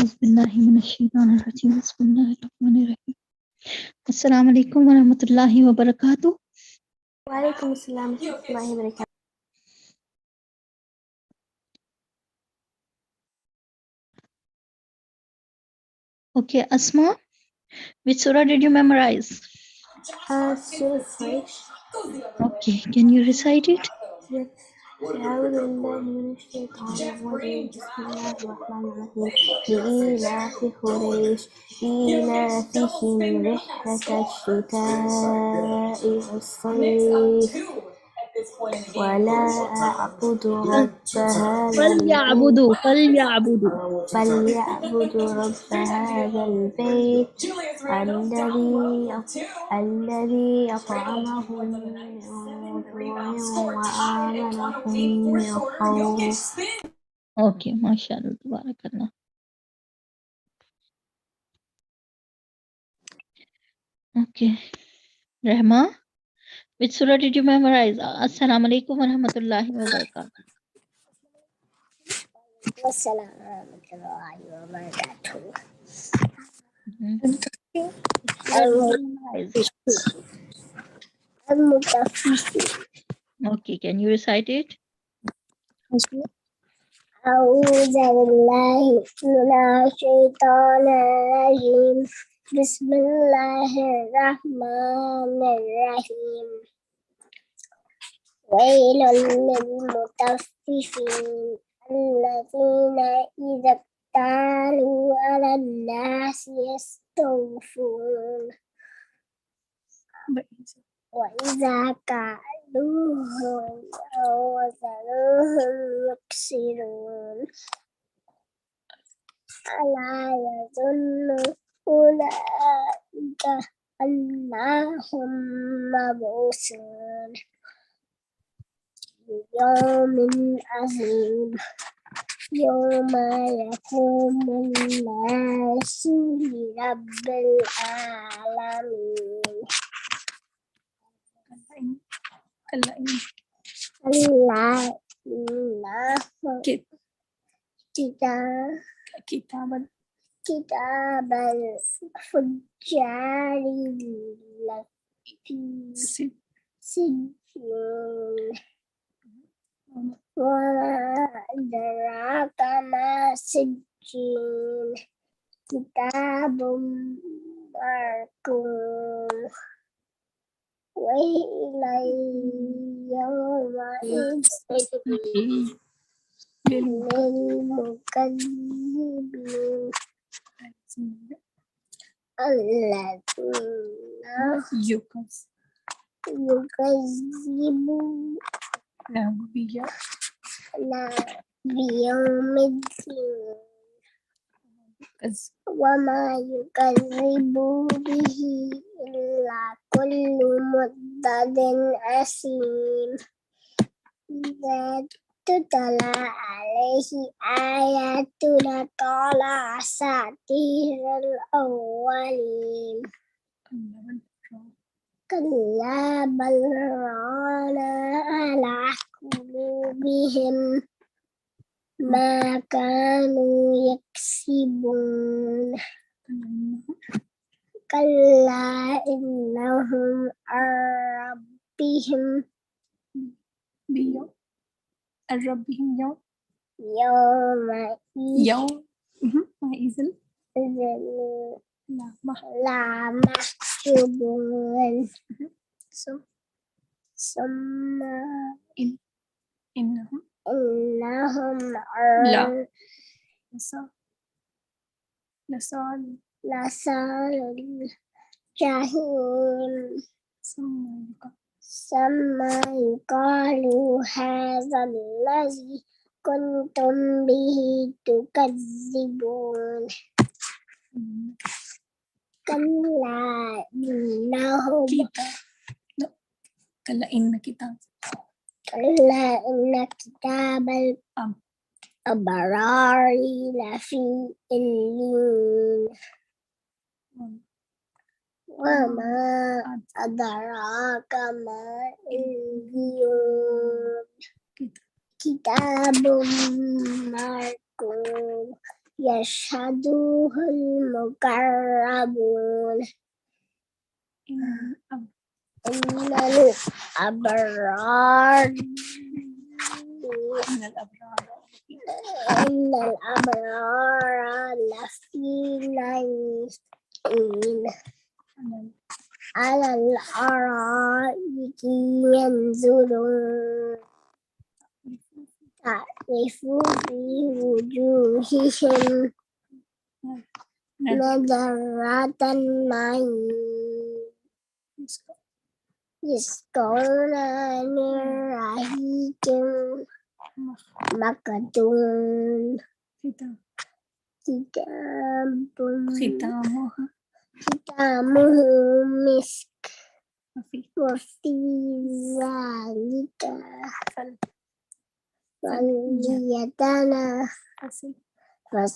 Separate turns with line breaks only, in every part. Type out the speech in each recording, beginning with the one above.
أعوذ بالله من الشيطان الرجيم بسم الله الرحمن الرحيم السلام عليكم ورحمة الله وبركاته.
وعليكم السلام ورحمة الله وبركاته.
Okay, Asma, which surah did you memorize?
Surah Quraysh.
Okay, can you recite it?
Yes. أعوذ بالله من الشيطان الرجيم بسم الله الرحمن الرحيم لإيلاف قريش إيلافهم رحلة الشتاء والصيف ولا أعبد رب هذا البيت فليعبدوا رب هذا البيت الذي أطعمهم من جوع وآمنهم من خوف.
Okay, mashallah, tabarakallah. Okay, Rahma, which surah did you memorize? Assalamu alaikum wa rahmatullahi wa barakatuh.
Wassalamu warahmatullahi wabarakatuh.
Okay, can you recite it?
أعوذ بالله من الشيطان الرجيم بسم الله الرحمن الرحيم ويل للمطففين الذين إذا اكتالوا على الناس يستوفون وإذا كالوهم أو وزنوهم يكسرون ألا يظن أولئك أنهم مبعوثون ليوم عظيم يوم يقوم الناس لرب العالمين كلا كتاب الفجار التي سجين وما أدراك ما سجين كتاب مرقوم ويل يومئذ للمكذبين الذين يكذبون بيوم الدين وما يكذب به إلا كل معتد أثيم إذا تتلى عليه آياتنا قال أساطير الأولين كلا بل ران على قلوبهم ما كانوا يكسبون كلا إنهم عن ربهم يومئذ لا محجوبون ثم إنهم لصال الجحيم ثم يقال هذا الذي كنتم به تكذبون كلا إن كتاب الأبرار لفي عليين وما أدراك ما عليون كتاب مرقوم يشهده المقربون إن الأبرار لفي نعيم على الأرائك ينظرون تعرف في وجوههم نضرة النعيم يسقون من رحيق مختوم ختامه مسك وفي ذلك فليتنافس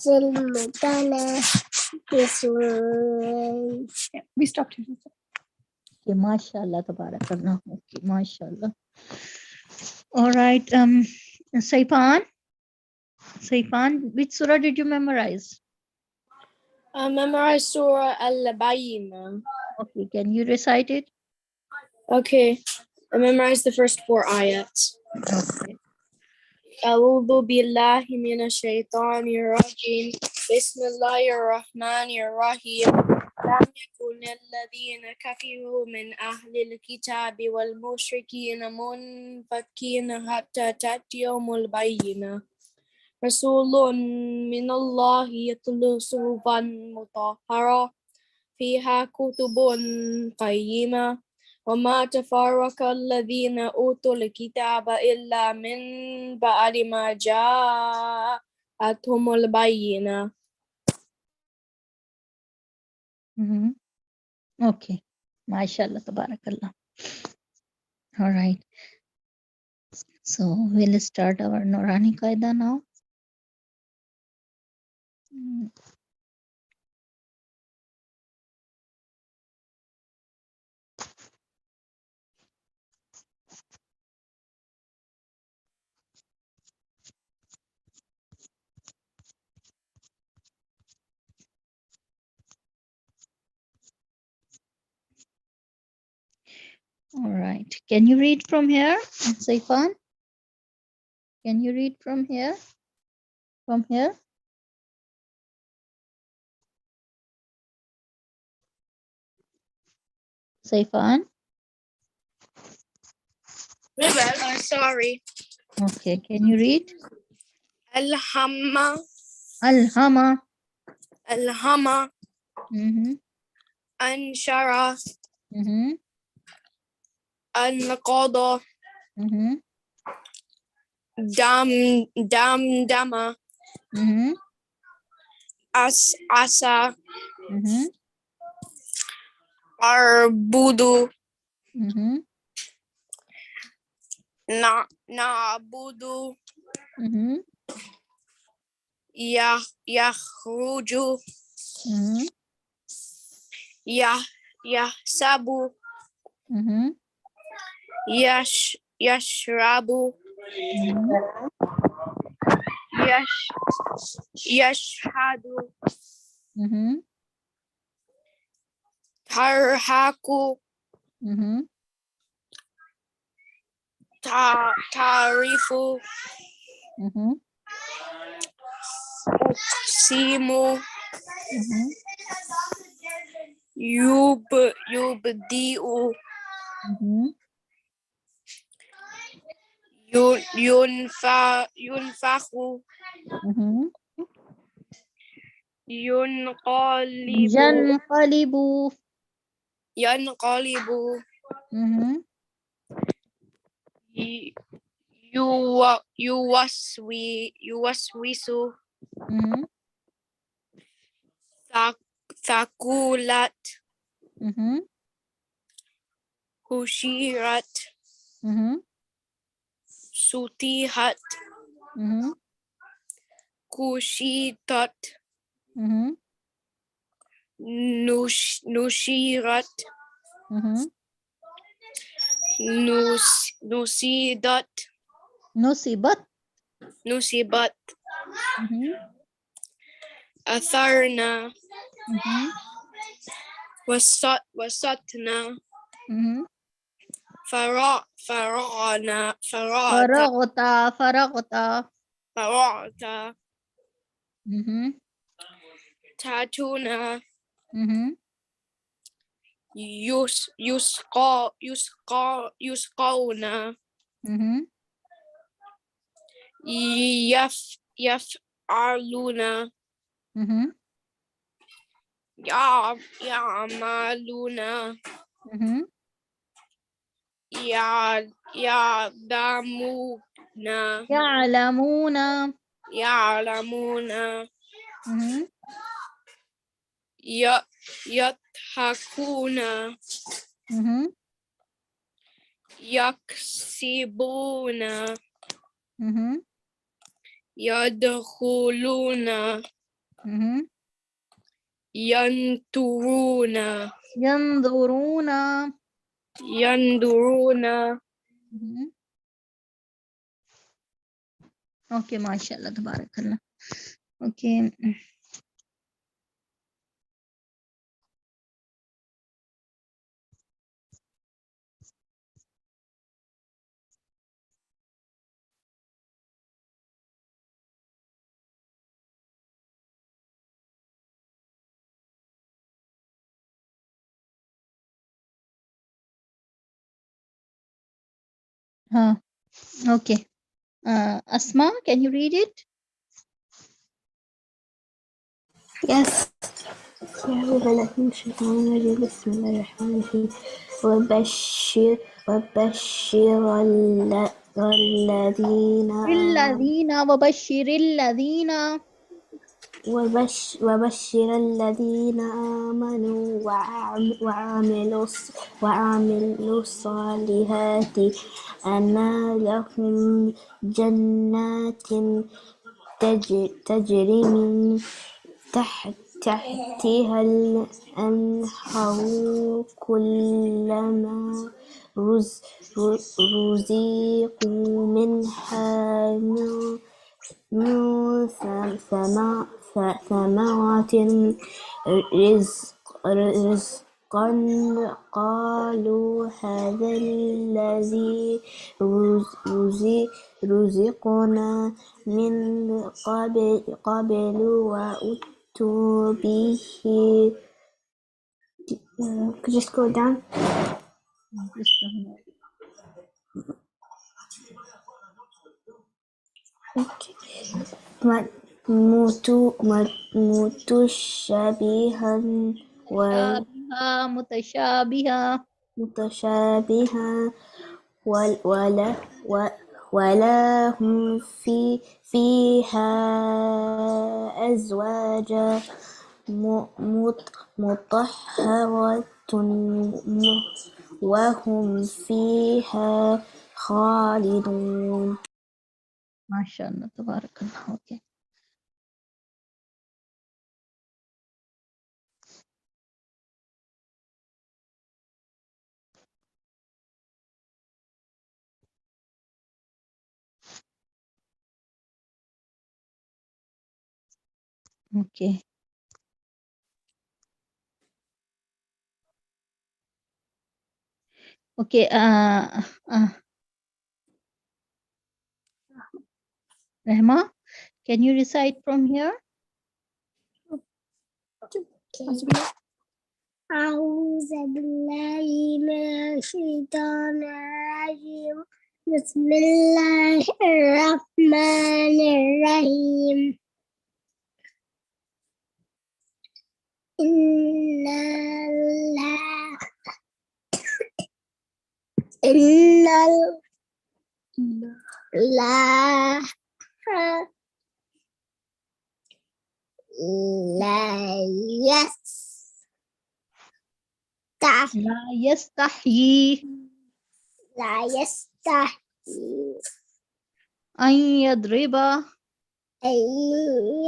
المتنافسون.
We stopped here. Okay, mashallah, tabarakallah. Okay, mashallah. All right, Saipan, which surah did you memorize?
I memorized Surah Al-Bayyinah.
Okay, can you recite it?
Okay, I memorized the first 4 ayats.
Okay.
أعوذ بالله من الشيطان الرجيم بسم الله الرحمن الرحيم لم يكن الذين كفروا من أهل الكتاب والمشركين منفكين حتى تأتيهم البينة رسول من الله يتلو صحفا مطهرة فيها كتب قيمة وما تفرق الذين أوتوا الكتاب إلا من بعد ما جاءتهم البينة.
Okay, mashallah, tabarakallah. All right. So we'll start our Nurani Qaida now. All right. Can you read from here, Saifan? Can you read from here? From here? Saifan?
Sorry.
Okay, can you read?
Alhamma.
Alhama.
Alhamma. Anshara. Anqada. Dama. Asa. Arbudu. Na'budu. Yakhruju. Yahsabu. Yashrabu. Yashhadu. Tarhaku. Tarifu. Uqsimu. Yubdi'u. Yunfahu.
Yanqalibu.
Yanqalibu. Yuwaswisu. Thakulat. Hushirat. Sutihat. Kushitat. Nushirat. Nusidat.
Nusibat.
Nusibat. أثرنا
مهم.
وسطنا
مهم.
فرغنا
فرغت فرغت.
فرغت
مهم.
تأتون
مهم.
يسقون
مهم.
يفعلون
مهم.
يعملون
مهم.
يعلمون
يعلمون.
يعلمون
مهم.
يضحكون
مهم.
يكسبون
مهم.
يدخلون
مهم.
ينظرون
ينظرون.
ينظرون.
مهم. اوكي ما شاء الله تبارك الله. اوكي ها اوكي. Asma, can you read it?
Yes. أعوذ بالله من الشيطان الرجيم بسم الله الرحمن الرحيم وبشر الذين
الذين وبشر الذين.
وبشر الذين آمنوا وعملوا الصالحات أن لهم جنات تجري من تحتها الأنهار كلما رزقوا منها من ثمرات رزقا قالوا هذا الذي رزقنا من قبل وأتوا به. Could you scroll down?
Just a minute.
Okay.
متشابهة.
متشابها ولا هم فيها أزواج مطهرة وهم فيها خالدون.
ما شاء الله تبارك الله. اوكي اوكي اوكي. Rehma, can you recite from here?
أعوذ بالله من الشيطان الرجيم بسم الله الرحمن الرحيم إن الله لا يستحيي
أن يضرب
أن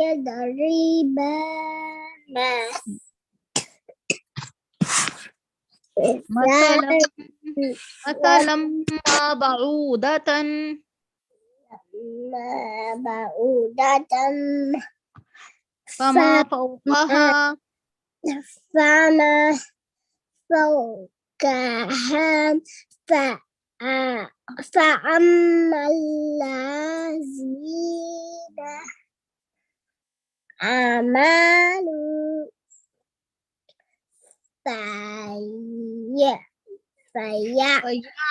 يضرب
مثلا ما بعوضة
بعودة
فما فوقها
فما فوقها فأما الذين آمنوا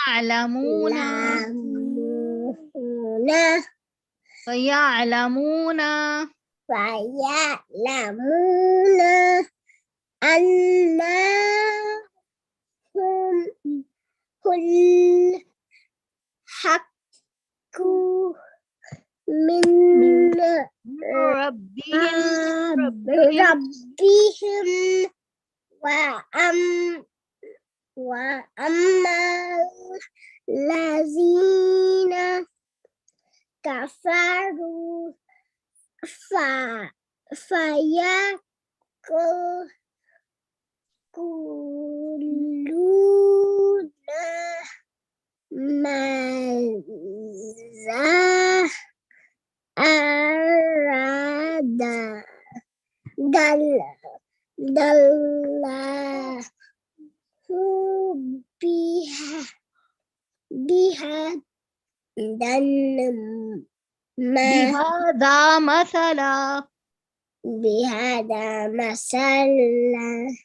فيعلمون فيعلمون
أنهم الحق من
ربهم
ربهم وأما الذين كفروا فيقولون ماذا أراد الله بهذا
بهذا مثلا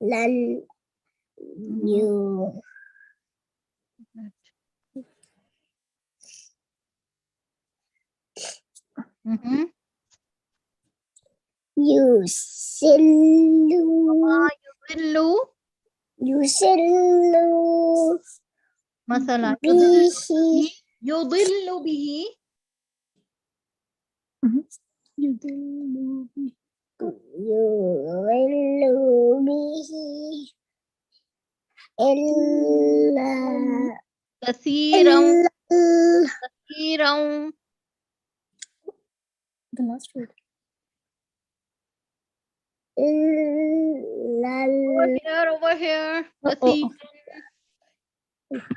لن يسلوا
مثلا يضل به
إلا
كثيرا
The last word.
over here كثيرا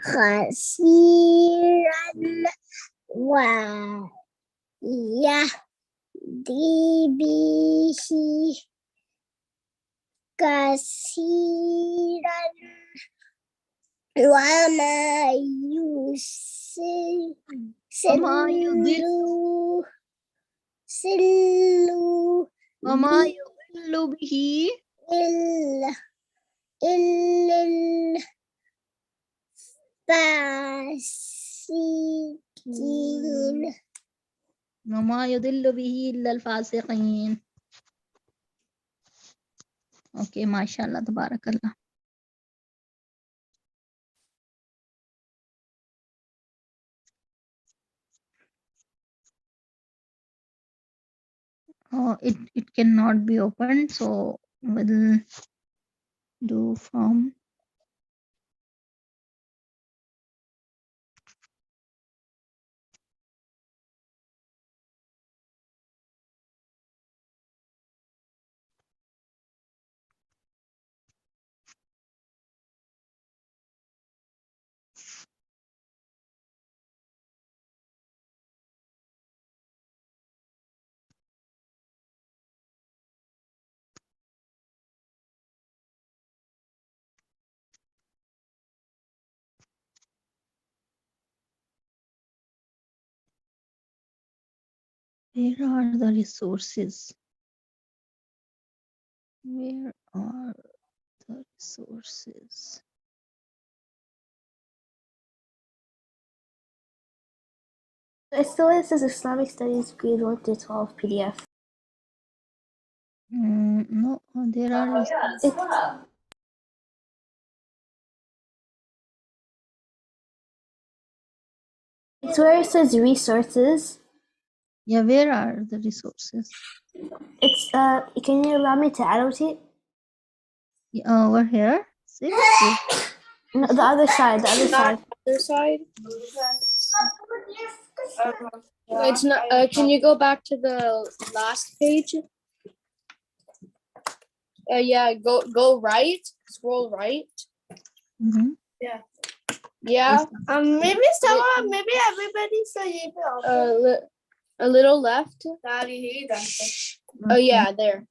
خسيرا ويهدي به كثيرا وما
يضل به
إلا الفاسقين
وما يضل به إلا الفاسقين. اوكي ما شاء الله تبارك الله. It cannot be opened, so we'll do from where are the resources? Where are the resources?
It still says Islamic Studies grade 1 to 12 PDF.
No, there are
It's where it says resources.
yeah, where are the resources?
It's can you allow me to annotate?
Over here. See?
No, the other side.
Other side. It's not. Can you go back to the last page? Yeah. Go right. Scroll right.
Mm-hmm.
Yeah.
Maybe everybody said
A little left. Oh yeah, there.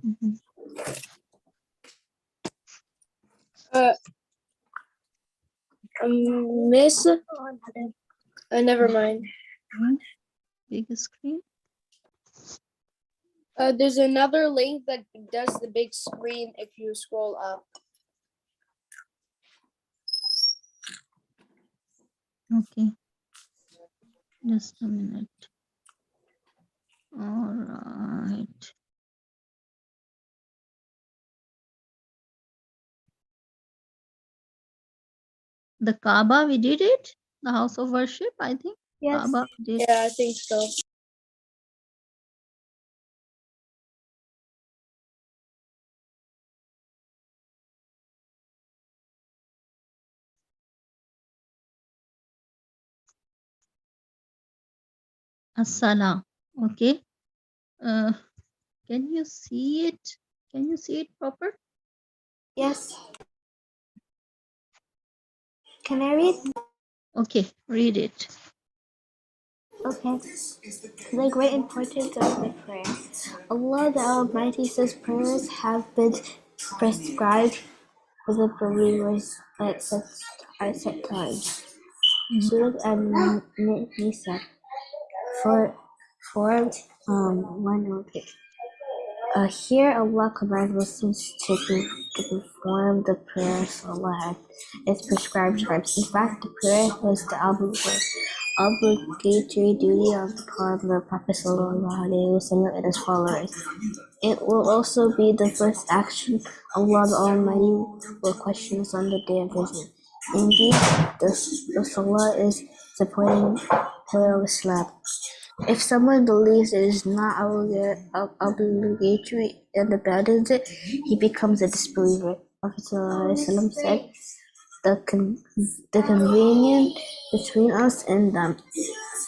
Mhm.
Miss. Never mind.
Big screen.
There's another link that does the big screen if you scroll up.
Okay. Just a minute. All right. The Kaaba, we did it. The house of worship, I think.
Yes.
Kaaba, we did.
Yeah, I think so.
As-Salah. Okay. Can you see it? Can you see it proper?
Yes. Can I read?
Okay, read it.
Okay. The great importance of the prayer. Allah the Almighty says prayers have been prescribed for the believers at set times. Surah An-Nisa formed 108. Here Allah commands Muslims to perform the prayers Allah had its prescribed times. In fact, the prayer was the obligatory duty upon the Prophet ﷺ and his followers. It will also be the first action Allah the Almighty will question us on the Day of Judgment. Indeed, the Salah is supporting pillar of Islam. If someone believes it is not obligatory and abandons it, he becomes a disbeliever. Prophet ﷺ said, the convenience between us and them,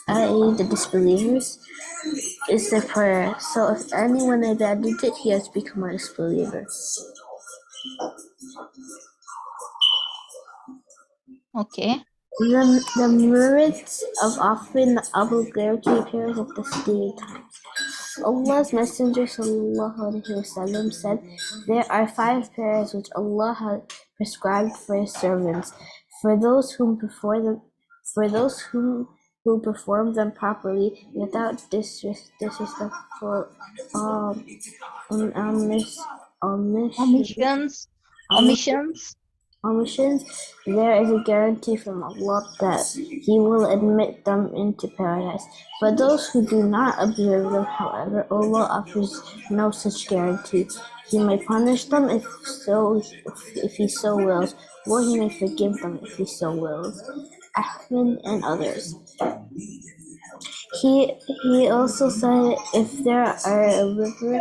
i.e. the disbelievers, is the prayer. So if anyone abandons it, he has become a disbeliever.
Okay.
The merits of offering the obligatory prayers at the stated times. Allah's Messenger ﷺ said, there are 5 prayers which Allah has prescribed for His servants. For those who perform them properly without disrespectful
Omissions.
omissions, there is a guarantee from Allah that He will admit them into paradise. For those who do not observe them, however, Allah offers no such guarantee. He may punish them if He so wills, or He may forgive them if He so wills. Ahmed and others. He also said, if there are a river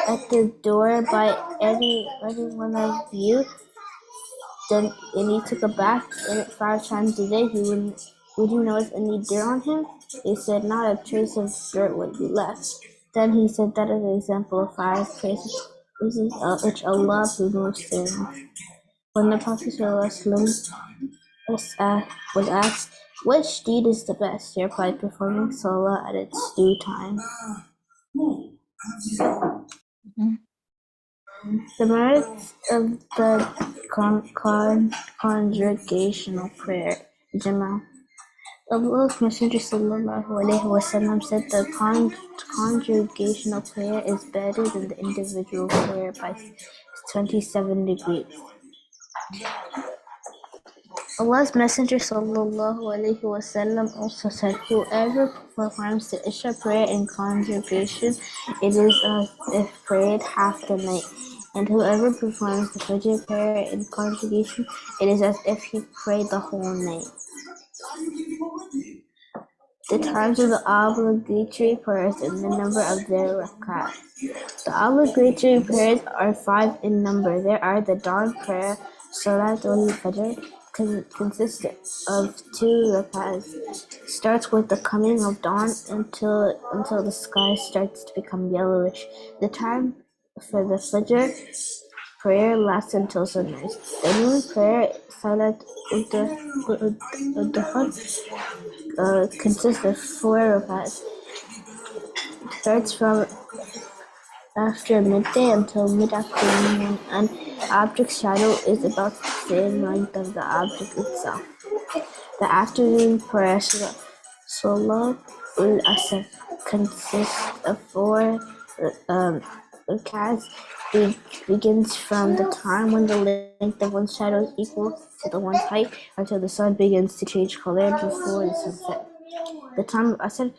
at the door by any one of you, and he took a bath in it 5 times a day, would you notice any dirt on him? He said, not a trace of dirt would be left. Then he said, that is an example of 5 traces which Allah removes sin. When the Prophet was asked, which deed is the best? He replied, performing Salah at its due time.
Mhm.
The merits of the congregational prayer, Jama'ah. Allah's Messenger ﷺ said the congregational prayer is better than the individual prayer by 27 degrees. Allah's Messenger ﷺ also said, whoever performs the Isha prayer in congregation, it is as if prayed half the night. And whoever performs the Fajr prayer in congregation, it is as if he prayed the whole night. The times of the obligatory prayers and the number of their rak'ahs. The obligatory prayers are 5 in number. There are the dawn prayer, Salat al-Fajr, consists of 2 rak'ahs. Starts with the coming of dawn until the sky starts to become yellowish. The time for the Fajr prayer lasts until sunrise. The noon prayer, Salat al-Duha, consists of 4 rakats. Starts from after midday until mid-afternoon, and object's shadow is about the same length as the object itself. The afternoon prayer, Salat ul-Asr, consists of 4 rakats. Begins from the time when the length of one's shadow is equal to the one's height until the sun begins to change color before the sunset. The time of Asr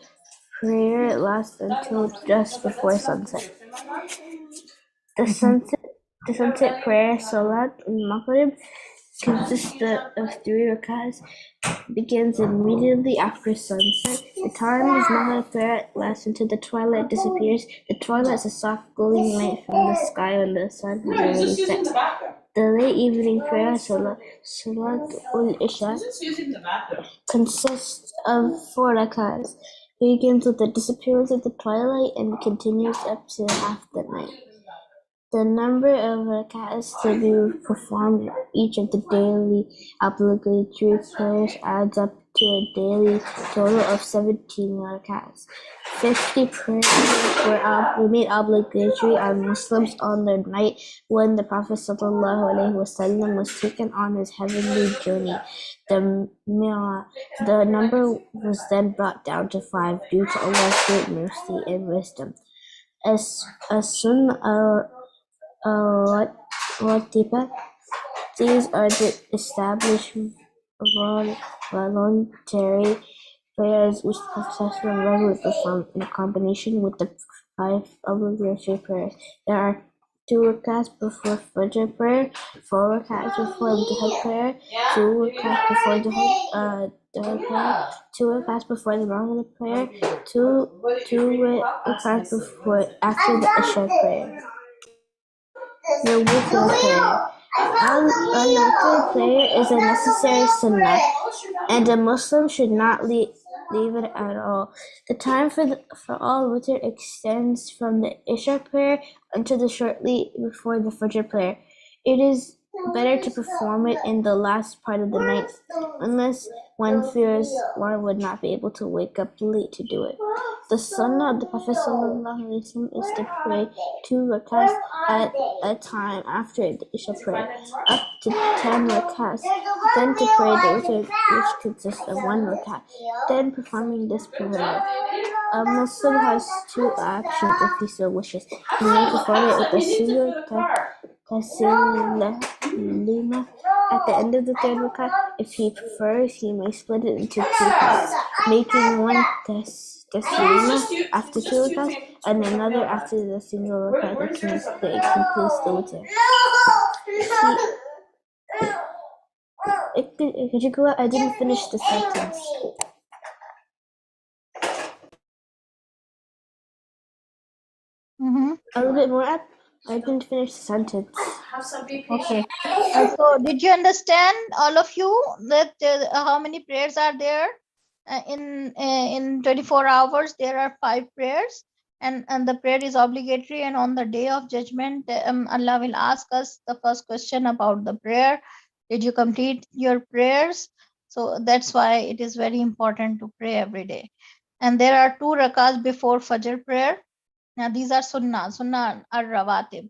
prayer lasts until just before sunset. The sunset prayer, Salat al-Maghrib, consists of 3 rakats, begins immediately after sunset. The time of Maghrib prayer lasts until the twilight disappears. The twilight is a soft glowing light from the sky when the sun has already set. The late evening prayer, Salat ul-Isha, consists of 4 rakats, begins with the disappearance of the twilight and continues up to half the night. The number of rakats to be performed each of the daily obligatory prayers adds up to a daily total of 17 rakats. 50 prayers were made obligatory on Muslims on the night when the Prophet ﷺ was taken on his heavenly journey. The number was then brought down to 5 due to Allah's great mercy and wisdom. As soon Ratiba. These are the established voluntary prayers which the Prophet regularly performed in combination with the 5 obligatory prayers. There are 2 rakats before Fajr prayer, 4 rakats before Dhuhr prayer, 2 rakats before Dhuhr prayer, 2 rakats before the Maghrib prayer, 2 rakats before after the Isha prayer. The witr prayer. Al-witr prayer is a necessary sunnah, and a Muslim should not leave it at all. The time for all witr extends from the Isha prayer until shortly before the Fajr prayer. It is better to perform it in the last part of the night, unless one fears one would not be able to wake up late to do it. The sunnah of the Prophet ﷺ is to pray 2 rakats at a time after the Isha prayer, up to 10 rakats, then to pray the witr, which consists of 1 rakat, then performing this prayer. A Muslim has 2 actions if he so wishes. He may perform it with a single taslima at the end of the 3rd rakat. If he prefers, he may split it into 2 parts, making one taslima after 2 rakats and another after the single rakat that concludes the witr. Could you go out? I didn't finish the sentence. A little bit more up. I didn't finish the sentence.
Okay. So did you understand, all of you, that how many prayers are there? In 24 hours, there are 5 prayers, and the prayer is obligatory. And on the day of judgment, Allah will ask us the first question about the prayer. Did you complete your prayers? So that's why it is very important to pray every day. And there are 2 rakats before Fajr prayer. Now these are sunnah are rawatib,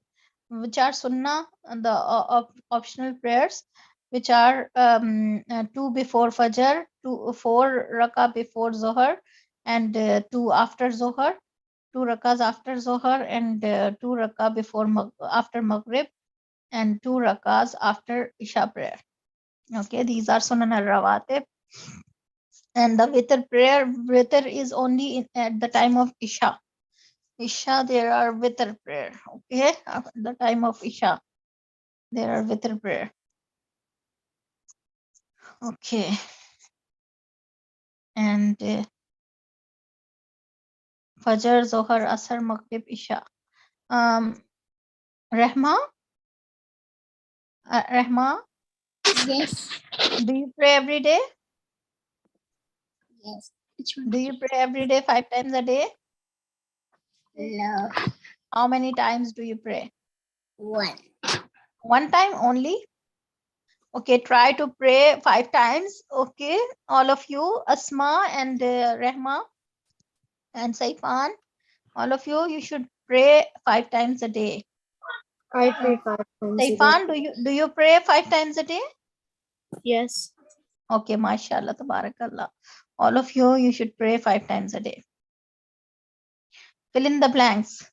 which are sunnah, the optional prayers, which are 2 before Fajr, 4 rakah before Zohar, and 2 after Zohar, 2 rakahs after Zohar, and 2 rakah before after Maghrib, and 2 rakahs after Isha prayer. Okay, these are sunnah al-rawatib. And the witr is only at the time of Isha. Isha, there are witr prayer. Okay, at the time of Isha, there are witr prayer. Okay, and Fajr, Zohar, Asr, Maghrib, Isha. Rahma, Rahma,
Yes.
do you pray every day?
Yes.
Do you pray every day 5 times a day?
No.
How many times do you pray?
1.
1 time only? Okay, try to pray 5 times. Okay, all of you, Asma and Rehma and Saifan, all of you, you should pray 5 times a day.
I pray 5 times a day.
Saifan, do you pray 5 times a day?
Yes.
Okay, mashallah, tabarakallah. All of you, you should pray 5 times a day. Fill in the blanks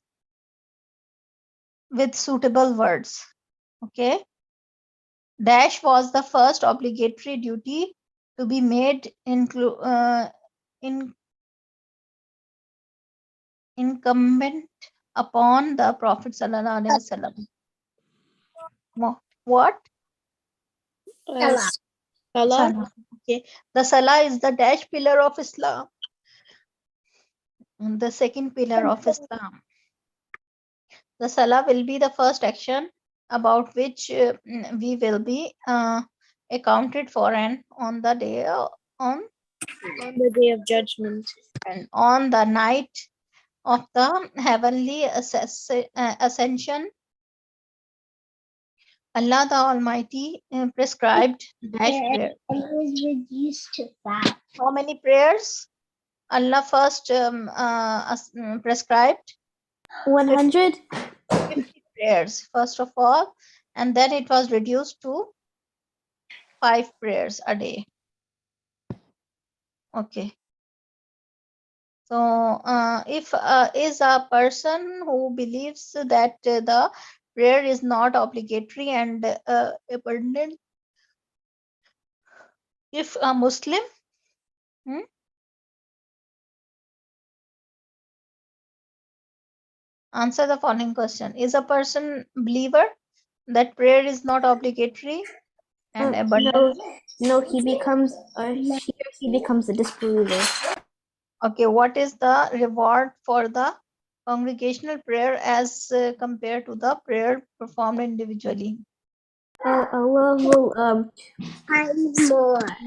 with suitable words. Okay. Dash was the first obligatory duty to be made incumbent upon the Prophet sallallahu alaihi wasallam. What?
Salah.
Salah. Okay. The Salah is the dash pillar of Islam. And the second pillar of Islam. The Salah will be the first action about which we will be accounted for and on the day on
the day of judgment.
and on the night of the heavenly ascension. Allah the Almighty prescribed dash prayer.
Always reduced to that.
How many prayers? Allah first prescribed
100.
50 prayers, first of all, and then it was reduced to 5 prayers a day. Okay. So, if is a person who believes that the prayer is not obligatory and abundant, if a Muslim, answer the following question: is a person believer that prayer is not obligatory and abundant?
No, he becomes he becomes a disbeliever.
Okay, what is the reward for the congregational prayer as compared to the prayer performed individually?
Allah will
More.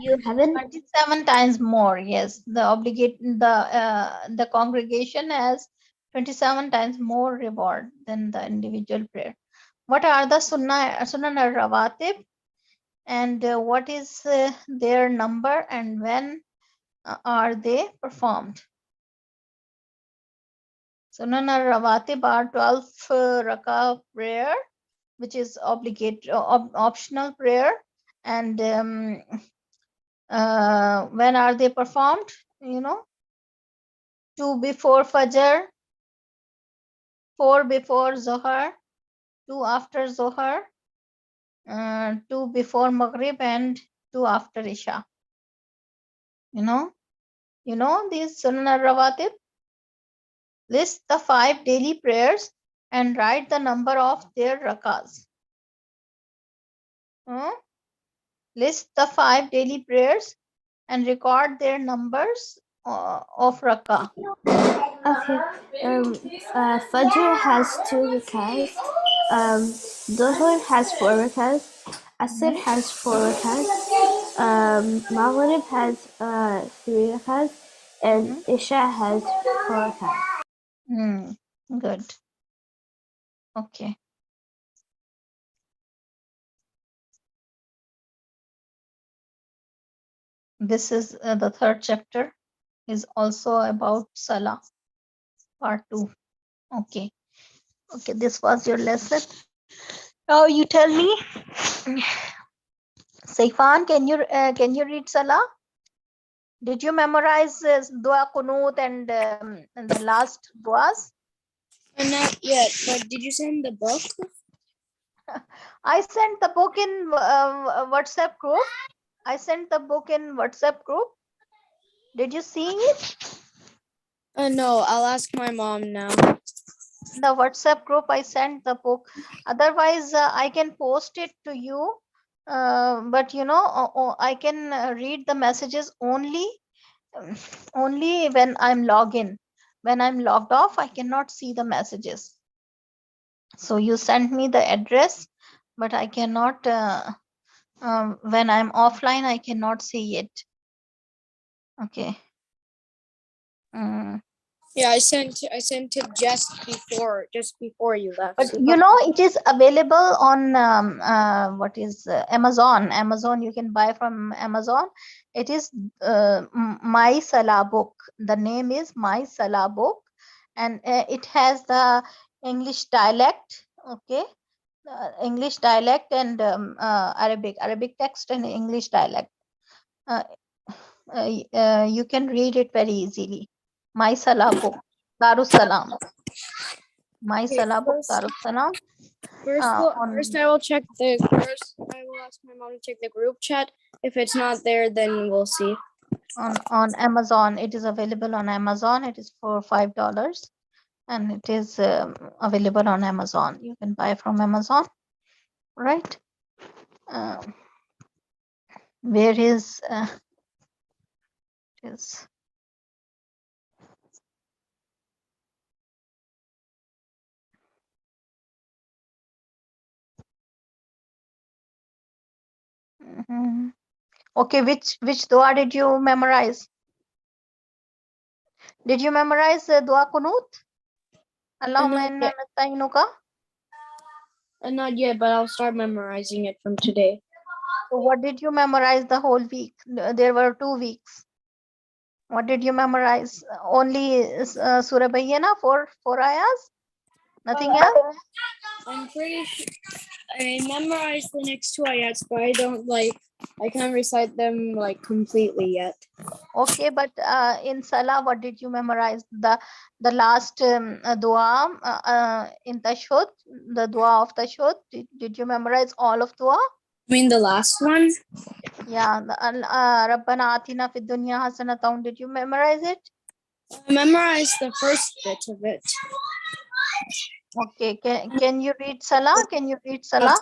you heaven.
27 times more. Yes, the congregation has 27 times more reward than the individual prayer. What are the sunan al rawatib, and what is their number, and when are they performed? Sunan al rawatib are 12 rakah prayer, which is optional prayer, and when are they performed? 2 before Fajr, 4 before Zohar, 2 after Zohar, 2 before Maghrib, and 2 after Isha. You know these Sunan al-Rawatib? List the 5 daily prayers and write the number of their rakahs. List the 5 daily prayers and record their numbers of rakah.
Okay. Fajr has 2 rakas. Dhuhr has 4 rakas. Asr has 4 rakas. Maghrib has 3 rakas. And Isha has 4 rakas.
Good. Okay. This is the 3rd chapter, is also about Salah, part 2. Okay. This was your lesson. Now you tell me, Saifan, can you read Salah? Did you memorize Dua Qunut and the last duas?
Not yet, but did you send the book?
I sent the book in WhatsApp group. Did you see it?
No, I'll ask my mom now.
The WhatsApp group, I sent the book. Otherwise, I can post it to you. But I can read the messages only when I'm logged in. When I'm logged off, I cannot see the messages. So you sent me the address, but I cannot. When I'm offline, I cannot see it. Okay.
Yeah, I sent it just before you left.
But you know, it is available on what is Amazon. Amazon, you can buy from Amazon. It is My Salah book. The name is My Salah book, and it has the English dialect. Okay, English dialect and Arabic text and English dialect. You can read it very easily. My Salah book, Darussalam. My Salah book, Darussalam.
First, I will check the first. I will ask my mom to check the group chat. If it's not there, then we'll see.
On Amazon, it is available on Amazon. It is for $5, and it is available on Amazon. You can buy from Amazon, right? Where is is mhm. Okay, which dua did you memorize? Did you memorize dua kunut? Allahumma inna nasta'inuka.
Not yet, but I'll start memorizing it from today.
So what did you memorize the whole week? There were 2 weeks. What did you memorize? Only Surah Bayyana, four ayahs? Nothing else?
I'm pretty sure I memorized the next 2 ayats, but I can't recite them like completely yet.
Okay, but in Salah, what did you memorize? The last dua in Tashhud, the dua of Tashhud. Did you memorize all of dua?
I mean the last one?
Yeah, Rabbana Atina Fid Dunya Hasanatan. Did you memorize it?
I memorized the first bit of it.
Okay, can you read Salah? Can you read Salah?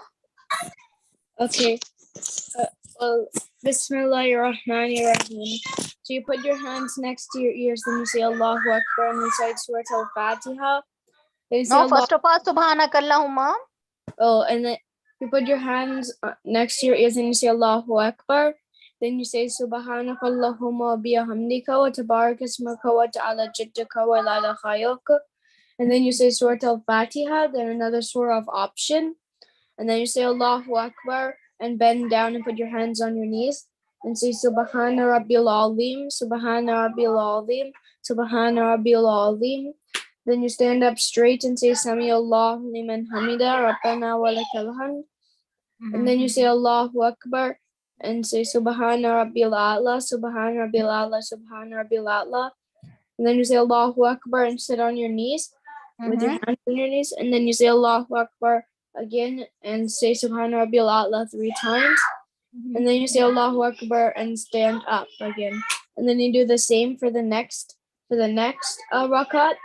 Okay. Well, Bismillahirrahmanirrahim. So you put your hands next to your ears, then you say Allahu Akbar and recite Surah Al-Fatiha. Then you say
No, first of all, Subhanakallahumma.
Oh, and then you put your hands next to your ears and you say Allahu Akbar. Then you say Subhanakallahumma bihamdika wa tabarakasmaka wa ta'ala jaddaka wa la ilaha ghayruka. And then you say Surah Al-Fatiha, then another surah of option. And then you say Allahu Akbar and bend down and put your hands on your knees and say Subhana Rabbil Azim, Subhana Rabbil Azim, Subhana Rabbil Azim. Then you stand up straight and say Sami Allahu liman hamida, Rabbana wa lakal hamd. And then you say Allahu Akbar and say Subhana Rabbil A'la, Subhana Rabbil A'la, Subhana Rabbil A'la. And then you say Allahu Akbar and sit on your knees with your hands on your knees. And then you say Allahu Akbar again and say Subhana Rabbil A'la 3 times. And then you say Allahu Akbar and stand up again. And then you do the same for the next rakat.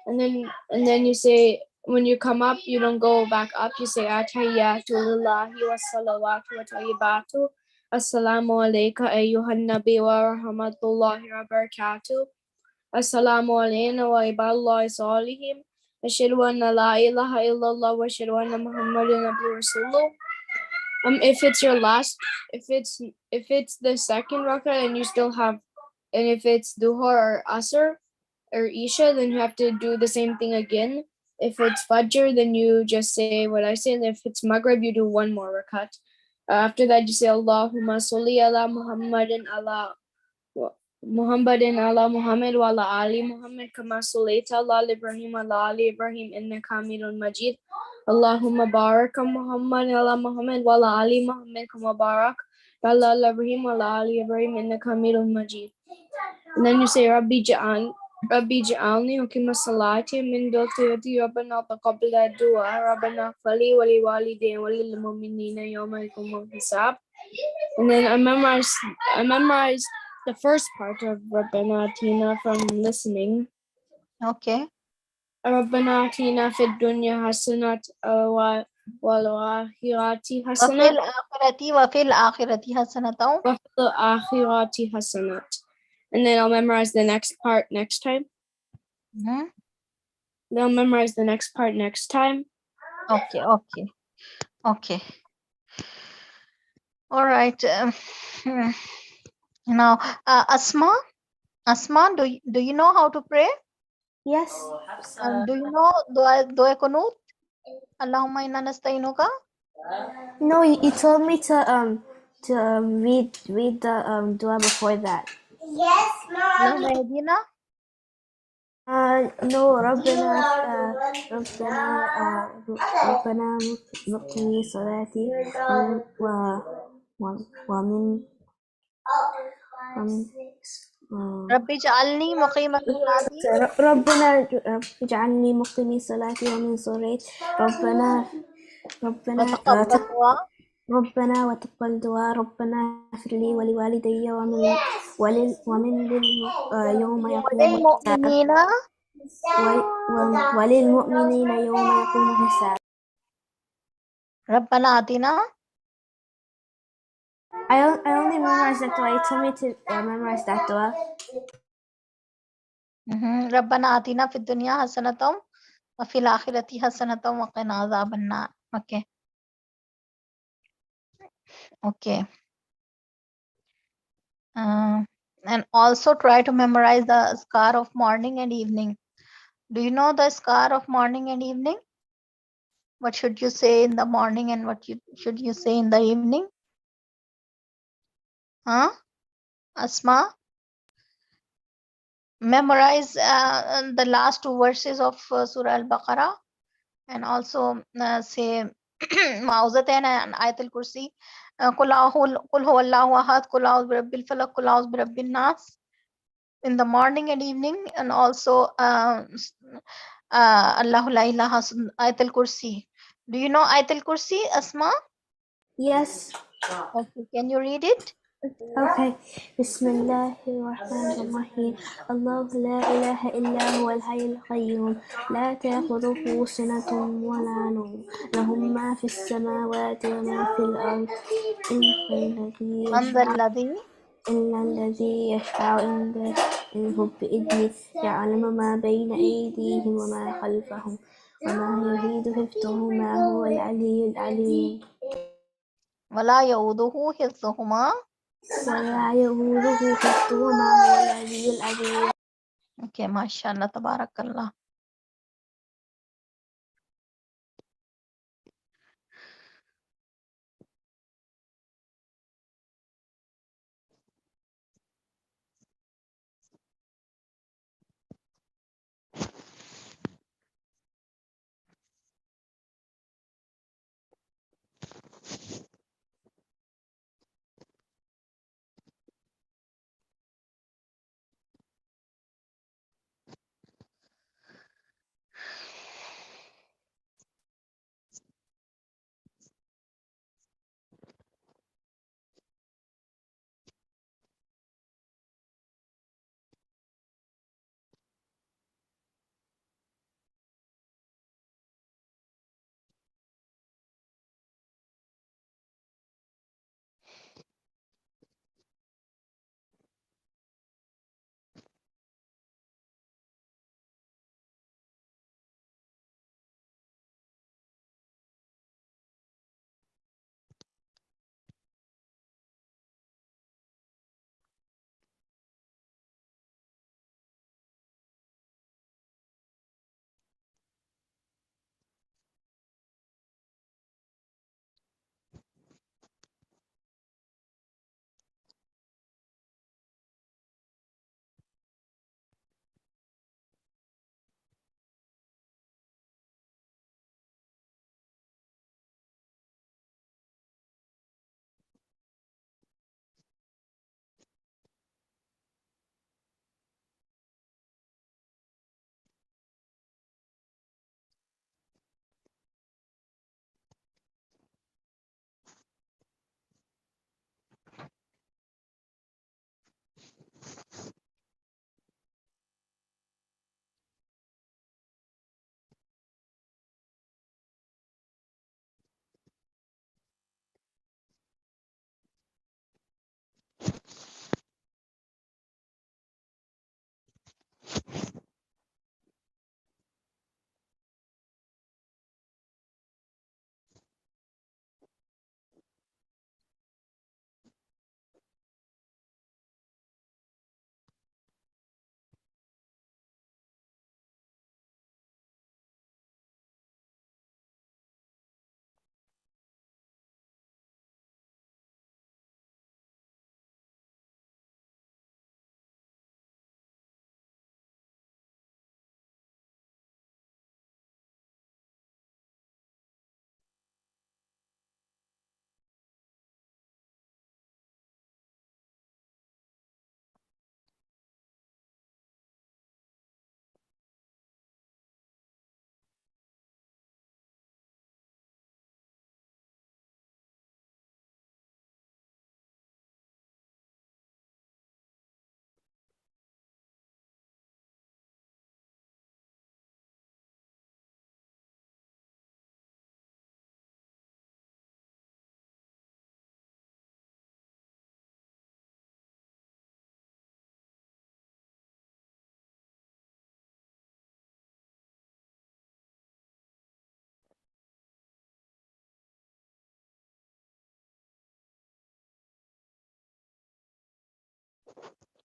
And then you say, when you come up, you don't go back up. You say Atayyatu lillahi wa salawatu wa tayyibatu. Assalamu alayka ayyuhan nabi wa rahmatullahi wa barakatuh. Assalamu alayna wa ibadallahi salihim. Ashhadu anna la ilaha illallah wa ashhadu anna Muhammadan abduhu wa rasuluh. If it's the second rakat and you still have, and if it's duha or asr or isha, then you have to do the same thing again. If it's fajr, then you just say what I say. And if it's maghrib, you do 1 more rakat. After that, you say Allahumma salli ala Muhammadin ala Muhammad wa ala ali Muhammad kama sallaita ala Ibrahim ala ali Ibrahim innaka Hamidun Majid. Allahumma barak Muhammad ala Muhammad wa ala ali Muhammad kama barak ala Ibrahim wa ala ali Ibrahim innaka Hamidun Majid. And then you say Rabbi Ja'alni Hukima Salati min Dultiyati Rabbana Taqabbal Dua Rabbana Fali Wali Walidayni Walil Mu'minina Yawma Yaqumul Hisab. And then I memorized the first part of Rabbana Atina from listening.
Okay.
Rabbana Atina fid dunya hasanat wa wal akhirati
Wa
hasanat
fil akhirati hasanatan.
wa fil akhirati hasanat. And then I'll memorize the next part next time. Then I'll memorize the next part next time.
Okay. All right. Now, Asma, do you know how to pray?
Yes.
Do you know dua kunut? Allahumma inna nasta'inuka.
No, you told me to read the dua before that.
Allahumma yahdina.
No, ربنا مقيمي صلاتي ومن
Rabbi ja'alni muqima salati
ربنا اجعلني مقيمي صلاتي ومن ذريتي
wa
ربنا
taqabbal dua.
ربنا وتقبل دعاء ربنا اغفر لي ولوالدي ومن يوم يقوم الحساب
Walilmu'minina.
وللمؤمنين يوم يقوم الحساب.
Rabbana atina.
I only memorized that dua. You told me to memorize that dua.
Rabbana atina fid dunya hasanatam wa fil akhirati hasanatam wa qina adhaban nar. Okay. Okay. And also try to memorize the azkar of morning and evening. Do you know the azkar of morning and evening? What should you say in the morning and what should you say in the evening? Huh? Asma? Memorize the last two verses of Surah Al-Baqarah and also say Ma'uzatain and Ayatul Kursi. Qul huwallahu ahad, qul a'udhu birabbil falaq, qul a'udhu birabbin nas in the morning and evening, and also Allahu la ilaha Ayatul Kursi. Do you know Ayatul Kursi, Asma?
Yes.
Okay, can you read it?
Okay. بسم الله الرحمن الرحيم الله لا إله إلا هو الحي القيوم لا تأخذه سنة ولا نوم له ما في السماوات وما في الأرض
Man
إلا الذي يشفع عنده بإذنه يعلم ما بين أيديهم وما خلفهم وما يريد حفظهما هو العلي العليم
wala yauduhu hifdhuhuma.
ولا يؤوده حفظهما هو العلي العظيم.
Okay, mashallah, tabarakallah.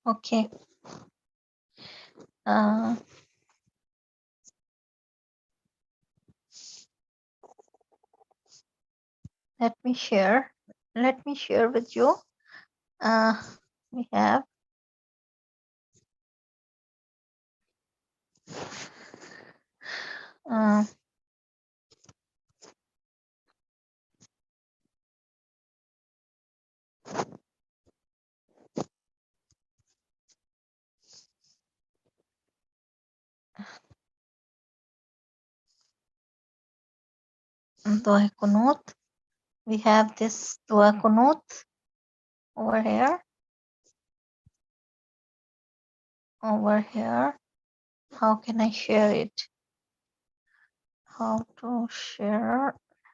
Okay. Let me share. Let me share with you. We have Dua Kunut. We have this Dua Kunut over here. Over here. How can I share it? How to share?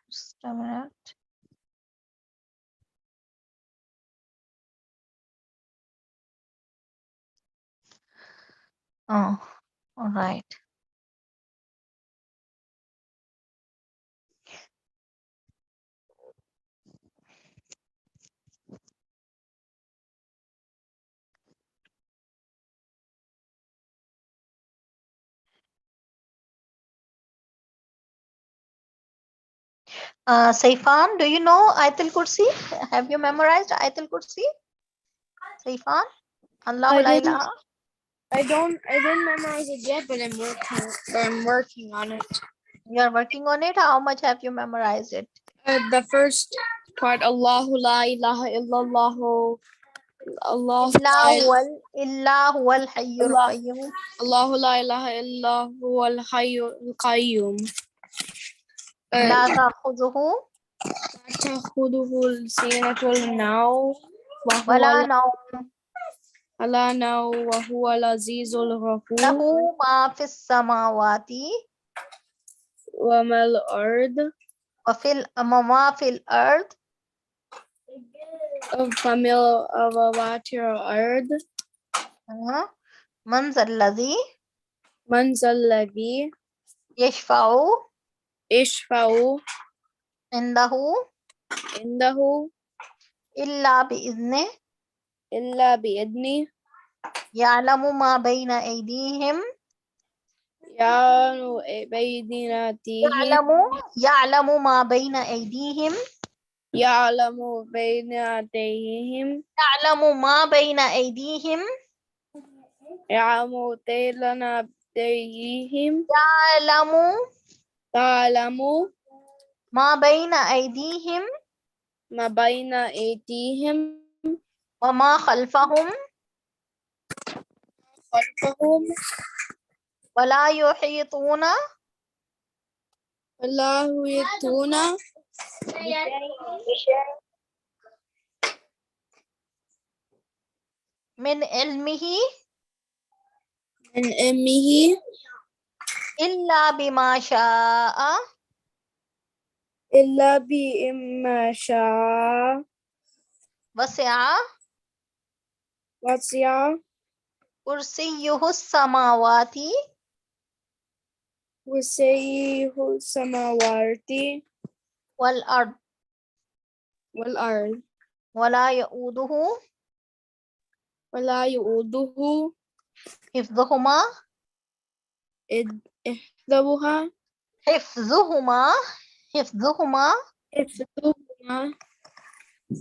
Just a minute. Oh, all right. Saifan, do you know Ayatul Kursi? Have you memorized Ayatul Kursi? Saifan? Allahu
I
la
didn't.
ilaha.
I didn't memorize it yet, but I'm working on it.
You are working on it. How much have you memorized it?
The first part, Allahu la ilaha illallahu, Allahu
Illa huwal hayyul
Allah,
qayyum.
Allahu la ilaha illahu al hayyul qayyum.
La ta'khudhuhu
تأخذه سنة النوم
wala nawm.
وهو العزيز الغفور
Lahu ma fis samawati
وما الأرض
ma fil ard.
فمل أبوات الأرض
Man zalladhi
من ذا الذي
yashfa'u
يشفع
indahu
عنده
illa bi'idhnih.
إلا بإذنه
Ya'lamu ma bayna aydihim.
يعلم بيناتهم
Ya'lamu ma bayna aydihim.
يعلم بيناتهم
Ya'lamu ma bayna aydihim.
يعلم بيناتهم
Ya'lamu
تعلم
ma bayna aydihim
ما بين أيديهم
wa ma khalfahum
خلفهم
wa la yuhituna
ولا يؤتون
min ilmihi
من علمه
illa bima sha'a.
إلا بما شاء
Wasi'a
وسع
kursiyyuhu samawati
وسعه السماوات
wal ard
والأرض
wa la ya'uduhu
ولا يؤوده
hifdhuhuma
إحداهما
hifdhuhuma hifdhuhuma
حفظهما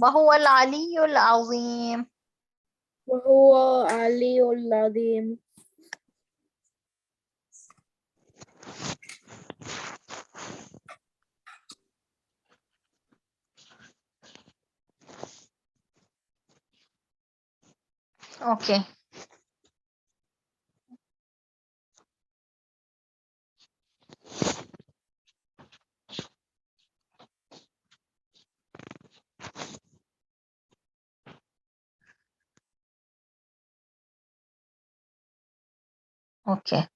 wa huwa al-aliyyul azim.
وهو العلي العظيم.
Okay. Okay.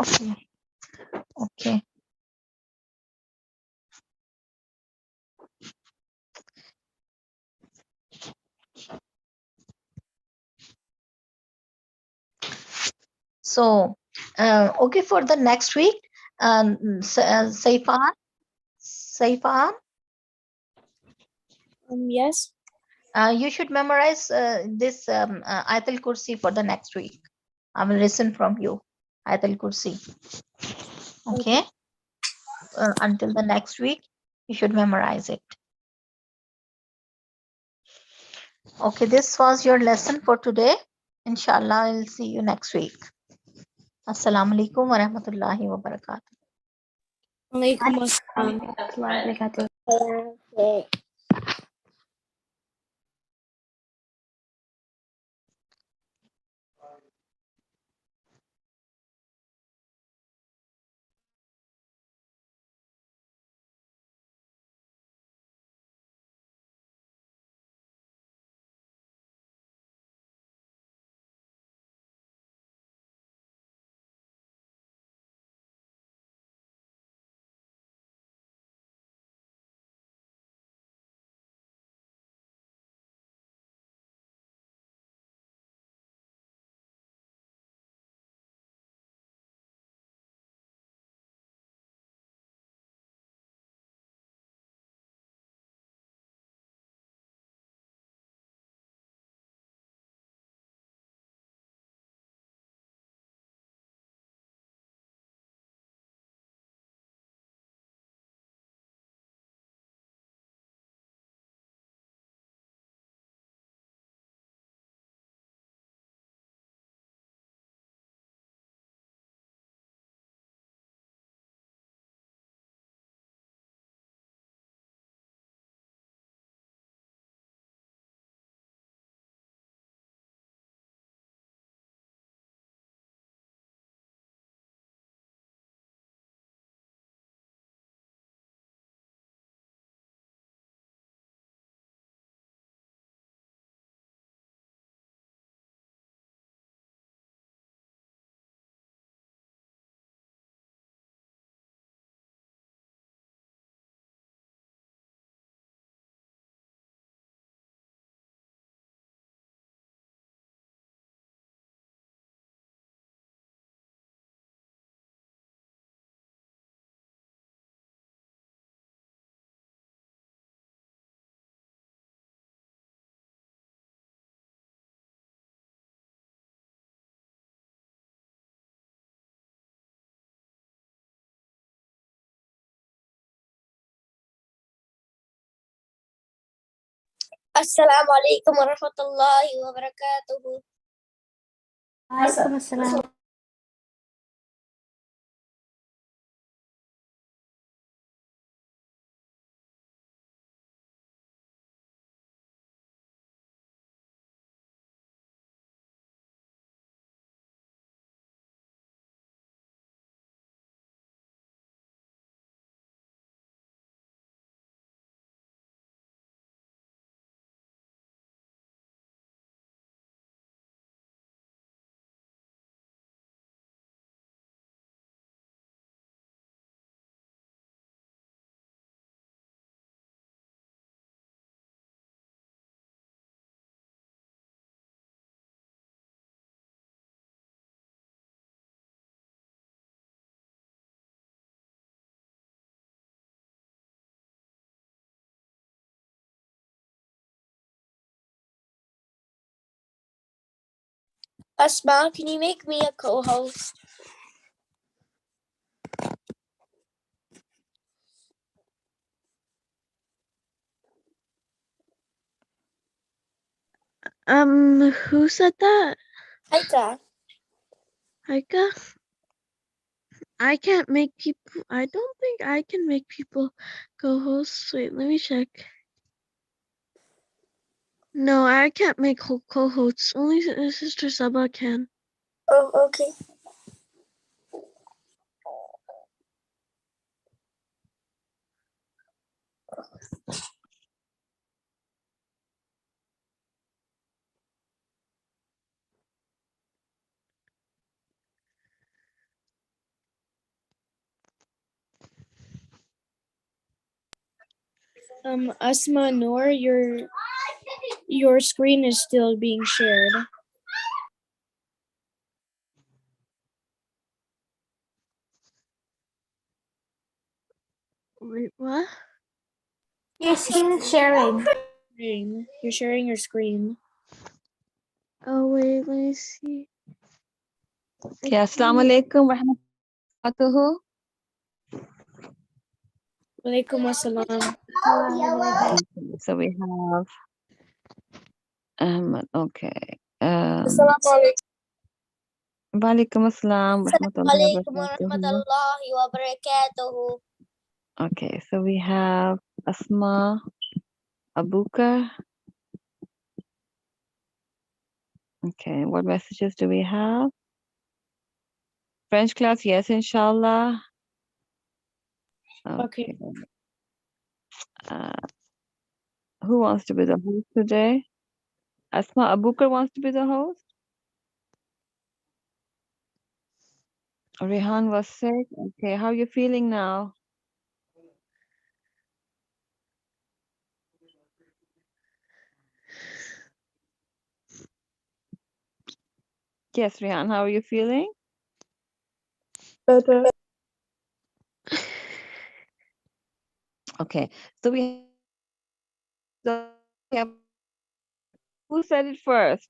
Okay. Okay. So, okay, for the next week, Saifan, Saifan,
Yes.
you should memorize this Ayatul Kursi for the next week. I will listen from you, Ayatul Kursi. Okay. Until the next week, you should memorize it. Okay, this was your lesson for today. Inshallah, I'll see you next week. Assalamu alaikum wa rahmatullahi wa barakatuh.
Alaikum assalam. Okay. Assalamu alaikum warahmatullahi wabarakatuh.
Waalaikumsalam.
Asma, can you make me a co-host?
Who said that?
Aita.
Haika? I can't make people. I don't think I can make people co-hosts. Wait, let me check. No, I can't make co-hosts. Only Sister Saba can.
Oh, okay. Asma Noor, your screen is still being shared.
Wait, what?
Your screen is sharing.
You're sharing your screen.
Oh, wait, let me see.
Okay, Assalamu alaikum wa rahmatullahi.
Walaikum assalam.
So we have okay.
Assalamu alaikum.
Walaikum assalam wa rahmatullahi wa
warahmatullahi wabarakatuh.
Okay, so we have Asma Abuka. Okay, what messages do we have? French class, yes, inshallah.
Okay.
Who wants to be the host today? Asma Abuka wants to be the host. Rehan was sick. Okay, how are you feeling now? Yes, Rehan, how are you feeling?
Better.
Okay, so we have who said it first?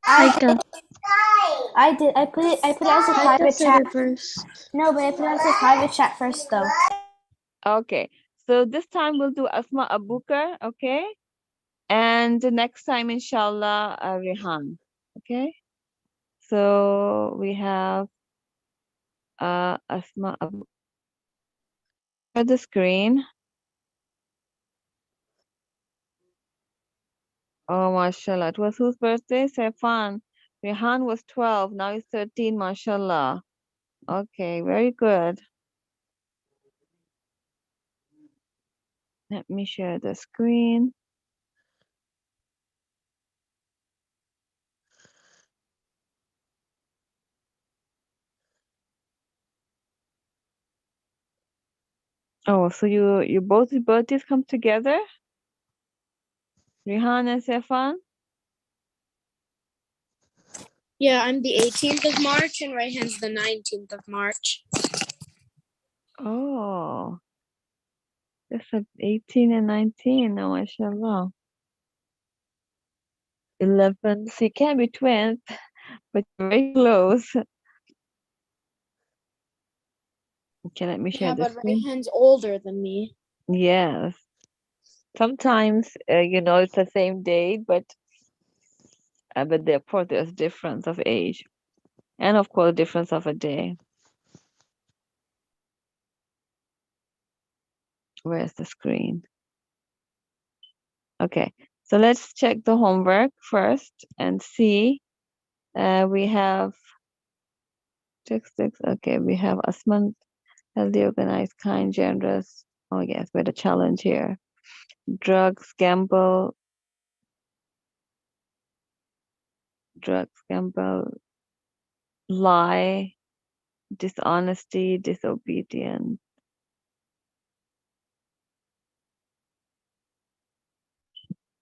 I did. I put it as a private chat
first.
No, but I put it as a private chat first though.
Okay, so this time we'll do Asma Abukar, okay? And the next time, inshallah, Rehan, okay? So we have Asma Abukar. Share the screen. Oh, mashallah. It was whose birthday? Saifan. Rehan was 12. Now he's 13, mashallah. Okay, very good. Let me share the screen. Oh, so you both birthdays come together? Rehan and Saifan?
Yeah, I'm the 18th of March and Rayhan's the 19th of March.
Oh, that's 18 and 19. Oh, mashallah. 11. So you can't be twins, but you're very close. Okay, let me share
Yeah,
the
but
screen.
Rayhan's older than me.
Yes. Sometimes, it's the same date, but of course there's difference of age, and of course difference of a day. Where's the screen? Okay, so let's check the homework first and see. We have six. Okay, we have Asman, healthy, organized, kind, generous. Oh yes, we had a challenge here. Drugs, gamble, lie, dishonesty, disobedience.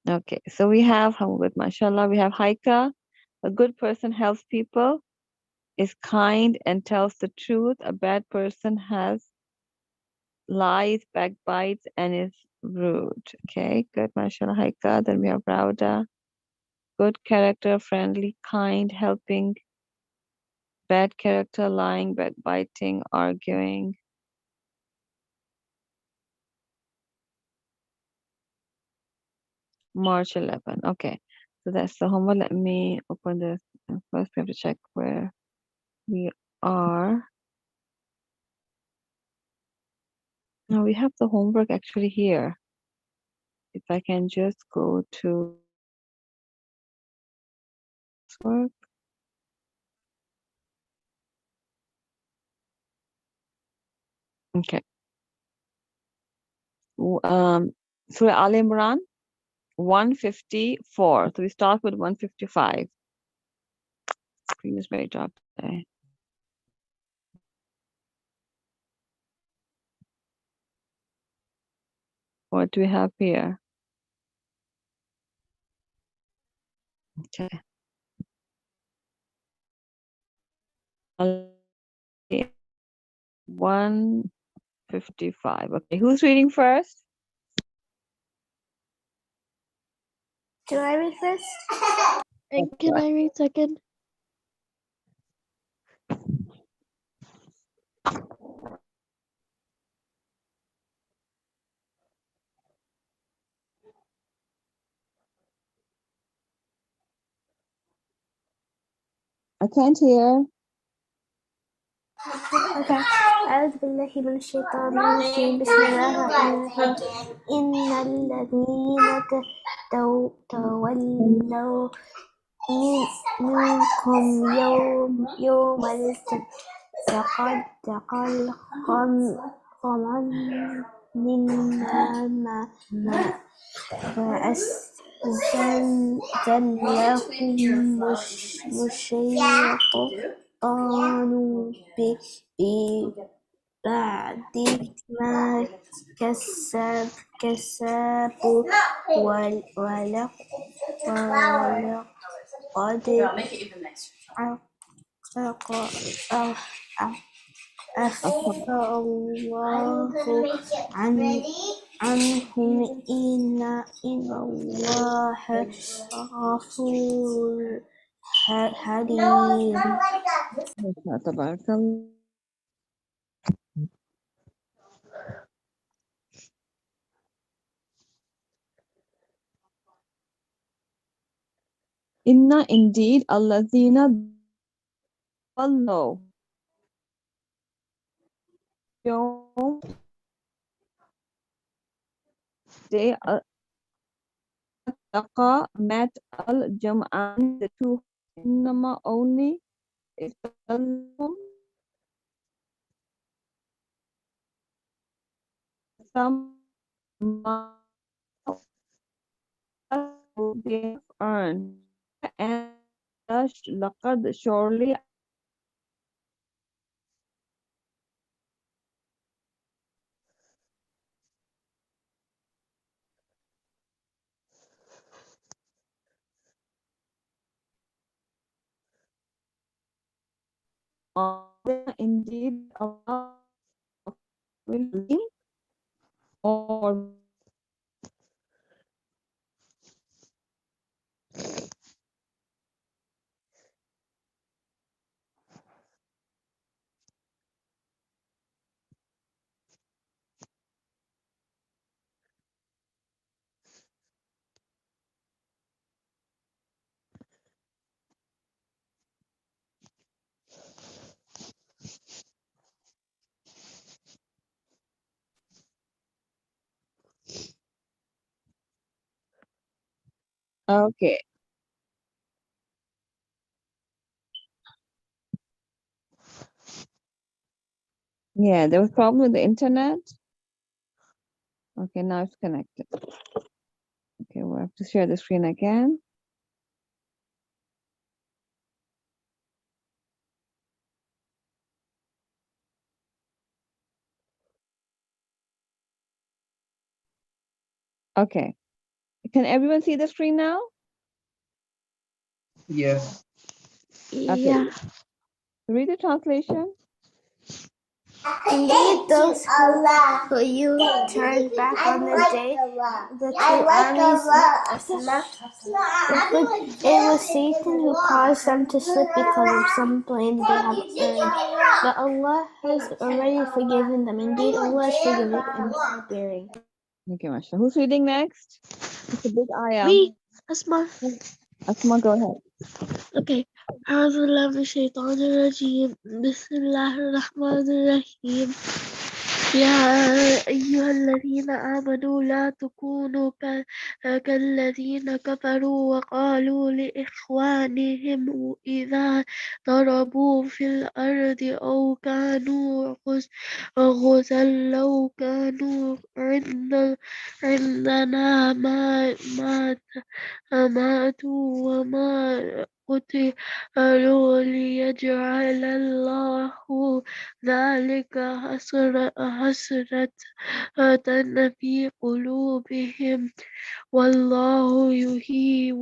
Okay, so we have with mashallah, we have Haika. A good person helps people, is kind and tells the truth. A bad person has lies, backbites, and is rude. Okay, good mashallah Haika. Then we have Rauda. Good character, friendly, kind, helping. Bad character, lying, backbiting, arguing. March 11. Okay, so that's the homework. Let me open this. First, we have to check where we are. Now we have the homework actually here. If I can just go to work. Okay. Surah Al Imran 154. So we start with 155. Screen is very dark today. What do we have here? Okay. 155. Okay, who's reading first?
Can I read first?
And can I read second?
I can't hear.
Okay. أعوذ بالله من الشيطان الرجيم بسم الله الرحمن الرحيم إن الذين تولوا منكم يوم التقى القمر إنما فأزلهم الشيطان ببعد ما كسبوا ولقد عفى الله عنهم إن الله غفور حليم.
تبارك الله. Inna indeed allazina follow yawm day taqa met al jam'an the two innama only istalhum some they have earned and laqad surely indeed Allah will lean or okay. Yeah, there was problem with the internet. Okay, now it's connected. Okay, we'll have to share the screen again. Okay. Can everyone see the screen now?
Yeah.
Okay.
Yeah.
Read the translation.
Indeed, those who you turned back on the day the two armies left. It was Satan who caused them to slip because of some blame they have earned. But Allah has already forgiven them. Indeed, Allah is forgiving and forbearing.
Okay, Masha. Who's reading next? It's a big ayah.
Me, Asma.
Asma, go ahead.
Okay. أعوذ بالله من الشيطان الرجيم بسم الله الرحمن الرحيم يا أيها الذين آمنوا لا تكونوا كالذين كفروا وقالوا لإخوانهم إذا ضربوا في الأرض أو كانوا غزا لو كانوا عندنا ما ماتوا وما قتلوا ليجعل الله ذلك حسرة في قلوبهم والله يحيي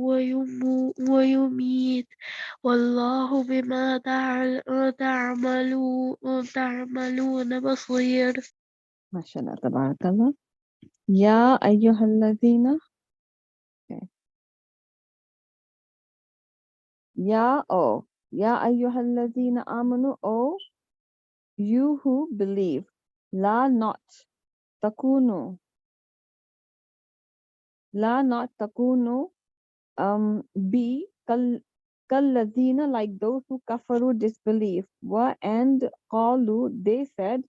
ويميت والله بما تعملون بصير.
ما شاء الله تبارك الله. يا أيها الذين. Okay. Ya أيها الذين آمنوا, O you who believe. La not takunu. La not takunu. Be kallazina, like those who kafaru, disbelieve. Wa, and qalu, they said,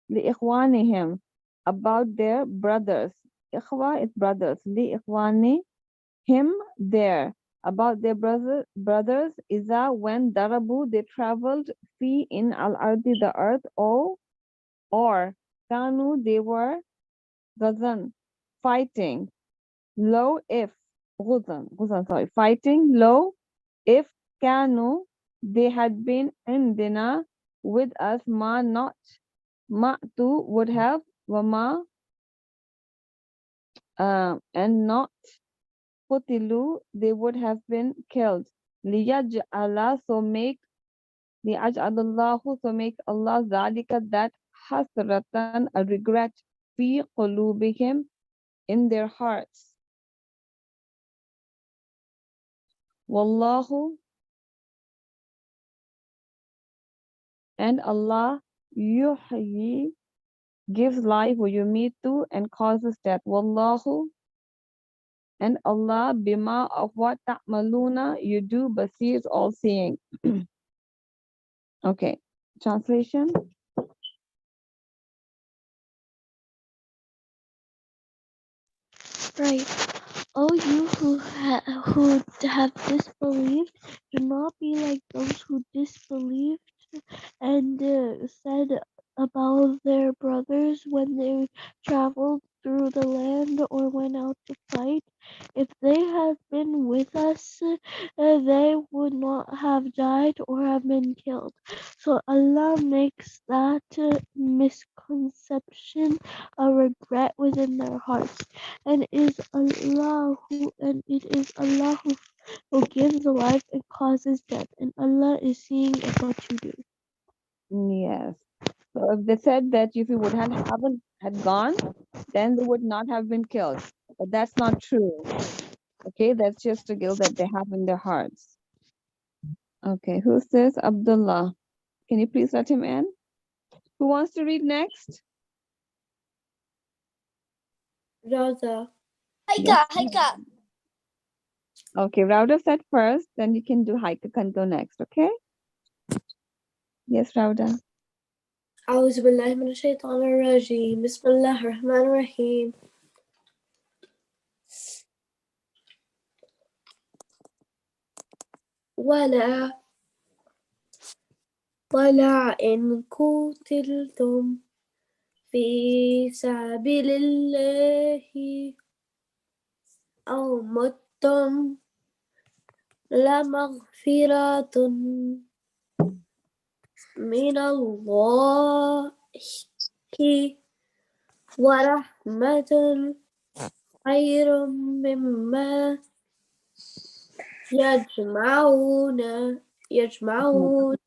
li ikhwanihim, about their brothers. Ikhwa is brothers. Li ikhwanihim, their, about their brothers. Iza, when darabu, they traveled. Fi, in al-ardi, the earth. Or kanu, they were gazan, fighting. Low, if Ghuzan, sorry, fighting. Low, if kanu, they had been indina, with us. Ma, not. Ma, tu, would have. Wama, and not. Qutilu, they would have been killed. Liyaj'ala, so make. Liyaj'alallahu, so make Allah zalika, that hasratan, a regret. Fi qulubihim, in their hearts. Wallahu, and Allah, yuhyi, gives life, wa yumitu, and causes death. Wallahu, and Allah, bima, of what ta'maluna, you do, basir, is all seeing. Okay, translation.
Right. O you who have disbelieved, do not be like those who disbelieved and said about their brothers when they traveled through the land or went out to fight. If they had been with us, they would not have died or have been killed. So Allah makes that misconception a regret within their hearts, and it is Allah who gives life and causes death, and Allah is seeing of what you do.
Yes. So if they said that if you would haven't had gone, then they would not have been killed. But that's not true. Okay, that's just a guilt that they have in their hearts. Okay, who's this? Abdullah. Can you please let him in? Who wants to read next?
Raza.
Haika, Haika.
Okay, Rauda said first, then you can do Haika can go next, okay? Yes, Rauda.
أعوذ بالله من الشيطان الرجيم بسم الله الرحمن الرحيم ولا إن قتلتم في سبيل الله أو متم لمغفرة من الله ورحمة خير مما يجمعون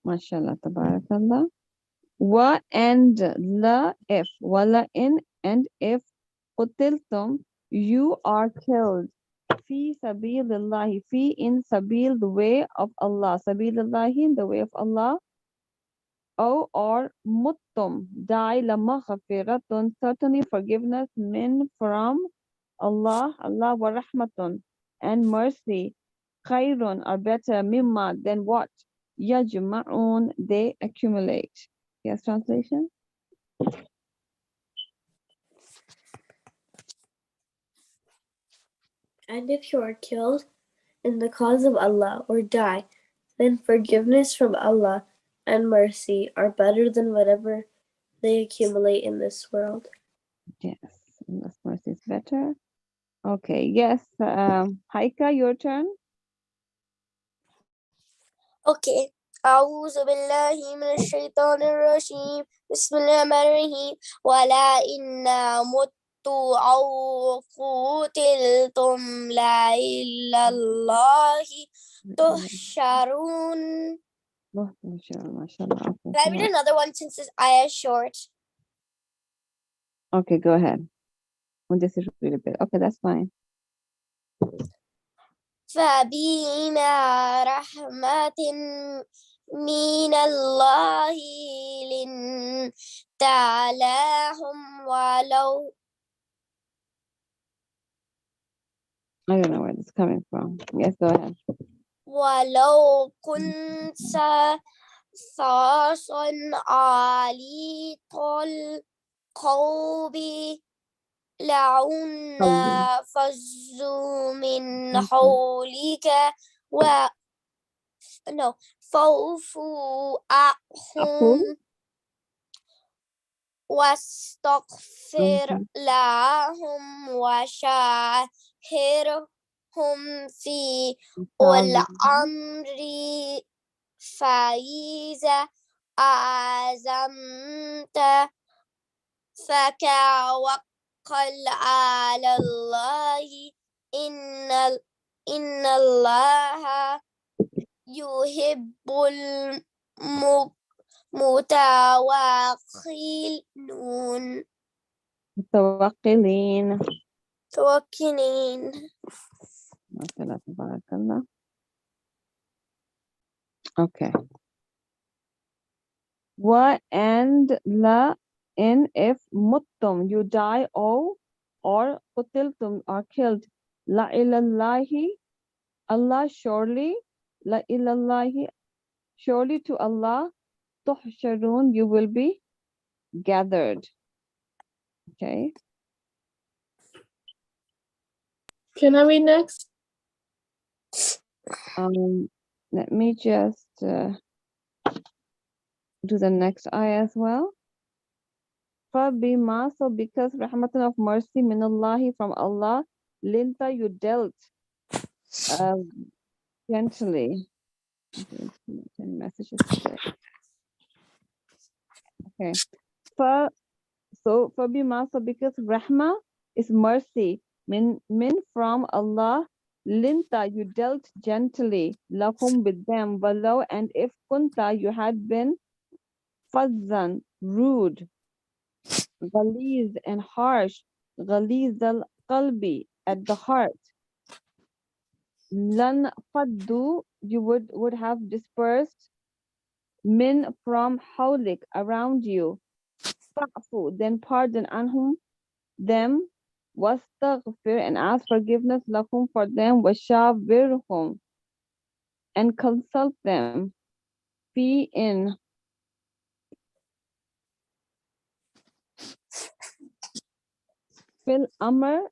MashaAllah, tabarakallah. Wa, and la, if. Wala, in, and if. Qutiltum, you are killed. Fi sabilillahi, fi, in sabil, the way of Allah. Sabilillahi, in the way of Allah. Or muttum, die, la maghfiratun, certainly forgiveness, min, from Allah. Allah, wa rahmatun, and mercy. Khairun, are better, mimma, than what? Yajma'un, they accumulate. Yes, translation?
And if you are killed in the cause of Allah or die, then forgiveness from Allah and mercy are better than whatever they accumulate in this world.
Yes, Allah's mercy is better. Okay, yes, Haika, your turn.
Okay. أعوذ بالله من الشيطان الرجيم بسم الله الرحمن الرحيم ولا إنا مت أو قتلتم لا إلا الله تحشرون.
MashaAllah.
Can I read another one since this ayah is short?
Okay, go ahead. Well, this is really bit. Okay, that's fine.
فبما رحمة من الله لنت عليهم ولو
I don't know where this is coming from. Yes, go ahead.
ولو كنت صاصا عريض القلب لعنا فزوا من حولك و no فوفوا أعهم واستغفر لهم وشاهرهم في الأمر فإذا أعزمت فتوكل على الله إن الله يحب المتوكلين.
MashaAllah. Okay. Wa and la in if muttum you die or qutiltum are killed. La ilallahi Allah surely la ilallahi surely to Allah tuhsharun you will be gathered. Okay.
Can I read next?
Let me just do the next ayah as well. فَبِمَا so because rahmatan of mercy minallahi from Allah linta you dealt gently. Okay, 10 messages today. Okay. So فَبِمَا so because rahma is mercy min from Allah linta you dealt gently lahum with them walau and if kunta you had been fazzan rude ghaliz and harsh ghaliz al qalbi at the heart lan faddu you would have dispersed min from hawlik around you fa'fu then pardon anhum them wastaghfir and ask forgiveness lahum for them washawirhum and consult them fi in fil amr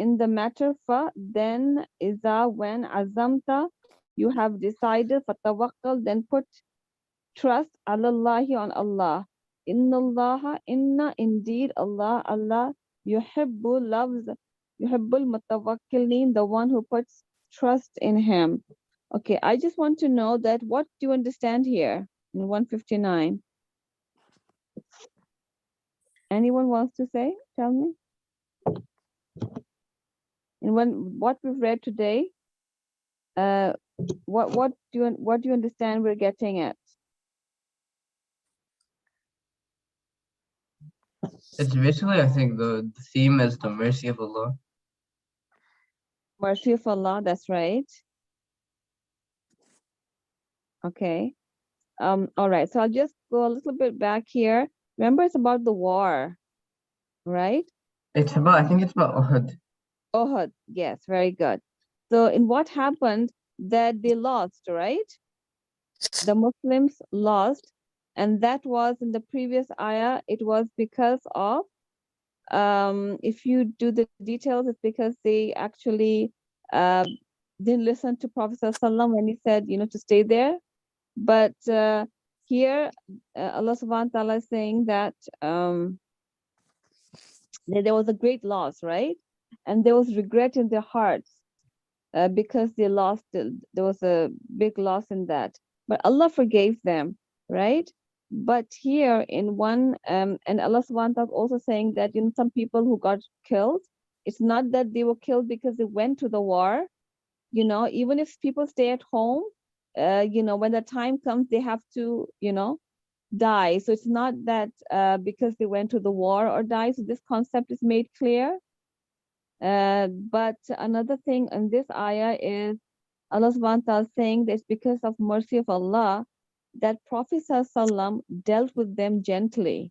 in the matter fa then iza when azamta you have decided fatawakkal then put trust alallahi on Allah inna indeed Allah loves yuhibbul mutawakkilin the one who puts trust in him. Okay, I just want to know that what do you understand here in 159? Anyone wants to say? Tell me. In what we've read today, what do you understand we're getting at?
It's basically, I think, the theme is the mercy of Allah.
Mercy of Allah, that's right. Okay. All right, so I'll just go a little bit back here. Remember, it's about the war, right?
It's about, I think it's about Uhud.
Uhud, yes, very good. So in what happened that they lost, right? The Muslims lost, and that was in the previous ayah, it was because of, if you do the details, it's because they actually didn't listen to Prophet ﷺ when he said, to stay there. But here, Allah subhanahu wa ta'ala is saying that there was a great loss, right? And there was regret in their hearts because they lost, there was a big loss in that. but Allah forgave them, right? But here in one, and Allah subhanahu wa ta'ala also saying that some people who got killed, it's not that they were killed because they went to the war. Even if people stay at home, when the time comes, they have to, die. So it's not that because they went to the war or die. So this concept is made clear. But another thing in this ayah is Allah subhanahu wa ta'ala saying that it's because of mercy of Allah that Prophet sallam dealt with them gently.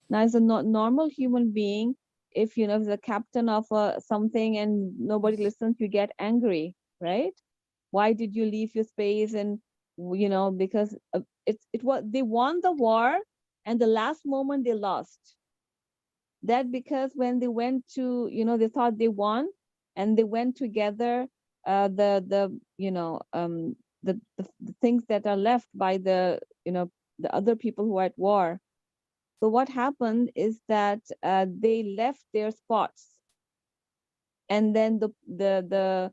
Now, as a normal human being, if if the captain of something and nobody listens, you get angry, right? Why did you leave your space? And because it was they won the war, and the last moment they lost. That because when they went to they thought they won, and they went together, the things that are left by the other people who are at war. So what happened is that they left their spots, and then the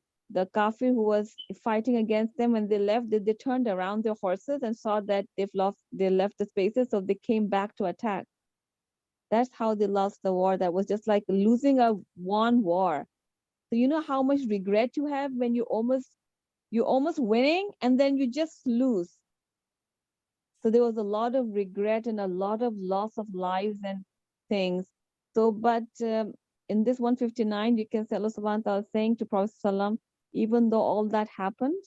kafir who was fighting against them, when they left, they turned around their horses and saw that they left the spaces, so they came back to attack. That's how they lost the war. That was just like losing a won war. So you know how much regret you have when you're almost winning and then you just lose. So there was a lot of regret and a lot of loss of lives and things. So, but in this 159, you can say Allah subhanahu wa ta'ala saying to Prophet sallam, even though all that happened,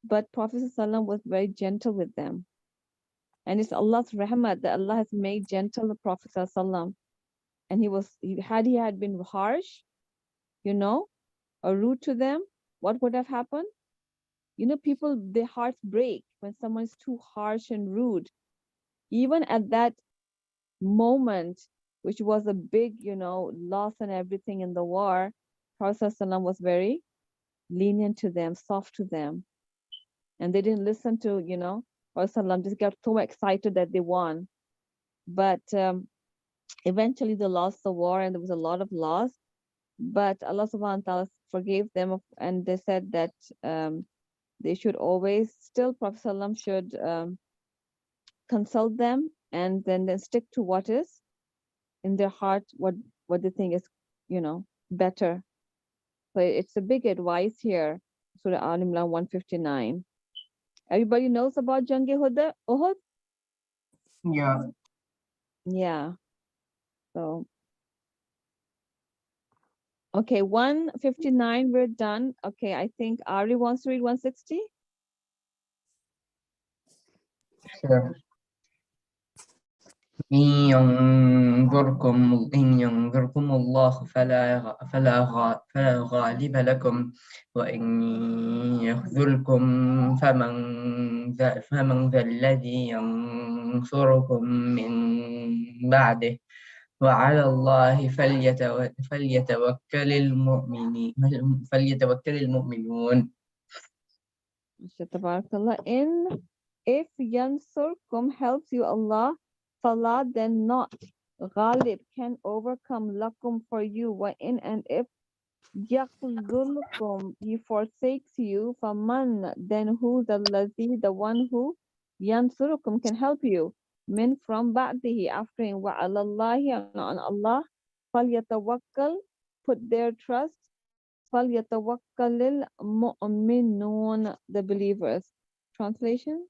but Prophet sallam was very gentle with them. And it's Allah's rahmat that Allah has made gentle the Prophet sallam. And he had been harsh, or rude to them, what would have happened? People, their hearts break when someone is too harsh and rude. Even at that moment, which was a big, loss and everything in the war, Prophet ﷺ was very lenient to them, soft to them. And they didn't listen to, Prophet ﷺ just got so excited that they won. But eventually they lost the war and there was a lot of loss. But Allah subhanahu wa ta'ala forgave them, and they said that they should always, still Prophet ﷺ should consult them and then stick to what is in their heart, what they think is, better. So it's a big advice here. Surah Al-Imran 159. Everybody knows about Jangi Uhud?
Yeah.
Yeah. So, okay, 159, we're done. Okay, I think Ari wants to read 160.
Sure. إن ينظركم الله فلا غالب لكم وإن يخذلكم فمن ذا الذي ينصركم من بعده وعلى الله فليتوكل المؤمنون.
If yansurkum helps you Allah, fala then not. Ghalib can overcome lakum for you. Wa in, and if yakhzulkum he forsakes you, faman then who the lazi, the one who yansurukum can help you. Min from ba'dihi, after him. Wa alallahi, on Allah, falyatawakkal, put their trust. Falyatawakkalil mu'minun, the believers. Translation?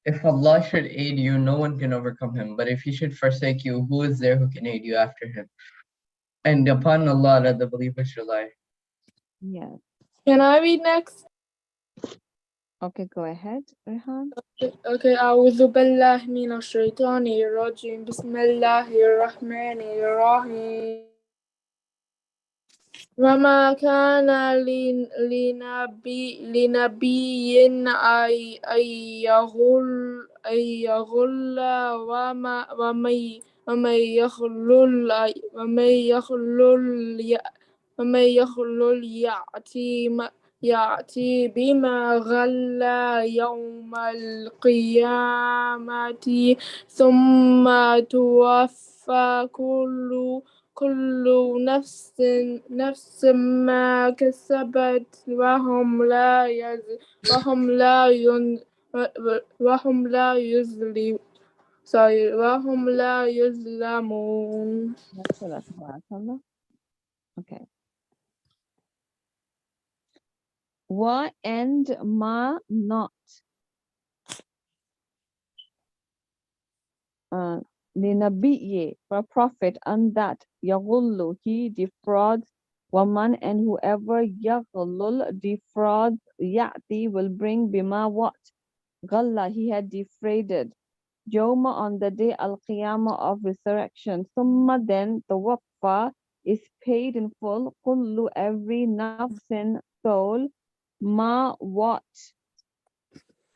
If Allah should aid you, no one can overcome him. But if he should forsake you, who is there who can aid you after him? And upon Allah let the believers rely.
Yes.
Can I read next?
Okay, go ahead, Rehan.
Okay, أعوذ بالله من الشيطان الرجيم بسم الله الرحمن الرحيم وما كان لنبي أن يغل ومن يخلل يأتي بما غل يوم القيامة ثم توفى كل نفس ما كسبت وهم لا وهم لا يظلم sorry وهم لا يظلمون.
mashallah, tabarakallah. Okay. Wa and ma not. Linabiyye, for a prophet, and that yaghullu, he defrauds, waman, and whoever yaghullul defrauds, ya'ti will bring bima what? Ghalla, he had defrauded. Yawma, on the day al-qiyamah of resurrection. Summa, then the waqfa is paid in full. Kullu, every nafsin, soul, ma what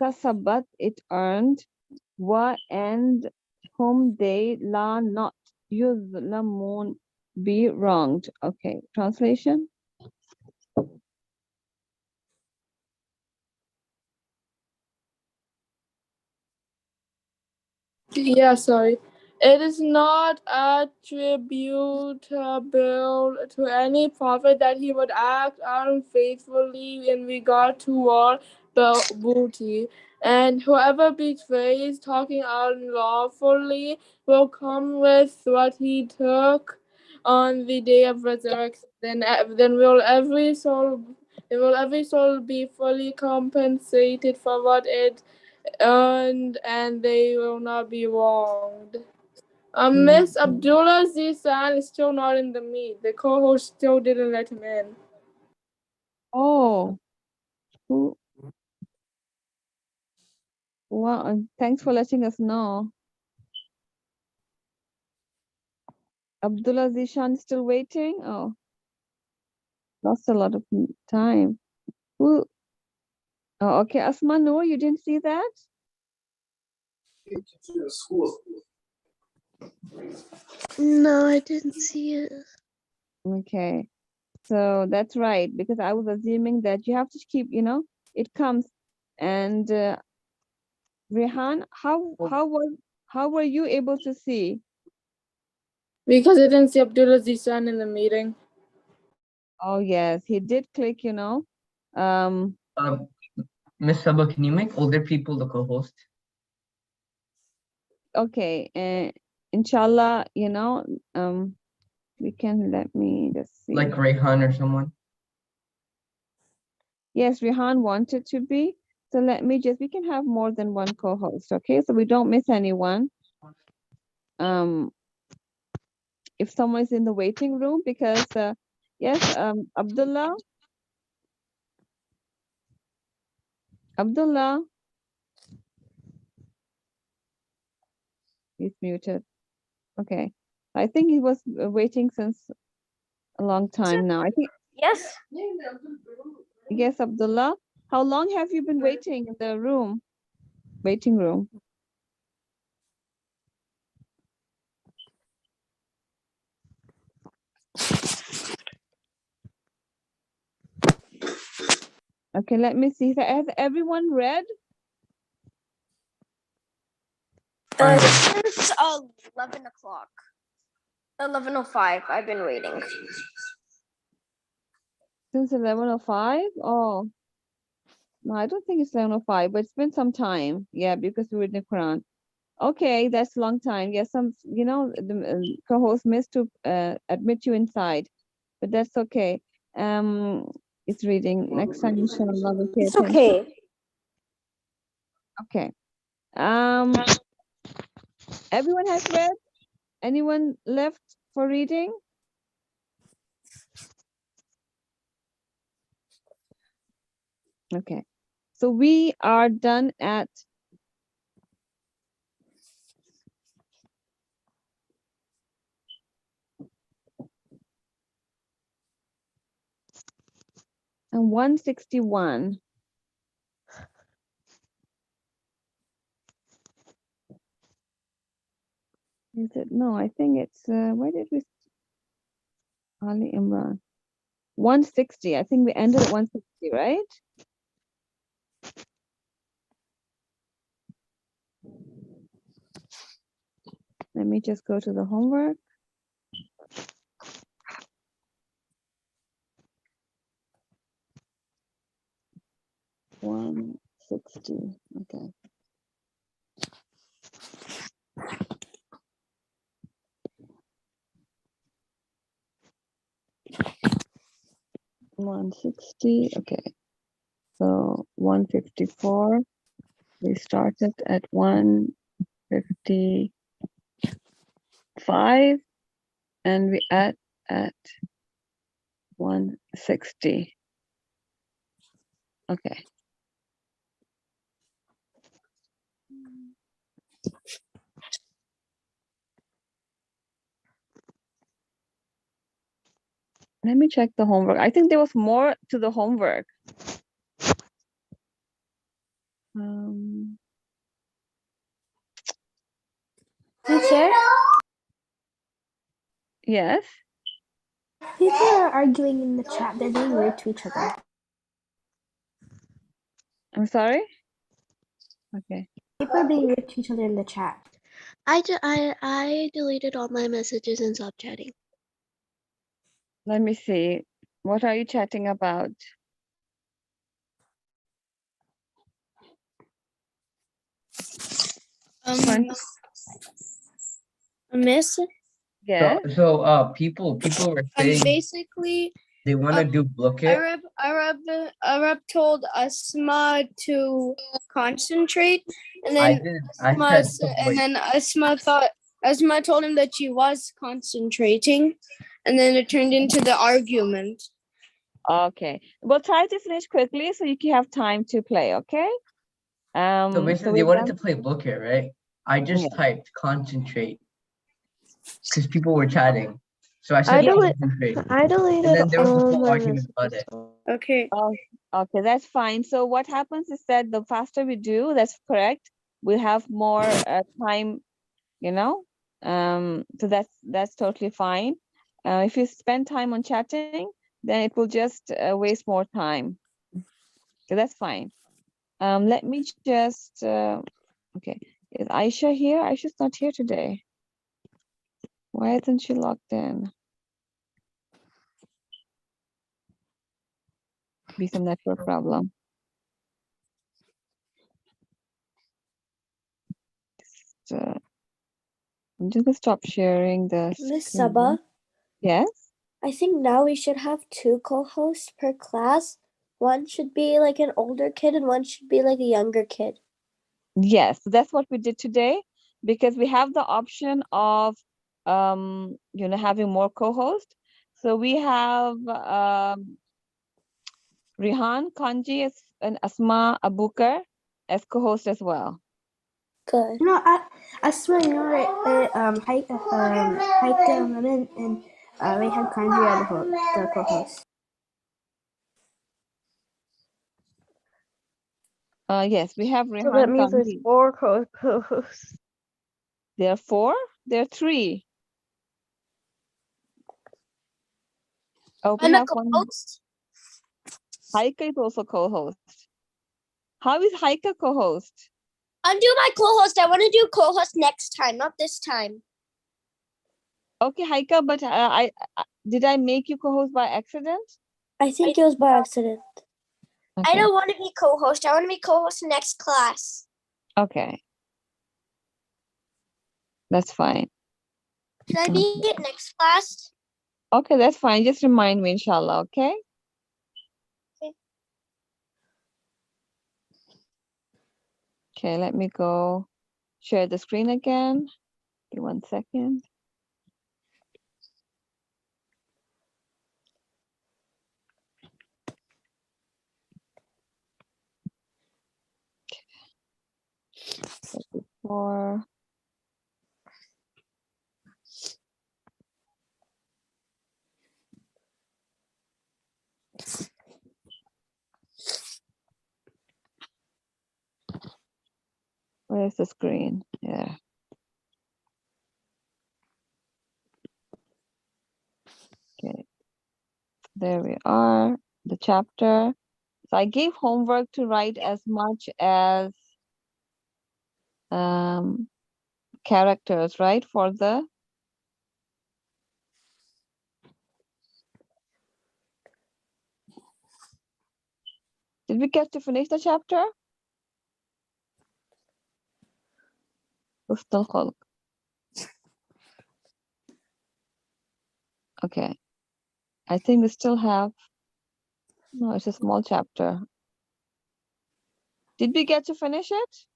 kasabat, it earned, wa and whom they la not yuzlamun, be wronged. Okay, translation.
Yeah, sorry. It is not attributable to any prophet that he would act unfaithfully in regard to all booty. And whoever betrays talking unlawfully will come with what he took on the day of resurrection. Then will every soul be fully compensated for what it and they will not be wronged. Miss Abdullah Zizan is still not in the meet. The co-host still didn't let him in.
Oh, who? Wow, thanks for letting us know. Abdullah Zishan still waiting? Oh, lost a lot of time. Who? Oh, okay. Asma, no, you didn't see that?
No, I didn't see it.
Okay. So that's right, because I was assuming that you have to keep, it comes. And Rehan, how were you able to see?
Because I didn't see Abdullah Zizan in the meeting.
Oh yes, he did click,
Miss Sabah, can you make older people the co-host?
Okay, inshallah, we can, let me just see.
Like Rayhan or someone?
Yes, Rehan wanted to be. So we can have more than one co-host, okay? So we don't miss anyone. If someone is in the waiting room, because yes, Abdullah, he's muted. Okay, I think he was waiting since a long time now. I think,
Yes.
yes, Abdullah, how long have you been waiting in the waiting room? Okay, let me see. Has everyone read?
Since 11 o'clock. 11:05. I've been waiting.
Since 11:05? Oh, no, I don't think it's 11:05, but it's been some time. Yeah, because we read the Quran. Okay, that's a long time. Yes, the co-host missed to admit you inside, but that's okay. It's reading. Next time, inshallah, we'll pay
It's
attention.
okay.
Okay. Everyone has read? Anyone left for reading? Okay. So we are done at and 161. Is it? No, I think it's, where did we, Ali Imran? 160. I think we ended at 160, right? Let me just go to the homework. 60. Okay. $160. Okay. So 154. We started at 155 and we at 160. Okay. Let me check the homework. I think there was more to the homework.
Teacher,
Yes.
people are arguing in the chat. They're being rude to each other.
I'm sorry. Okay.
People are being rude to each other in the chat.
I deleted all my messages and stopped chatting.
Let me see. What are you chatting about? Fun-
Miss,
Yes.
So people were saying
basically,
they want to do blockade.
Arab told Asma to concentrate, and
I
then
did. I said wait.
Asma told him that she was concentrating, and then it turned into the argument.
Okay. Well, try to finish quickly so you can have time to play. Okay.
So basically,
we're
they wanted
done.
to play blockade, right? I just
Yeah.
typed concentrate because people were chatting. So I
I
said
delete-
concentrate,
I deleted
and then there was a
all
whole
my
argument about
messages.
it.
Okay.
Oh, okay, that's fine. So what happens is that the faster we do, that's correct. We'll have more time, you know. So that's totally fine. If you spend time on chatting, then it will just waste more time. So that's fine. Let me just okay. Is Aisha here? Aisha's not here today. Why isn't she logged in? Be some network problem. I'm just gonna stop sharing the
Miss
screen.
Sabah,
Yes.
I think now we should have 2 co-hosts per class. One should be like an older kid and one should be like a younger kid.
Yes, that's what we did today because we have the option of having more co-hosts. So we have Rihan Kanji and Asma Abukar as co-host as well.
Good.
You know, I swear, you know, Haika Mamin and Rayhan Kanji are the co-hosts.
Yes, we have
So
Rihan
that means there's
Kanji.
4 co-hosts.
There are 4? There are 3. Oh, we
I'm a
have one.
co-host.
Haika is also co-host. How is Haika co-host?
I'm doing my co-host. I want to do co-host next time, not this time.
Okay, Haika, but did I make you co-host by accident?
I think it was by accident.
Okay.
I don't want to be co-host. I want to be co-host next class.
Okay. That's fine.
Can I be it next class?
Okay, that's fine. Just remind me, inshallah, okay?
Okay.
Okay, let me go share the screen again. Give me 1 second. Four. Where's the screen? Yeah. Okay. There we are. The chapter. So I gave homework to write as much as characters, right? For the Did we get to finish the chapter? حسن الخلق. Okay. I think we still have, no, it's a small chapter. Did we get to finish it?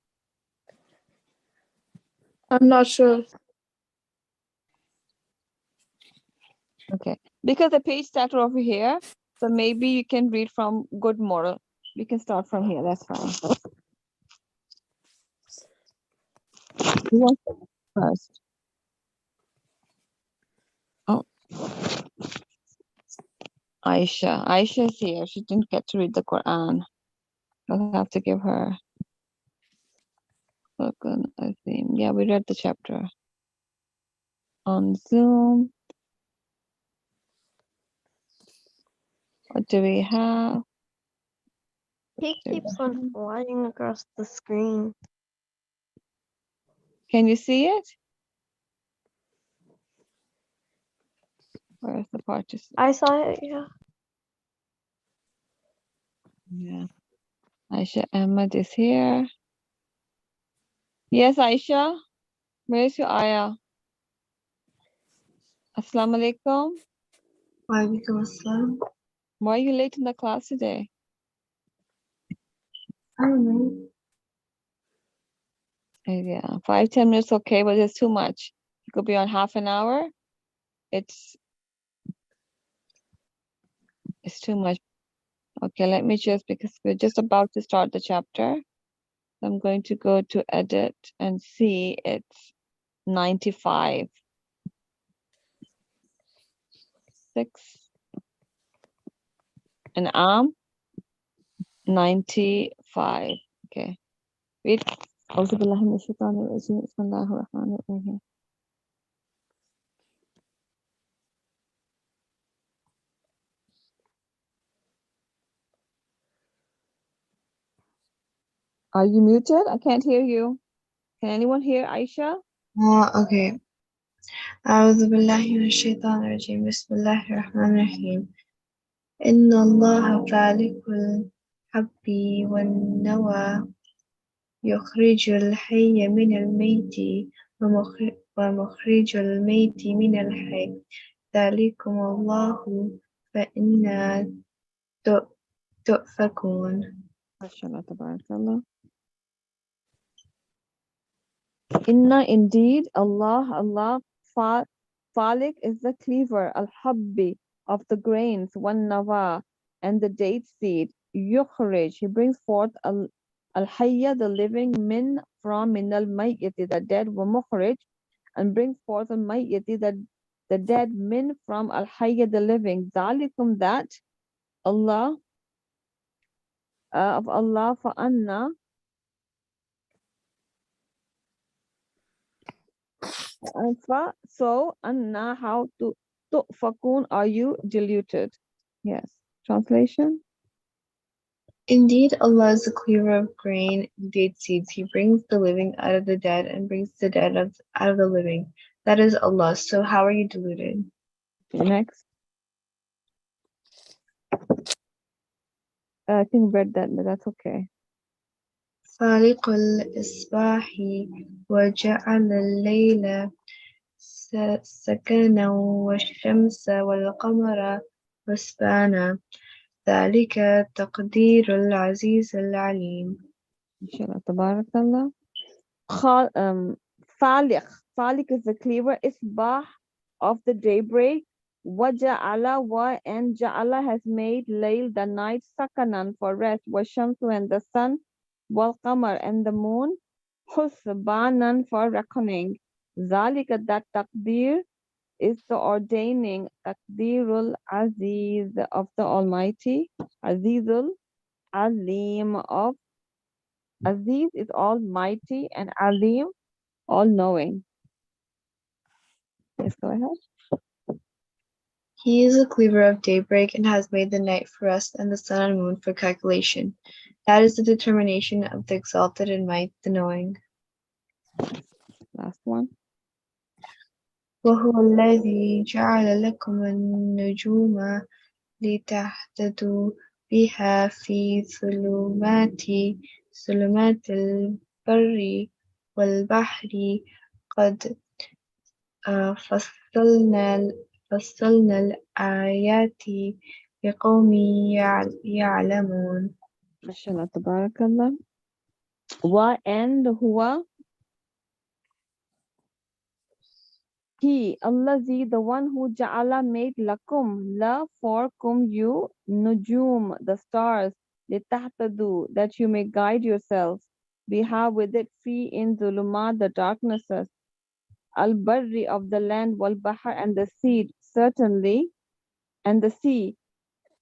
I'm not sure.
Okay. Because the page started over here, so maybe you can read from good moral. We can start from here, that's fine. Who wants to go first? Oh, Aisha. Aisha is here. She didn't get to read the Quran. I'll have to give her. Yeah, we read the chapter on Zoom. What do we have?
He keeps on flying across the screen.
Can you see it? Where's the participant?
I saw it, yeah.
Yeah. Aisha Ahmed is here. Yes, Aisha. Where's your ayah? Assalamu alaikum.
Walaikum assalam.
Why are you late in the class today?
I don't know.
Yeah, 5-10 minutes okay, but it's too much. It could be on half an hour. It's too much. Okay, let me just, because we're just about to start the chapter. I'm going to go to edit and see it's 95. 6 and 95. Okay. Wait. أعوذ بالله من الشيطان الرجيم. بسم الله الرحمن الرحيم. Are you muted? I can't hear you. Can anyone hear Aisha?
Okay. أعوذ بالله من الشيطان الرجيم بسم الله الرحمن الرحيم إن الله فالق الحب والنوى يخرج الحي من الميت ومخرج الميت من الحي ذلكم الله فإنا تؤفكون.
MashaAllah, tabarakallah. Inna, indeed, Allah, Falik is the cleaver, al-habbi, of the grains, one nawa, and the date seed, yukhrij, he brings forth al-hayya, the living, from min al-mayyiti, the dead, wa mukhrij, and brings forth al-mayyiti, the dead, from al-hayya, the living, dhalikum, that, Allah, of Allah, fa'anna, so anna, how to fakun, are you deluded? Yes. Translation.
Indeed, Allah is the cleaver of grain and date seeds. He brings the living out of the dead and brings the dead out of the living. That is Allah. So how are you deluded?
Next. I think read that, but that's okay.
فالق الإصباح وجعل الليل سكنا والشمس والقمر حسبانا ذلك تقدير العزيز العليم.
Inshallah, tabarakallah. Falik is the cleaver. Isbah, of the daybreak. Waja'ala, and Ja'ala has made Layl, the night, sakanan, for rest. Washamsu, and the sun. Wal qamar, and the moon. Husbanan, for reckoning. Zalika, that taqdir is the ordaining, taqdirul aziz, of the Almighty. Azizul alim, of Aziz is almighty, and Alim, all-knowing. Yes, go ahead.
He is a cleaver of daybreak and has made the night for rest and the sun and moon for calculation. That is the determination of the exalted in might, the knowing.
Last one.
وهو الذي جعل لكم النجوم لتهتدوا بها في ظلمات البر والبحر قد فصلنا الآيات لقوم يعلمون.
MashaAllah, tabarakallah. Wa and huwa, he, Allazi, the one who ja'ala made lakum, la for kum you, nujum, the stars, litahtadu, that you may guide yourselves. Biha with it, fi in zulumat, the darknesses, al barri of the land, wal bahar and the sea, certainly, and the sea,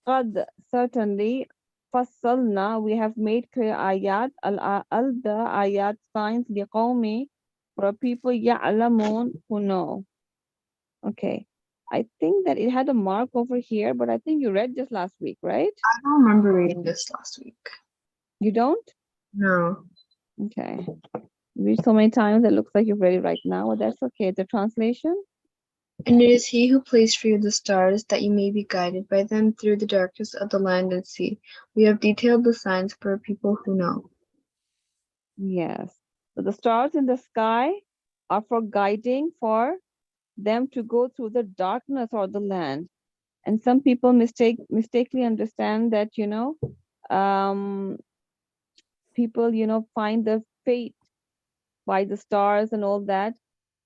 qad, certainly, fassalna, we have made clear ayat, al the ayat signs, liqawmi, for people ya'lamun, who know. Okay. I think that it had a mark over here, but I think you read this last week, right?
I don't remember reading this last week.
You don't?
No.
Okay. You read so many times, it looks like you've read it right now, but that's okay. The translation?
And it is he who placed for you the stars, that you may be guided by them through the darkness of the land and sea. We have detailed the signs for people who know.
Yes. So the stars in the sky are for guiding for them to go through the darkness or the land. And some people mistakenly understand that, people, find the fate by the stars and all that.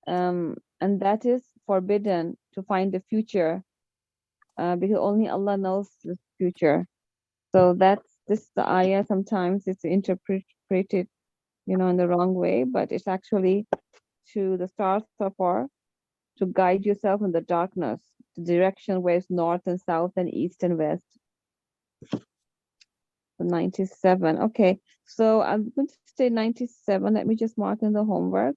And that is forbidden to find the future, because only Allah knows the future. So this the ayah. Sometimes it's interpreted, in the wrong way, but it's actually to the stars are for to guide yourself in the darkness, the direction where it's north and south and east and west. 97. Okay, so I'm going to say 97. Let me just mark in the homework.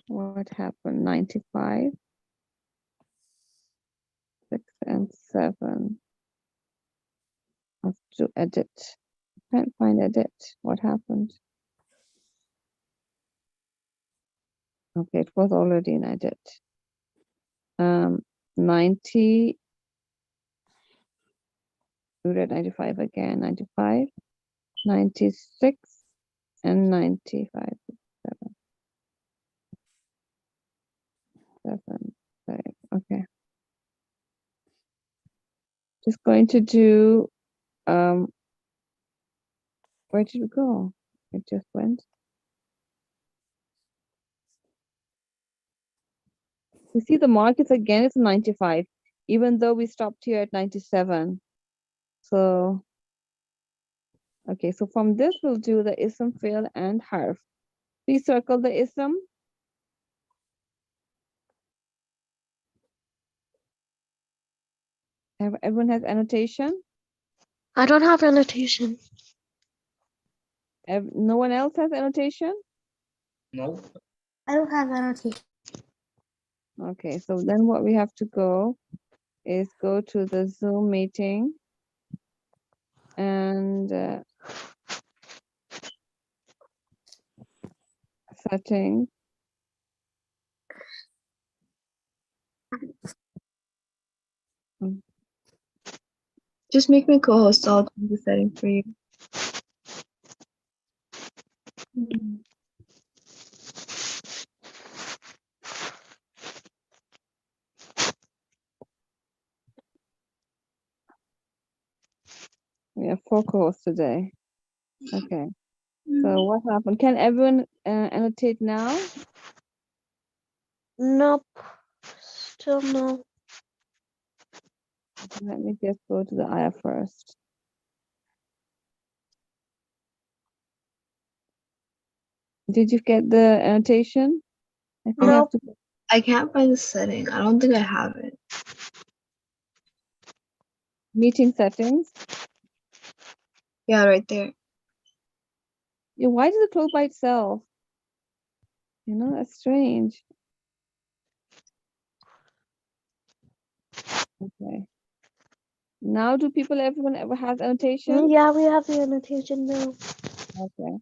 What happened? 95, 6 and 7. I have to edit. Can't find edit. What happened? Okay, it was already in edit. 90. We read 95 again. 95, 96, and 95. 7, 5. Okay. Just going to do, where did it go? It just went. You see the markets again, it's 95, even though we stopped here at 97. So, okay, so from this we'll do the ism, fi'l, and harf. Please circle the ism. Everyone has annotation?
I don't have annotation.
No one else has annotation?
Nope.
I don't have annotation.
Okay, so then what we have to go is go to the Zoom meeting and settings.
Just make me co-host. I'll do the setting for you.
We have 4 calls today. Okay. So what happened? Can everyone annotate now?
Nope. Still no.
Let me just go to the ayah first. Did you get the annotation? I think I have to
I can't find the setting. I don't think I have it.
meeting settings.
Yeah, right there.
Yeah, why does it close by itself? That's strange. Okay. Now do everyone ever has annotation?
Yeah, we have the annotation now.
Okay. I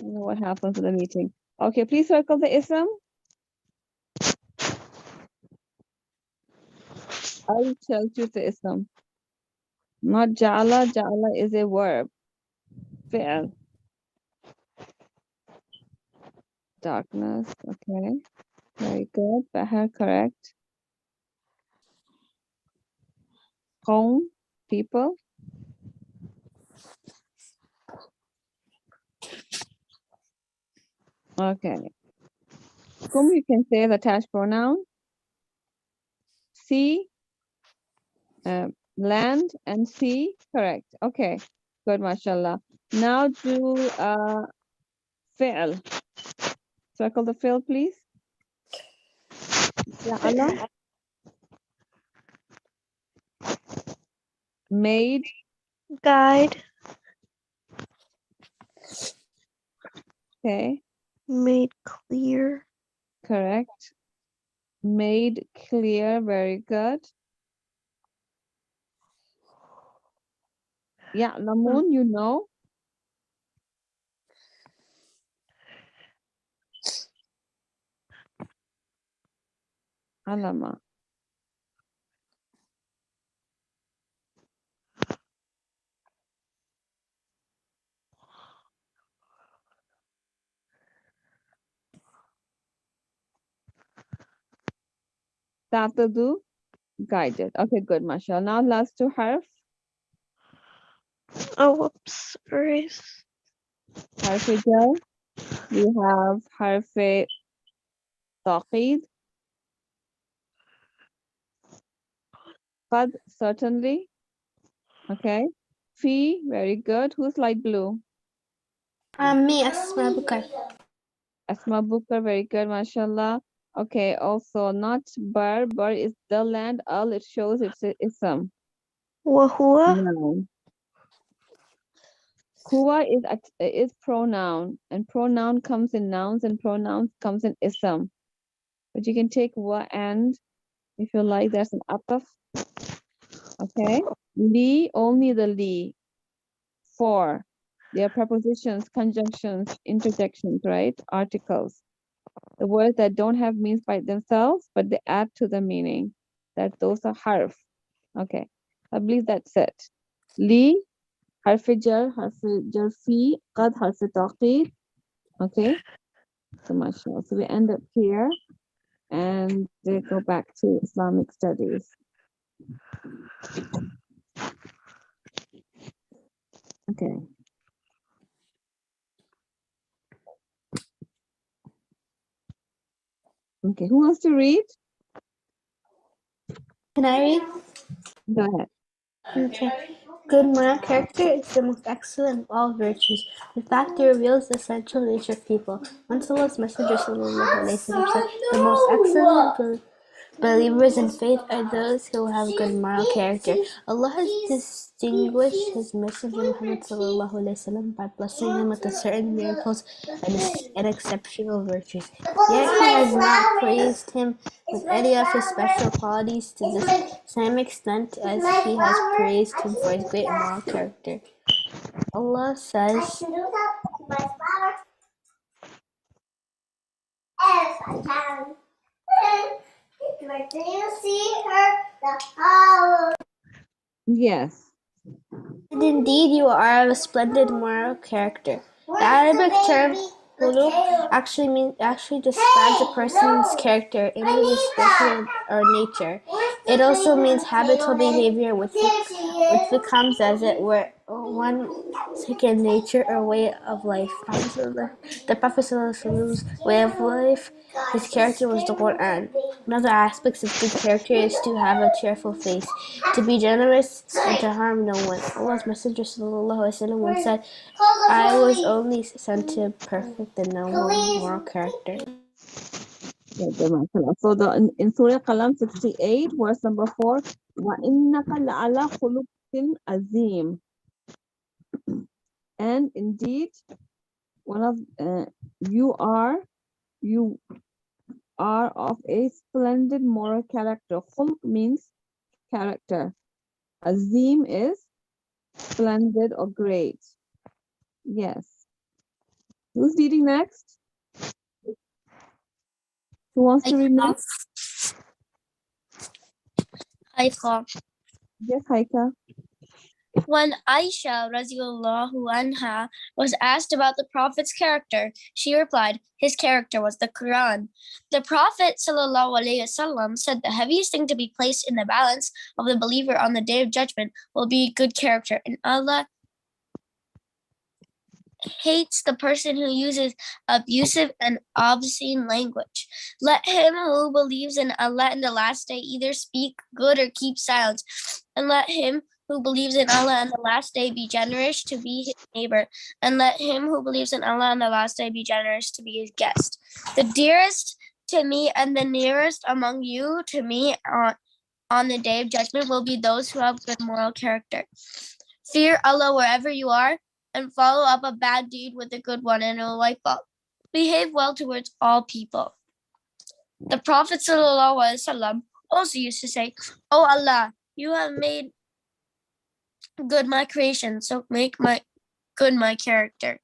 don't know what happened to the meeting. Okay, please circle the ism. I will tell you the ism. Not ja'ala. Ja'ala is a verb. Fi'l. Darkness. Okay. Very good. Bahar, correct. Qawm, people. Okay. Kum, you can say the attached pronoun. Sea, land and sea. Correct. Okay. Good, mashallah. Now do fi'l. Circle the fi'l, please. Ja'ala, made,
Guide.
okay,
Made clear.
correct. Made clear, very good. Yeah, Lamoon, you know. Alama. Tatadu, guided. Okay, good, mashallah. Now last two harf.
Oh, whoops. Erase.
Harf jar. We have harf taqid. Qad, certainly. Okay. Fi, very good. Who's light blue?
Me, Asma Bukar.
Asma Bukar, very good, mashallah. Okay, also not bar. Bar is the land. Al, it shows it's a ism.
Wahua.
Noun. Huwa is pronoun, and pronoun comes in nouns, and pronouns comes in ism. But you can take wa and if you like. There's an ataf. Okay. Li, only the li. For. They are prepositions, conjunctions, interjections, right? Articles. The words that don't have meanings by themselves, but they add to the meaning. Those are harf. Okay. I believe that's it. Li, harf jar fi, qad harf taqid. Okay. So mashallah. So we end up here and they go back to Islamic studies. Okay. Okay. Who wants to read?
Can I read?
Go ahead.
Okay. Good moral character is the most excellent of all virtues. In fact, it reveals the essential nature of people. Once Allah's Messenger sallallahu alaihi wasallam said, the most excellent believers in faith are those who have good moral character. Allah has distinguished His Messenger Muhammad sallallahu alaihi wasallam by blessing him with certain miracles and exceptional virtues. Yet He has not praised him with any of his special qualities to the same extent as He has praised him for his great moral character. Allah says, do you see her?
Yes.
And indeed, you are of a splendid moral character. The Arabic term "khuluq" actually describes a person's character, image, expression, or nature. It also means habitual behavior, which becomes, as it were, one second nature or way of life. The Prophet's way of life, his character was the Quran. Another aspect of good character is to have a cheerful face, to be generous, and to harm no one. Allah's Messenger ﷺ once said, I was only sent to perfect and noble moral character.
So in Surah Qalam 68, verse number 4, وَإِنَّكَ لَعَلَى خُلُقٍ azim. And indeed, one of you are of a splendid moral character. Khulq means character. Azim is splendid or great. Yes. Who's reading next? Who wants to read next?
Haika.
Yes, Haika.
When Aisha radiallahu anha was asked about the Prophet's character, she replied, his character was the Quran. The Prophet sallallahu alaihi wasallam said the heaviest thing to be placed in the balance of the believer on the day of judgment will be good character, and Allah hates the person who uses abusive and obscene language. Let him who believes in Allah and the last day either speak good or keep silence, and let him who believes in Allah and the last day be generous to be his neighbor, and let him who believes in Allah and the last day be generous to be his guest. The dearest to me and the nearest among you to me on the day of judgment will be those who have good moral character. Fear Allah wherever you are, and follow up a bad deed with a good one, and it will wipe out. Behave well towards all people. The Prophet ﷺ also used to say, "Oh Allah, you have made good my creation, so make my good my character."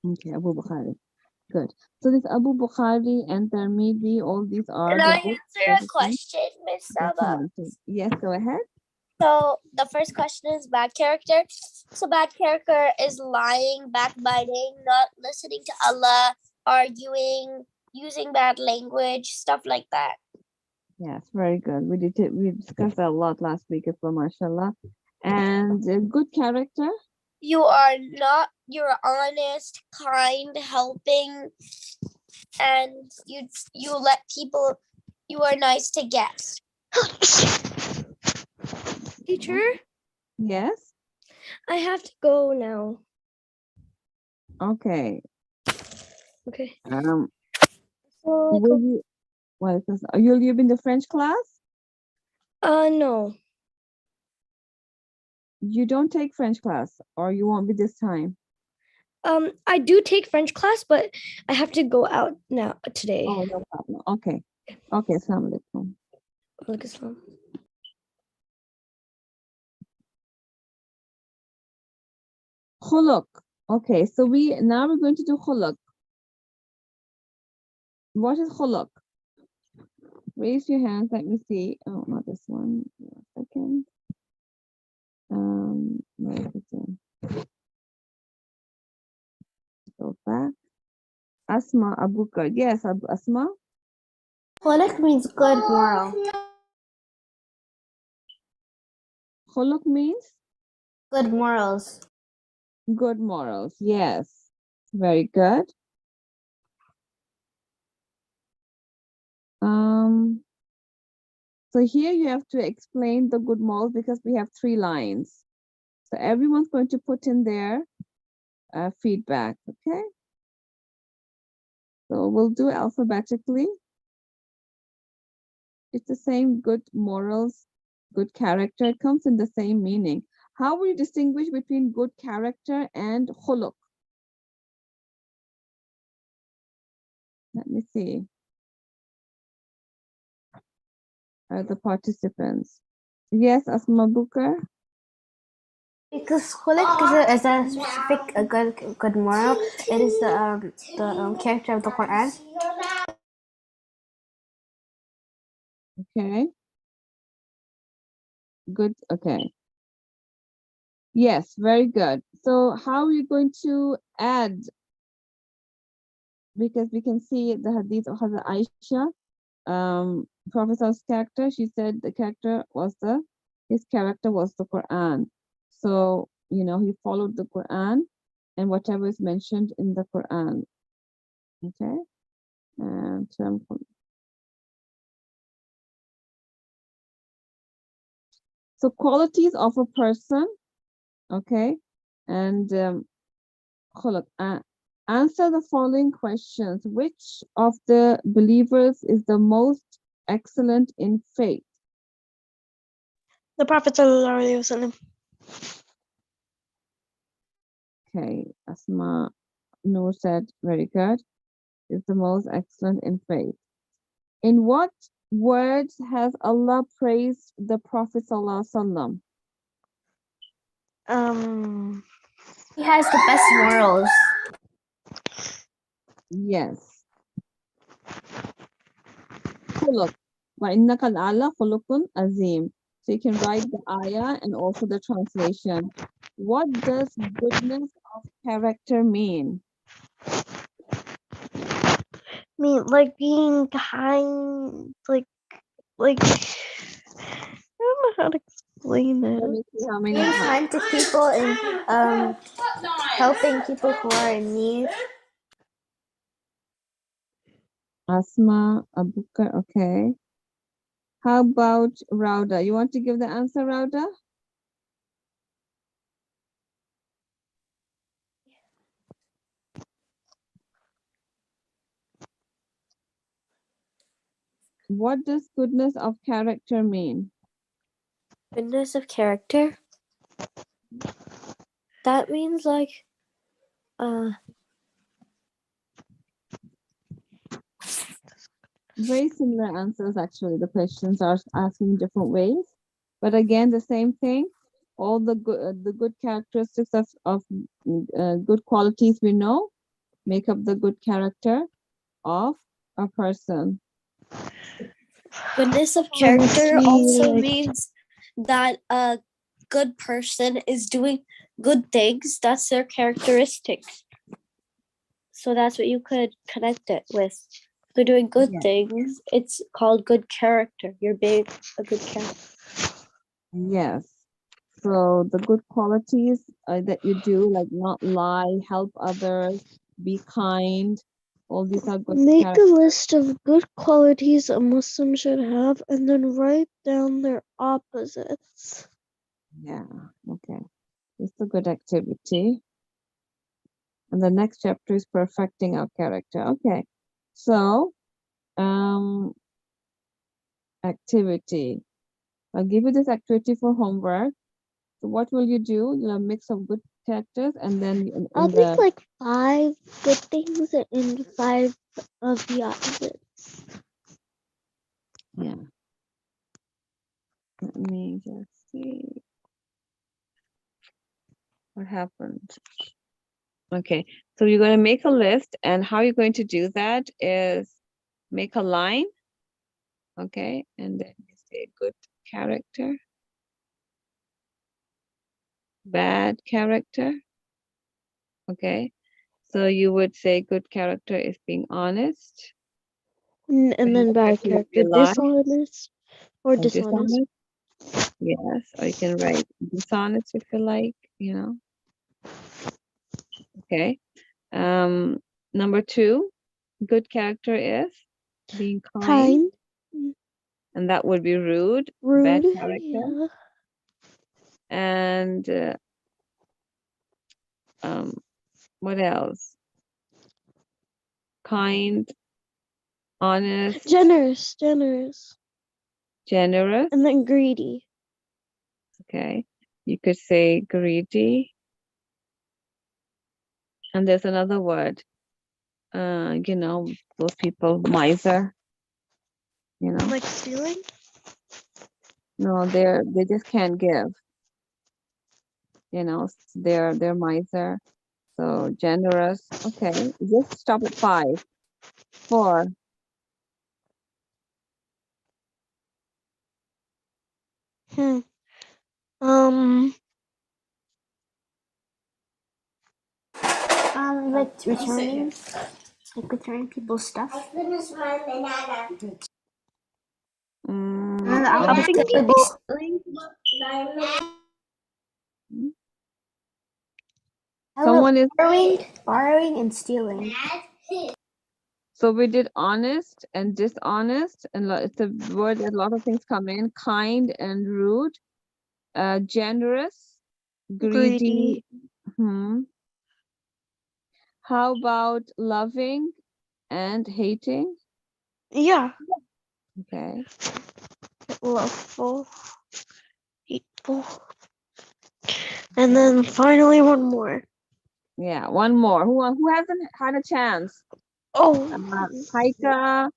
Okay, Abu Bukhari. Good. So this Abu Bukhari and Tirmidhi, all these are
Can
the
I
books
answer
that
a
is
question, Miss Saba?
Yes, go ahead.
So the first question is bad character. So bad character is lying, backbiting, not listening to Allah, arguing, using bad language, stuff like that.
Yes, very good. We discussed that a lot last week as well, mashallah. And good character.
You're honest, kind, helping, and you let people, you are nice to guests.
Teacher,
Yes.
I have to go now.
Okay.
Okay.
Will you? Well, you'll be in the French class?
No.
You don't take French class, or you won't be this time.
I do take French class, but I have to go out now today.
Oh, no problem. Okay. Okay. Assalamu alaikum.
Walaikum salam.
Khuluq. Okay, so we're going to do khuluq. What is khuluq? Raise your hands. Let me see. Oh, not this one. One second. Where is it? Go back. Asma Abukar. Yes, Asma.
Khuluq means good moral.
Khuluq means
Good morals.
good morals. Yes, very good. So here you have to explain the good morals because we have 3 lines. So everyone's going to put in their feedback, okay? So we'll do alphabetically. It's the same good morals, good character. It comes in the same meaning. How will you distinguish between good character and khuluq? Let me see. The participants. Yes, Asma Bukar.
Because khuluq is a specific good moral. It is the character of the Quran.
Okay. Good. Okay. Yes, very good. So how are you going to add? Because we can see the hadith of Hazrat Aisha, Prophet's character. She said the character was his character was the Quran. So, you know, he followed the Quran and whatever is mentioned in the Quran. Okay. And so qualities of a person. Okay. And khuluq, answer the following questions. Which of the believers is the most excellent in faith?
The Prophet sallallahu alaihi wasallam.
Okay, Asma Noor said, very good. Is the most excellent in faith. In what words has Allah praised the Prophet sallallahu alaihi wasallam?
He has the best morals.
Yes. Khuluq. وَإِنَّكَ لَعَلَى خُلُقٍ عَظِيمٍ. So you can write the ayah and also the translation. What does goodness of character mean?
I mean, like being kind, like I don't know how to explain
Let
it.
me see how many
Being
times.
kind to people and helping people who are in need.
Asma, Abukar, okay. How about Rauda? You want to give the answer, Rauda? What does goodness of character mean?
Goodness of character. That means like
Very similar answers, actually. The questions are asking different ways. But again, the same thing. All the good characteristics of good qualities we know make up the good character of a person.
Goodness of
Let me
character
see,
also
like-
means that a good person is doing good things. That's their characteristics. So that's what you could connect it with. They're doing good
Yeah.
things. It's called good character. You're being a good character.
Yes. So the good qualities that you do, like not lie, help others, be kind, all these are good
make a
characters.
list of good qualities a Muslim should have, and then write down their opposites.
Yeah, okay. It's a good activity. And the next chapter is perfecting our character. Okay. So, activity. I'll give you this activity for homework. So what will you do? You'll have a mix of good characters and then
I'll
in
make
the
like 5 good things and 5 of the opposites.
yeah. Let me just see what happened. Okay, so you're going to make a list, and how you're going to do that is make a line, okay, and then you say good character, bad character, okay. So you would say good character is being honest,
And then bad
if you
character,
lie
dishonest or
or
dishonest.
yes, or you can write dishonest if you like, you know. Okay. Number 2, good character is being kind.
Kind,
And that would be rude,
rude,
bad character.
yeah.
And what else? Kind, honest,
Generous,
generous.
and then greedy.
Okay. You could say greedy. And there's another word. You know, those people, miser. You know,
Like stealing?
no, they just can't give. You know, they're miser. So generous. Okay, just stop at 5. 4.
Like returning people's stuff.
Mm,
The
let me
opposite
see.
would be stealing.
Someone is
Borrowing and stealing.
So we did honest and dishonest, and it's a word that a lot of things come in. Kind and rude, generous, greedy. Hmm. How about loving and hating?
Yeah,
Okay.
loveful, hateful. And then finally one more.
Yeah, one more. Who hasn't had a chance?
Oh,
Haika,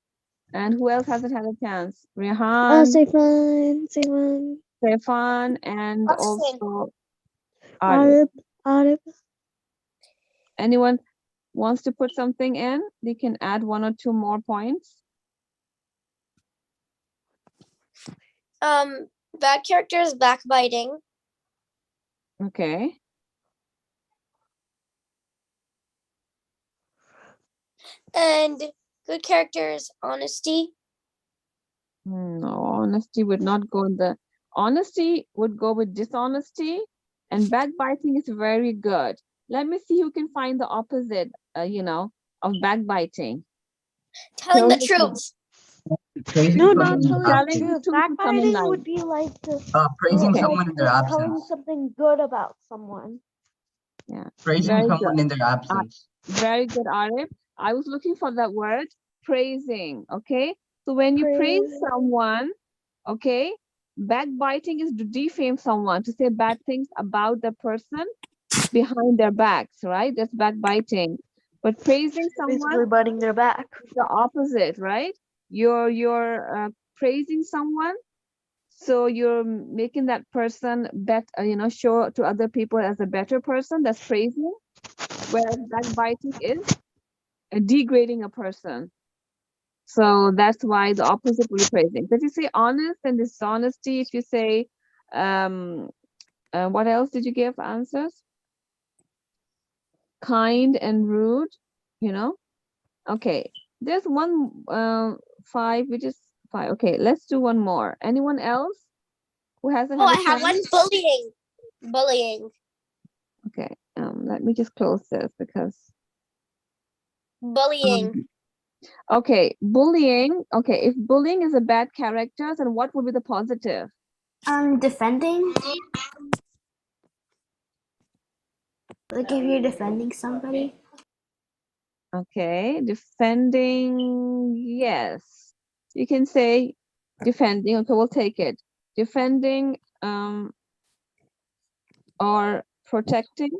and who else hasn't had a chance? Rehan,
say fun.
Stefan, and also
Arab,
Arif. Anyone wants to put something in? They can add 1 or 2 more points.
Bad character is backbiting.
Okay.
And good character is honesty.
No, honesty would not go in the honesty would go with dishonesty, and backbiting is very good. Let me see who can find the opposite, of backbiting.
Telling
Tell
the
me
truth.
Praising
No,
someone
not
in their
telling the
telling the
absence.
truth.
truth would come in
Backbiting would
line.
be like
Praising
Okay.
someone in their
like telling
absence.
something good about someone.
Yeah.
Praising
Very good.
someone in their absence.
Very good, Arif. I was looking for that word, praising. Okay. So when you praise someone, okay, backbiting is to defame someone, to say bad things about the person behind their backs, right? That's backbiting. But praising someone
Basically biting their back.
is the opposite, right? You're praising someone, so you're making that person show to other people as a better person. That's praising. Whereas backbiting is degrading a person. So that's why the opposite will be praising. So if you say honest and dishonesty, if you say, what else did you give answers? Kind and rude, Okay, there's one 5, which is 5. Okay, let's do one more. Anyone else who hasn't
Oh,
had
I
a
have one.
chance?
Bullying. Bullying.
Okay, let me just close this because
Bullying.
okay, bullying. Okay, if bullying is a bad character, then what would be the positive?
Defending. Like if you're defending somebody.
Okay, defending, yes. You can say defending. Okay, we'll take it. Defending or protecting.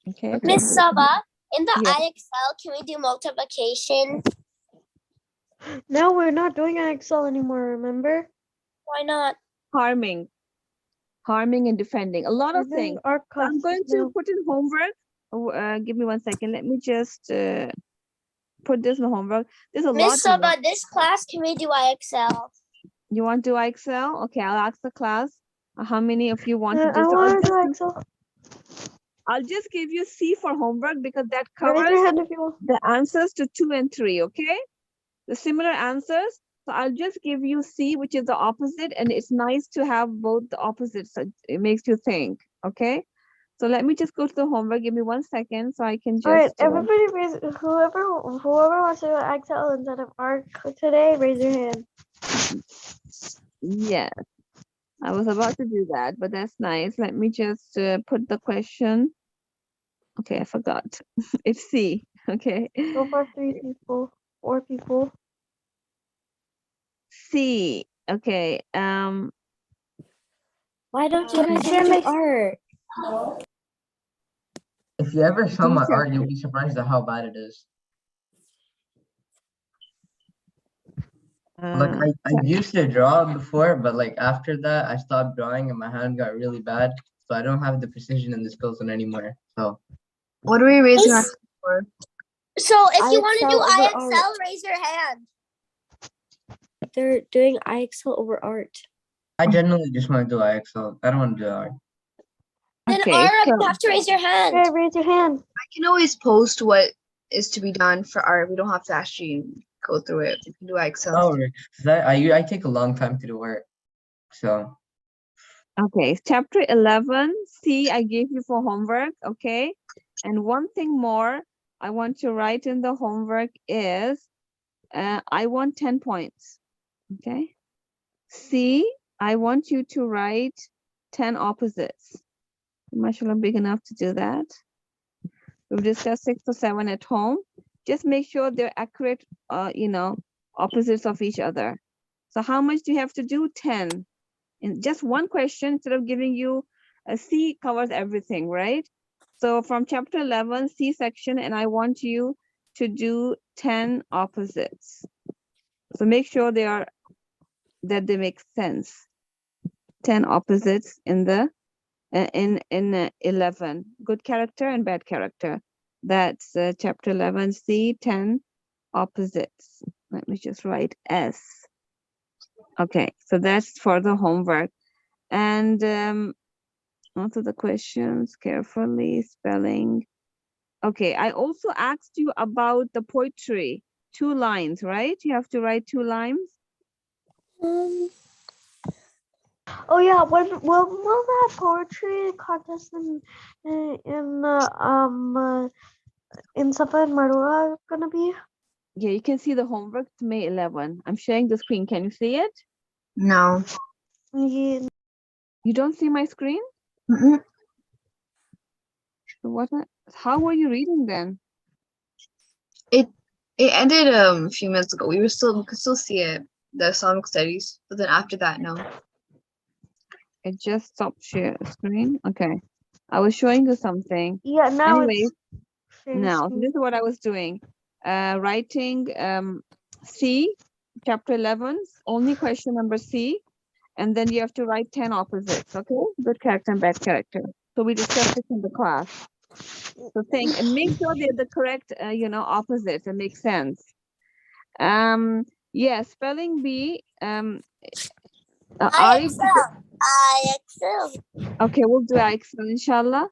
Okay.
Miss Saba, in the
Yeah.
IXL, can we do multiplication?
No, we're not doing IXL anymore, remember?
Why not?
Harming and defending. A lot
We're
of
doing
things.
art
So I'm
classes
going to
now.
put in homework. Give me 1 second. Let me just put this in the homework. There's a lot
Miss
to learn.
Saba, this class, can we do IXL?
You want to do IXL? Okay, I'll ask the class how many of you want to do.
I
So
want to do IXL.
I'll just give you C for homework because that
Raise
covers
your hand if you want.
the answers to 2 and 3, okay? The similar answers. So I'll just give you C, which is the opposite, and it's nice to have both the opposites. So it makes you think, okay? So let me just go to the homework. Give me 1 second so I can just.
All right, everybody raise, whoever wants to do IXL instead of art today, raise your hand.
Yes, I was about to do that, but that's nice. Let me just put the question. Okay, I forgot. It's C, okay?
So far, 3 people, 4 people.
C, okay.
Why don't you guys do art?
If you ever saw
D
my art,
section.
you'll be surprised at how bad it is. Like I used to draw before, but like after that, I stopped drawing and my hand got really bad. So I don't have the precision and the skills in anymore. So
What are we raising our
Miss-
hand for?
So if you want to do
IXL over
IXL,
art.
raise your hand.
They're doing IXL over art.
I generally just want to do IXL. I don't want to do art.
Then
Okay,
Ara,
so
you have to raise your hand.
Okay, raise your hand.
I can always post what is to be done for art. We don't have to actually go through it. We can do IXL.
Oh, that I take a long time to do art. So
okay, chapter 11, C, I gave you for homework, okay? And one thing more I want to write in the homework is, I want 10 points, okay? C, I want you to write 10 opposites. Mashallah, big enough to do that. We've discussed 6 or 7 at home. Just make sure they're accurate, opposites of each other. So how much do you have to do? 10. In just one question, instead of giving you a C covers everything, right? So from chapter 11, C section, and I want you to do 10 opposites. So make sure that they make sense. 10 opposites in the in 11, good character and bad character. That's chapter 11, C, 10 opposites. Let me just write S. Okay, so that's for the homework. And answer the questions carefully, spelling. Okay, I also asked you about the poetry. 2 lines, right? You have to write 2 lines.
Oh yeah, when will that poetry contest in Safa and Marwa gonna be?
Yeah, you can see the homework. It's May 11. I'm sharing the screen. Can you see it?
No.
Yeah.
You don't see my screen?
Mm-mm.
So what? How were you reading then?
It ended a few minutes ago. We could still see it, the Islamic studies, but then after that, no.
It just stopped share screen. Okay, I was showing you something.
Yeah, now
Anyways,
it's sharing
now so
screen.
this is what I was doing. Writing C, chapter 11, only question number C, and then you have to write 10 opposites. Okay, good character and bad character. So we discussed this in the class. So think and make sure they're the correct, opposites. It makes sense. Yeah, spelling bee. Arif,
IXL.
okay, we'll do IXL inshallah.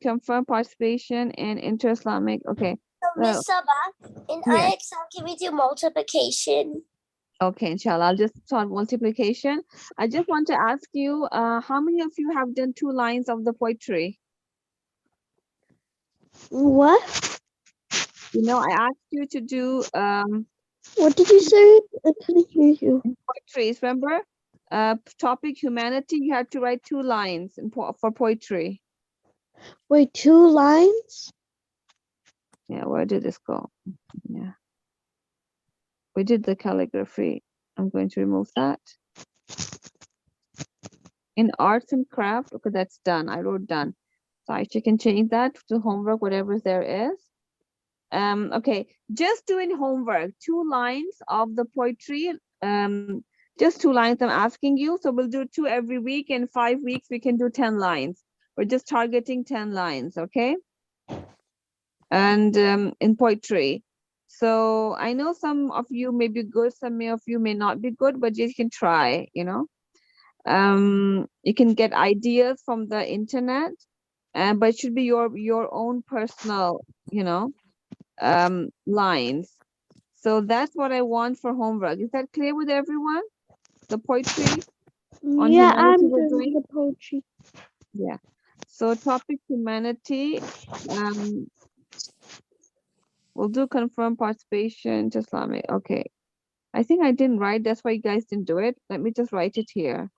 Confirm participation in inter-Islamic. Okay.
So Miss Sabah, in
Yes.
IXL, can we do multiplication?
Okay, inshallah. I'll just start multiplication. I just want to ask you, how many of you have done 2 lines of the poetry?
What?
I asked you to do
What did you say? I couldn't hear you.
poetry. Remember, topic humanity. You have to write 2 lines for poetry.
Wait, 2 lines?
Yeah, where did this go? Yeah, we did the calligraphy. I'm going to remove that. In arts and craft, okay, that's done. I wrote done. So I can change that to homework, whatever there is. Okay, just doing homework, 2 lines of the poetry. Just 2 lines I'm asking you. So we'll do 2 every week. In 5 weeks, we can do 10 lines. We're just targeting 10 lines, okay? And in poetry. So I know some of you may be good, some of you may not be good, but you can try, you can get ideas from the internet, but it should be your own personal, lines. So that's what I want for homework. Is that clear with everyone? The poetry on
Yeah,
humanity
I'm
we're
doing
doing?
the poetry.
Yeah. So topic humanity, we'll do confirm participation to Islamic. Okay. I think I didn't write, that's why you guys didn't do it. Let me just write it here.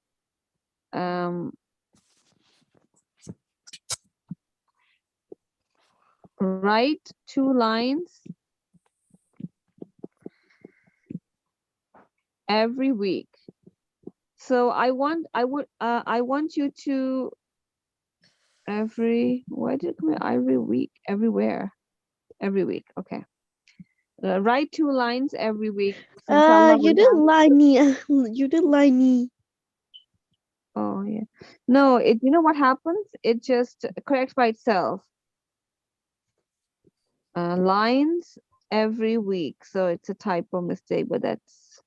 Write 2 lines every week. So I want you to every week, every week. Okay. Write 2 lines every week. So inshallah
You
we'll
didn't
have,
lie me. You didn't lie me.
oh yeah. No, you know what happens? It just corrects by itself. Lines every week. So it's a typo mistake, but that's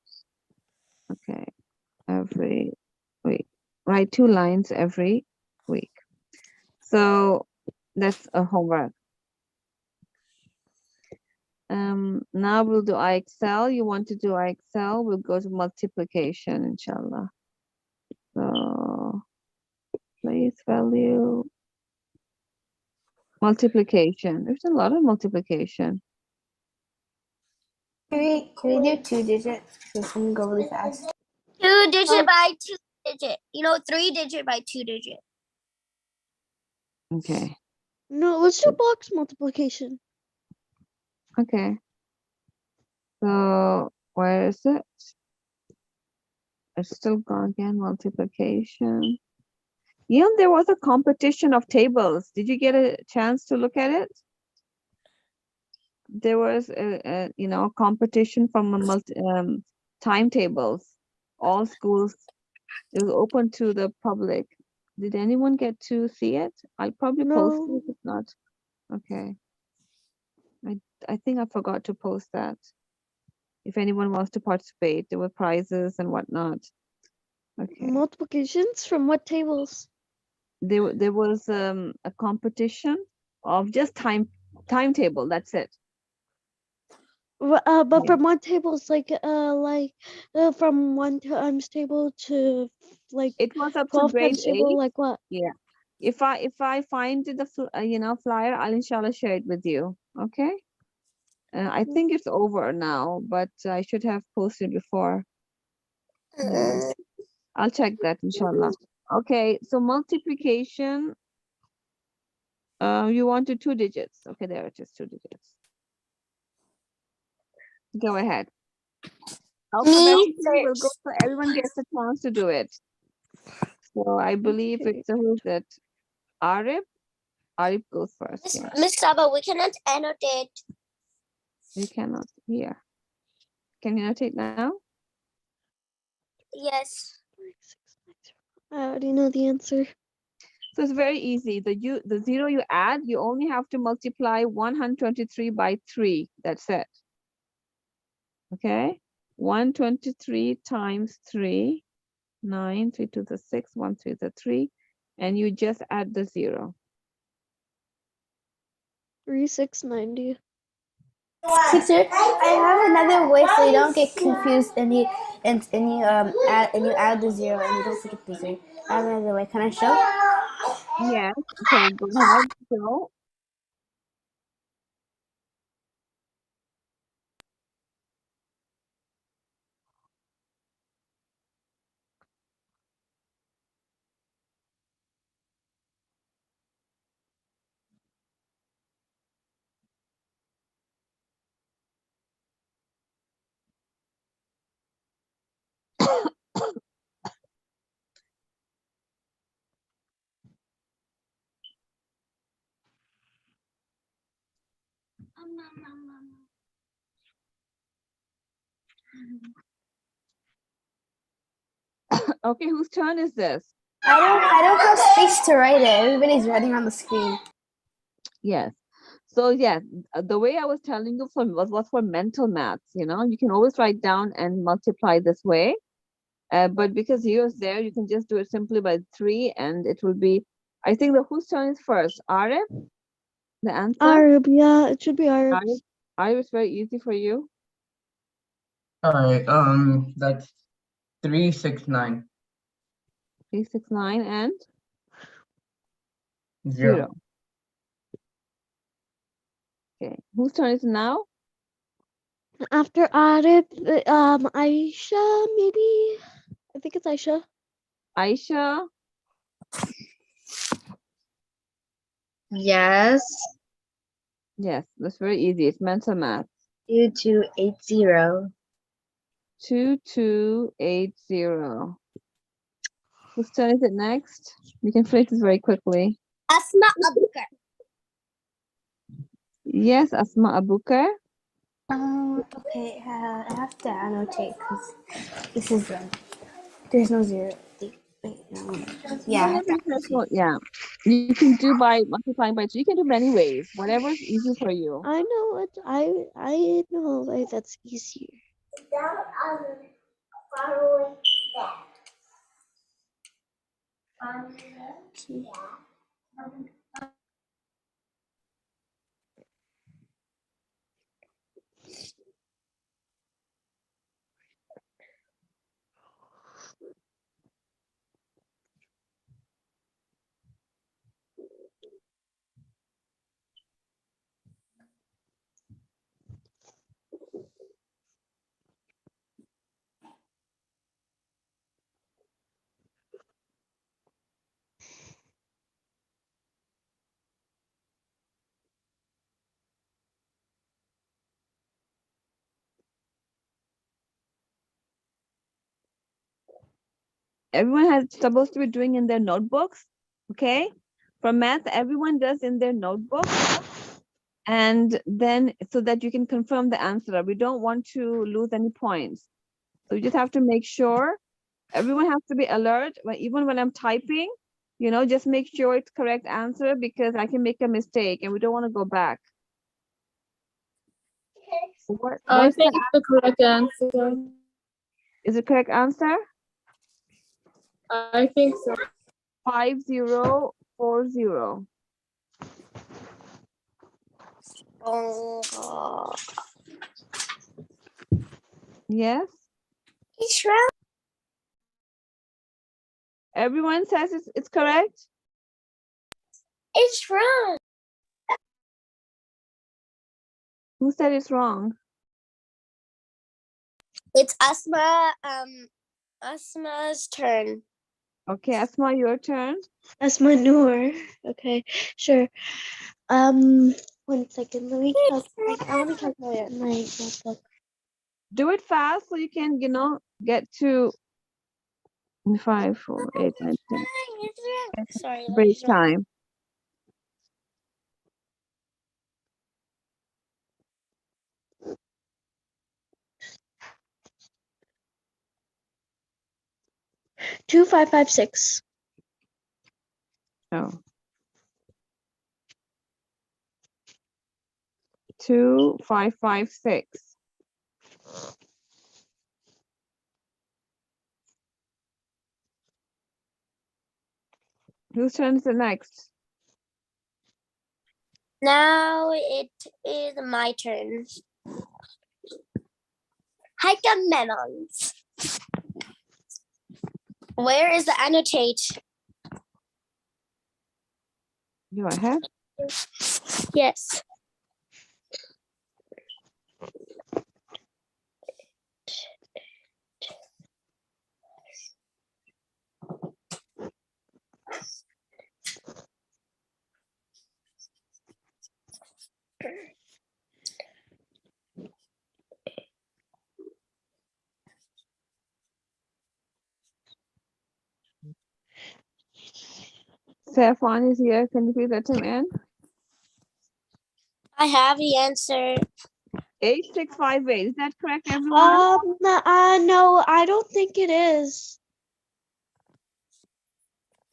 okay. Every week. Write 2 lines every week. So that's a homework. Now we'll do IXL. You want to do IXL? We'll go to multiplication, inshallah. So place value. Multiplication. There's a lot of multiplication.
Can we do 2 digits? Because can go really fast.
2 digit by 2 digit. 3 digit by 2 digit.
Okay.
No, let's do box multiplication.
Okay. So where is it? It's still gone again. Multiplication. There was a competition of tables. Did you get a chance to look at it? There was a competition from a timetables. All schools. It was open to the public. Did anyone get to see it? I'll probably post
No.
it if not. Okay. I think I forgot to post that. if anyone wants to participate. There were prizes and whatnot. Okay.
Multiplications from what tables?
There was a competition of just timetable. That's it.
But from what tables? Like from 1 times table to like
It was up to
12
grade
times table.
8.
Like what?
Yeah. If I find the flyer, I'll inshallah share it with you. Okay. I think it's over now, but I should have posted before. Yes. I'll check that inshallah. Okay, so multiplication. You wanted 2 digits. Okay, there it is, 2 digits. Go ahead. Alphabetically, we'll go so everyone gets a chance to do it. So I believe
Okay.
it's who's that? Arif. Arif goes first.
Miss
Yeah.
Miss Saba, we cannot annotate.
You cannot hear. Can you annotate now?
Yes.
I already know the answer.
So it's very easy. The 0 you add, you only have to multiply 123 by 3. That's it. Okay. 123 times 3. 9, 3 to the 6, 1 3 to the 3. And you just add the 0.
3690.
Teacher, I have another way so you don't get confused and you add the 0 and you don't forget the 0. I have another way. Can I show?
Yes. Okay, go ahead. So okay, whose turn is this?
I don't have space to write it. Everybody's writing on the screen.
Yes. So yeah, the way I was telling you was for mental maths. You can always write down and multiply this way. But because yours there, you can just do it simply by 3, and it will be. I think whose turn is first? Arif. The answer.
Arab, yeah, it should be Arab.
Arif is very easy for you.
All right. That's 369.
369 and
0.
0. Okay, whose turn is it now?
After Arab, Aisha, maybe? I think it's Aisha.
Aisha.
Yes.
Yes, that's very easy. It's mental math.
2280.
2280. Whose turn is it next? You can finish this very quickly.
Asma Abukar.
Yes, Asma Abukar.
Okay, I have to annotate because this is there's no 0. Wait, no. Yeah.
Yeah, you can do by multiplying by 2. You can do many ways, whatever is easy for you.
I know it. I know a way that's easier.
Everyone has supposed to be doing in their notebooks. Okay, for math, everyone does in their notebook, and then so that you can confirm the answer. We don't want to lose any points, so you just have to make sure everyone has to be alert. Even when I'm typing, just make sure it's correct answer, because I can make a mistake and we don't want to go back.
I
What's
think
the,
the correct answer.
is the correct answer?
I think so.
5040.
Oh,
Yes.
it's wrong.
Everyone says it's correct.
It's wrong.
Who said it's wrong?
It's Asma's turn.
Okay, Asma, your turn.
That's my newer. Okay, sure. 1 second. Let me calculate. I want to calculate my notebook.
Do it fast so you can, get to 5, 4, 8, 9, 10.
It's wrong. Sorry,
Break
it's wrong.
time.
Two, 5, 5, 6.
Oh. 2, 5, 5, 6. Whose turn is it next?
Now it is my turn. Hiker melons. Where is the annotate?
Go ahead.
Yes.
Stefan is here. Can you please let him in?
I have the answer.
8658. Is that correct, everyone?
No, I don't think it is.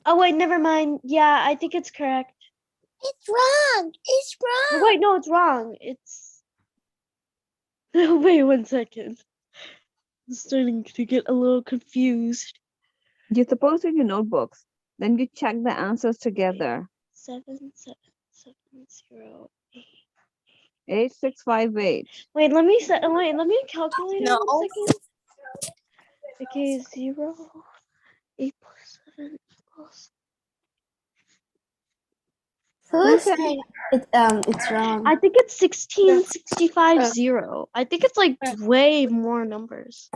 Oh wait, never mind. Yeah, I think it's correct.
It's wrong. It's
No,
wrong.
wait, no, it's wrong. It's wait 1 second. I'm starting to get a little confused.
You're supposed to have your notebooks. Then you check the answers together.
7770.
8658.
Wait, let me calculate it
No.
1 second. Okay, 0, 8 plus 7 equals.
Who said
It's wrong.
I think it's 1665.0. I think it's like way more numbers.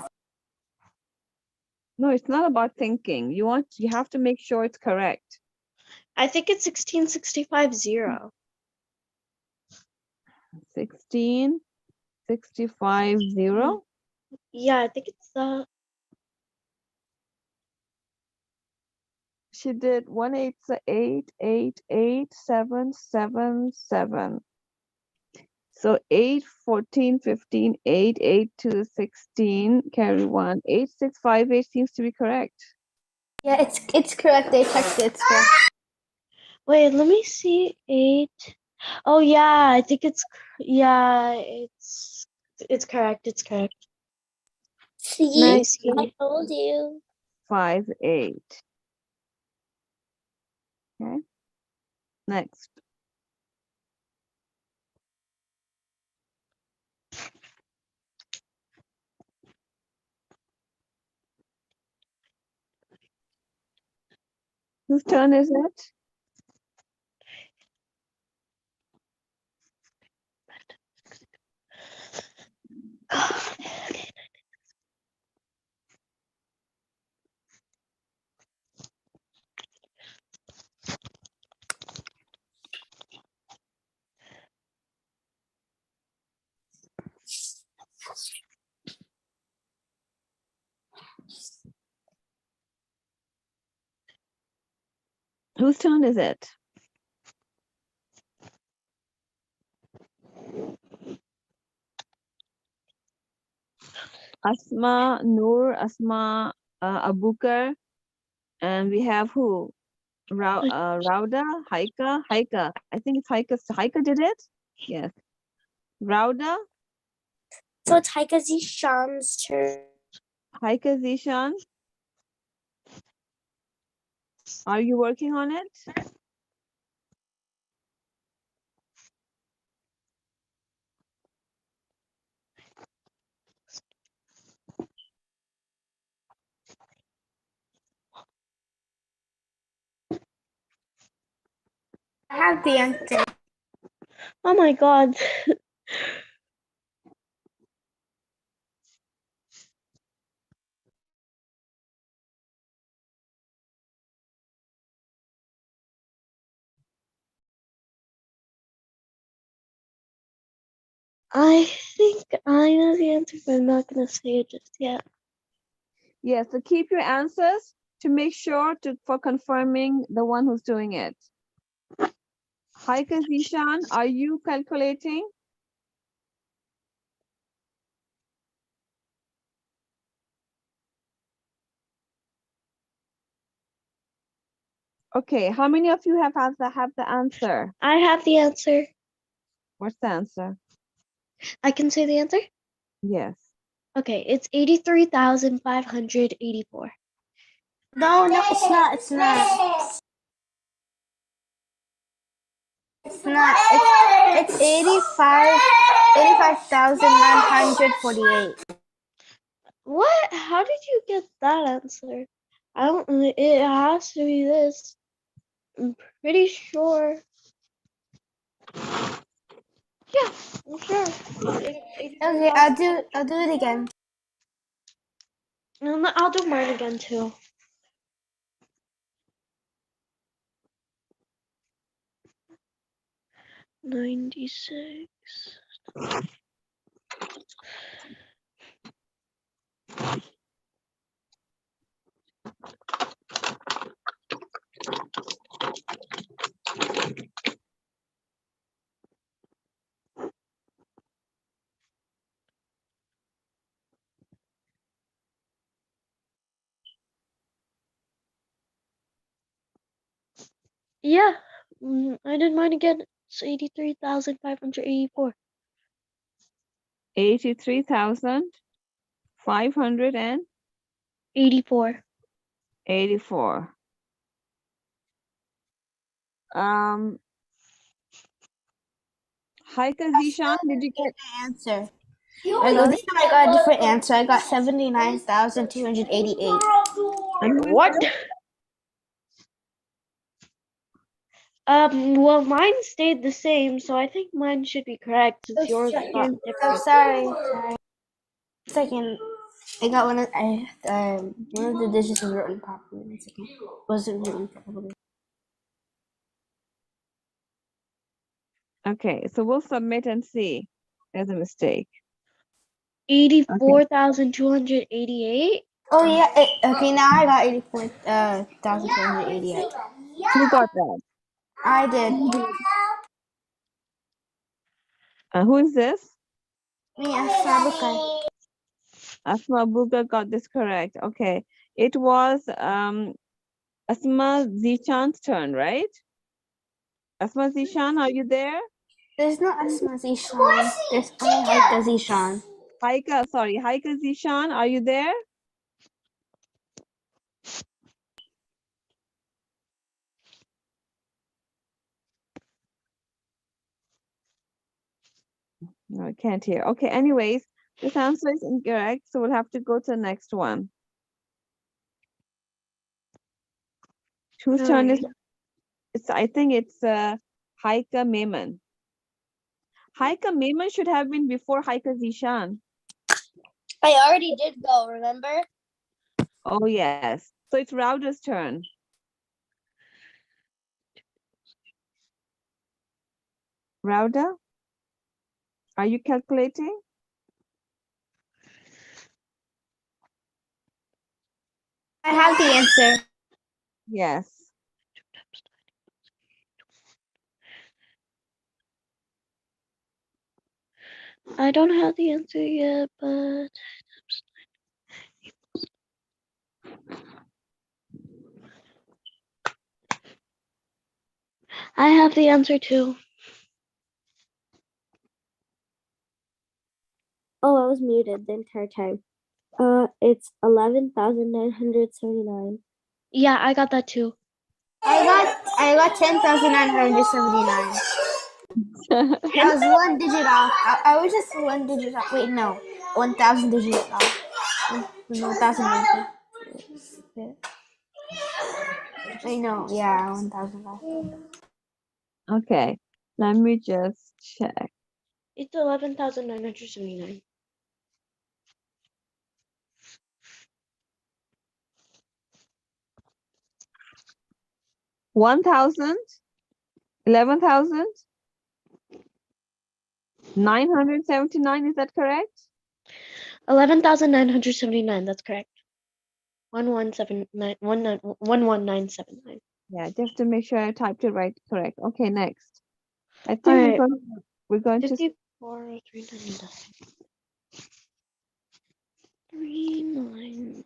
no, it's not about thinking. You have to make sure it's correct.
I think it's 1665.0.
16650.
Yeah, I think it's the.
She did 1888777. So 8, 14, 15, 8, 8 to the 16, carry 1. 8658 seems to be correct.
Yeah, it's correct. They checked it. It's correct.
Wait, let me see. 8. Oh yeah, I think it's. Yeah, it's correct. It's correct.
See,
Nice.
I told you.
58. Okay. Next. Whose turn is it? Whose turn is it? Asma, Noor, Asma, Abukar, and we have who? Rauda, Haika. I think it's Haika. So Haika did it? Yes. Rauda,
So it's Haika Zishan's turn.
Haika Zishan, are you working on it?
I have the answer.
Oh my god. I think I know the answer, but I'm not gonna say it just yet.
Yeah, so keep your answers to make sure for confirming the one who's doing it. Haika Zishan, are you calculating? Okay, how many of you have the answer?
I have the answer.
What's the answer?
I can say the answer?
Yes.
Okay, it's 83,584.
No, it's not. It's not. It's not. It's 85,948.
What? How did you get that answer? I don't. It has to be this. I'm pretty sure. Yeah, I'm sure.
Okay, I'll do it again.
And I'll do mine again too. $96. Yeah, I did mine again. It's 83,584.
83,584.
84.
Haika Zishan, did you get
Answer. This time I got a different answer. I got 79,288.
and who is
What?
this?
Well, mine stayed the same, so I think mine should be correct since yours got
I'm
different.
sorry. Second, I got one of the digits was written properly. One second, wasn't written properly.
Okay, so we'll submit and see. There's a mistake.
84,288.
Oh yeah. Okay, now I got 84,288.
Who got that?
I did.
Who is this?
Me, Sabukai.
Asma Buga got this correct. Okay. It was Asma Zishan's turn, right? Asma Zishan, are you there?
There's no Asma Zishan. There's only Haika Zishan.
Haika Zishan, are you there? No, I can't hear. Okay, anyways, this answer is incorrect, so we'll have to go to the next one. Whose turn is it? I think it's Haika Maiman. Haika Maiman should have been before Haika Zishan.
I already did go, remember?
Oh, yes. So it's Rauda's turn. Rauda, are you calculating?
I have the answer.
Yes.
I don't have the answer yet, but I have the answer too.
Oh,
was muted the entire time. It's 11,979. Yeah, I got that too.
I got 10,979. I was one digit off. I was just one digit off. Wait, no, 1,000 digits off. 1,000 digits. Wait, no, yeah, 1,000 off.
Okay, let me just check.
It's 11,979.
1,000, 11,000, 979. Is that correct?
11,979. That's correct. 1179.
Yeah, just to make sure I typed it right, correct. Okay, next. I think
Alright.
we're going to
54, 39.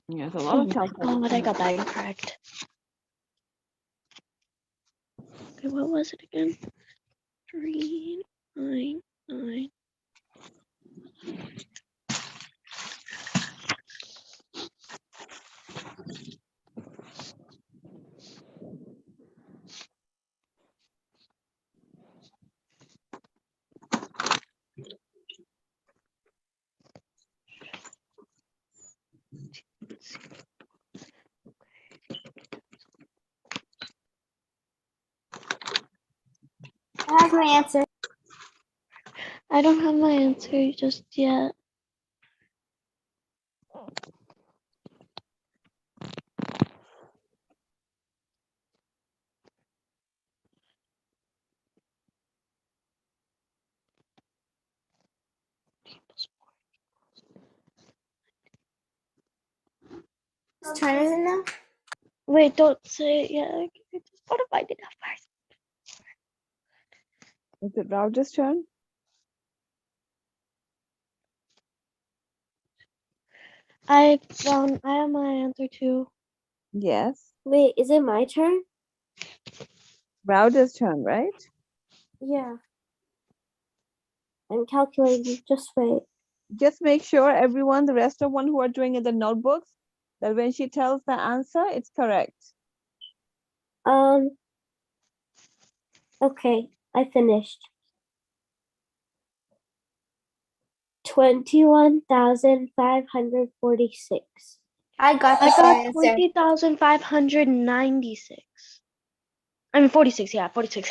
Yes, a lot of calculations.
God, I got that incorrect. Okay, what was it again? 399.
I have my answer.
I don't have my answer just yet.
Whose turn is it now?
Wait, don't say it yet. I just want to find it out first.
Is it Rauja's turn?
I have my answer too.
Yes.
Wait, is it my turn?
Rauja's turn, right?
Yeah. I'm calculating. Just wait.
Just make sure everyone, the rest of one who are doing in the notebooks, that when she tells the answer, it's correct.
Okay, I finished. 21,546.
I got the
I
same
got
answer.
20,596. I mean 46, yeah, 46.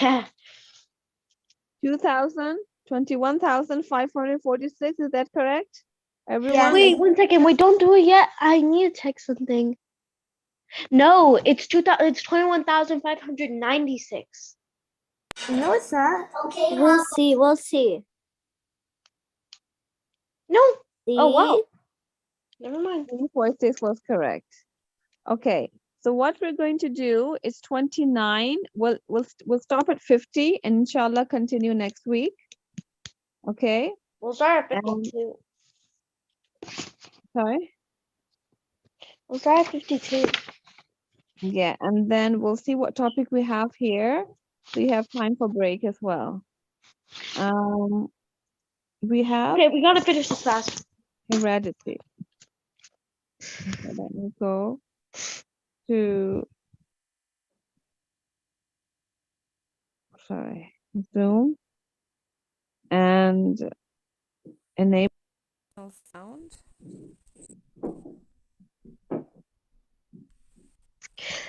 21,546, is that correct? Everyone?
Yeah.
Wait, 1 second. Wait, don't do it yet. I need to check something. No, it's 21,596.
No, it's not.
We'll see. We'll see. No. Oh wow. Never mind.
46 was correct. Okay, so what we're going to do is 29. We'll stop at 50 and inshallah continue next week. Okay.
We'll start at
And-
52.
Sorry.
We'll start at 52.
Yeah, and then we'll see what topic we have here. So you have time for break as well. We have
Okay, we gotta finish this fast.
heredity. Okay, let me go to Zoom and enable sound.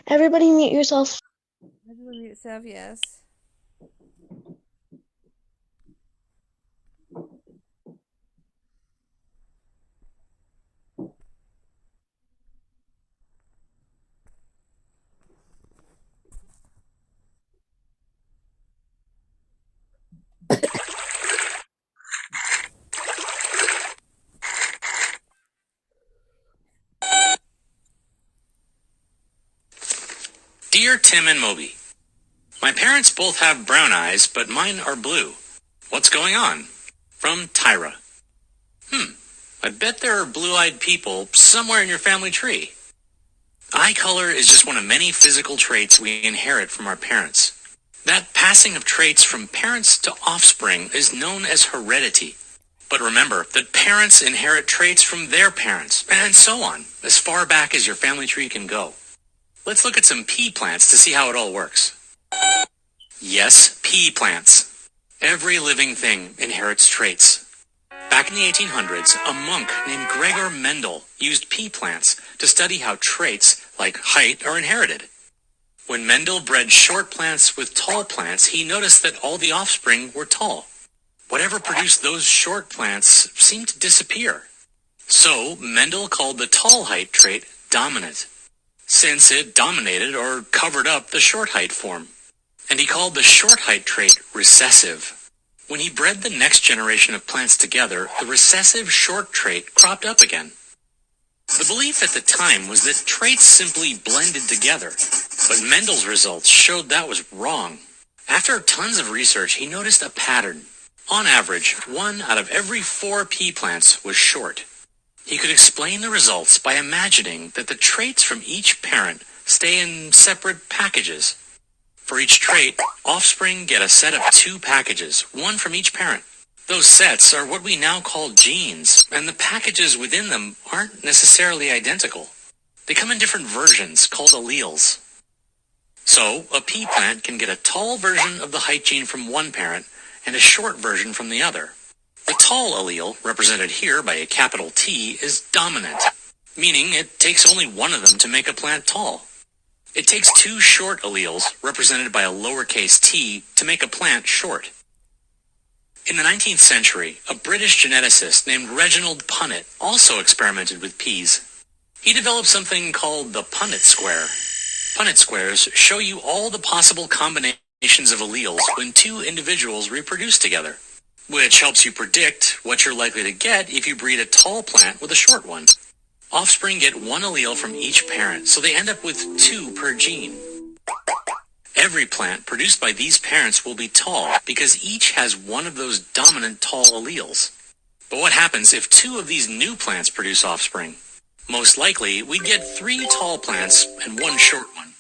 Everybody mute yourself.
Everyone mute yourself, yes.
Dear Tim and Moby, my parents both have brown eyes, but mine are blue. What's going on? From Tyra. I bet there are blue-eyed people somewhere in your family tree. Eye color is just one of many physical traits we inherit from our parents. That passing of traits from parents to offspring is known as heredity. But remember that parents inherit traits from their parents, and so on, as far back as your family tree can go. Let's look at some pea plants to see how it all works. Yes, pea plants. Every living thing inherits traits. Back in the 1800s, a monk named Gregor Mendel used pea plants to study how traits, like height, are inherited. When Mendel bred short plants with tall plants, he noticed that all the offspring were tall. Whatever produced those short plants seemed to disappear. So Mendel called the tall height trait dominant, since it dominated or covered up the short height form. And he called the short height trait recessive. When he bred the next generation of plants together, the recessive short trait cropped up again. The belief at the time was that traits simply blended together, but Mendel's results showed that was wrong. After tons of research, he noticed a pattern. On average, 1 out of every 4 pea plants was short. He could explain the results by imagining that the traits from each parent stay in separate packages. For each trait, offspring get a set of 2 packages, 1 from each parent. Those sets are what we now call genes, and the packages within them aren't necessarily identical. They come in different versions, called alleles. So, a pea plant can get a tall version of the height gene from one parent and a short version from the other. The tall allele, represented here by a capital T, is dominant, meaning it takes only one of them to make a plant tall. It takes 2 short alleles, represented by a lowercase t, to make a plant short. In the 19th century, a British geneticist named Reginald Punnett also experimented with peas. He developed something called the Punnett square. Punnett squares show you all the possible combinations of alleles when 2 individuals reproduce together, which helps you predict what you're likely to get if you breed a tall plant with a short one. Offspring get 1 allele from each parent, so they end up with 2 per gene. Every plant produced by these parents will be tall because each has one of those dominant tall alleles. But what happens if 2 of these new plants produce offspring? Most likely, we'd get 3 tall plants and 1 short one.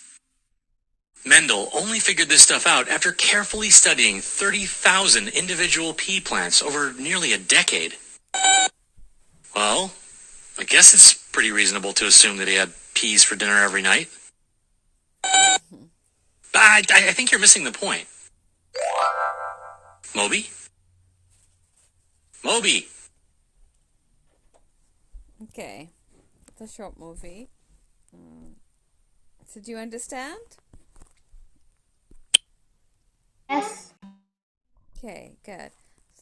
Mendel only figured this stuff out after carefully studying 30,000 individual pea plants over nearly a decade. Well, I guess it's pretty reasonable to assume that he had peas for dinner every night. I think you're missing the point. Moby? Moby!
Okay, it's a short movie. So do you understand?
Yes.
Okay, good.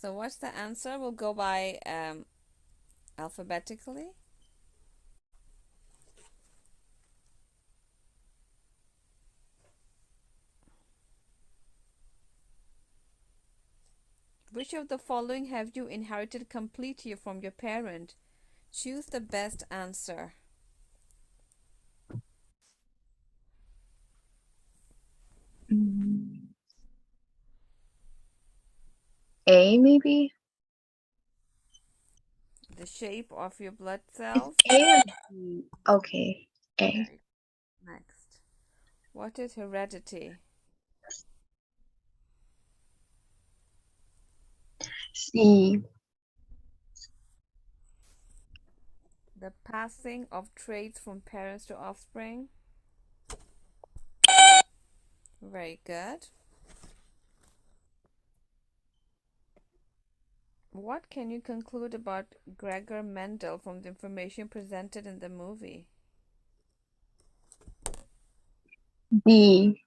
So what's the answer? We'll go by alphabetically. Which of the following have you inherited completely from your parent? Choose the best answer.
A, maybe?
The shape of your blood
It's
cells.
A or B? Okay, A.
Okay, next. What is heredity?
C.
The passing of traits from parents to offspring. Very good. What can you conclude about Gregor Mendel from the information presented in the movie?
B.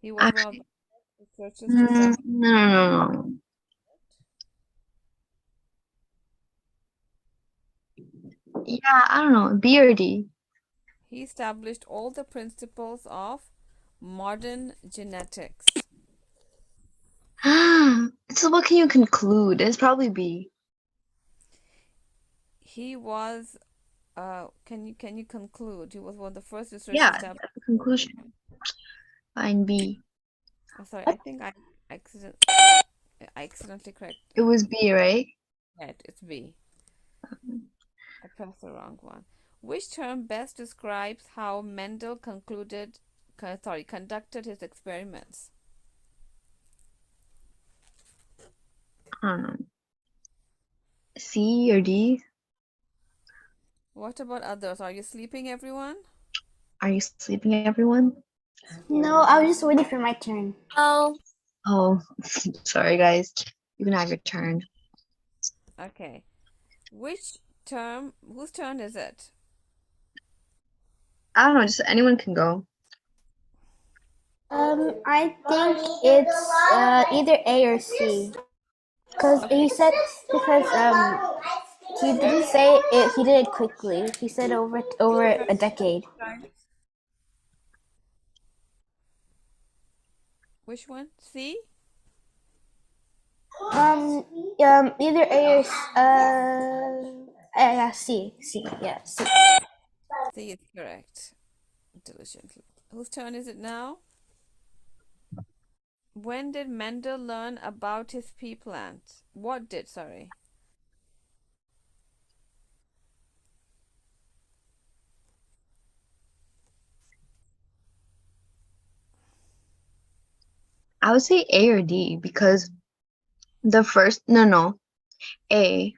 He was one of
Actually,
the researchers to study.
no. Yeah, I don't know. B or D?
He established all the principles of modern genetics.
So what can you conclude? It's probably B.
He was can you conclude? He was one of the first researchers
Yeah,
to establish.
that's the conclusion. Fine, B.
Oh, sorry, I think I accidentally correct.
It was B, right?
Right, it's B. I pressed the wrong one. Which term best describes how Mendel conducted his experiments?
C or D?
What about others? Are you sleeping, everyone?
Are you sleeping, everyone?
No, I was just waiting for my turn.
Oh,
Oh, sorry, guys. You can have your turn.
Okay. Whose turn is it?
I don't know, just anyone can go.
I think it's either A or C. Because
Okay.
he didn't say it. He did it quickly. He said over a decade.
Which one? C?
Either A or yeah, C. Yeah, C.
C is correct. Diligently. Whose turn is it now? When did Mendel learn about his pea plant? What did, sorry?
I would say A or D because the first, no, A.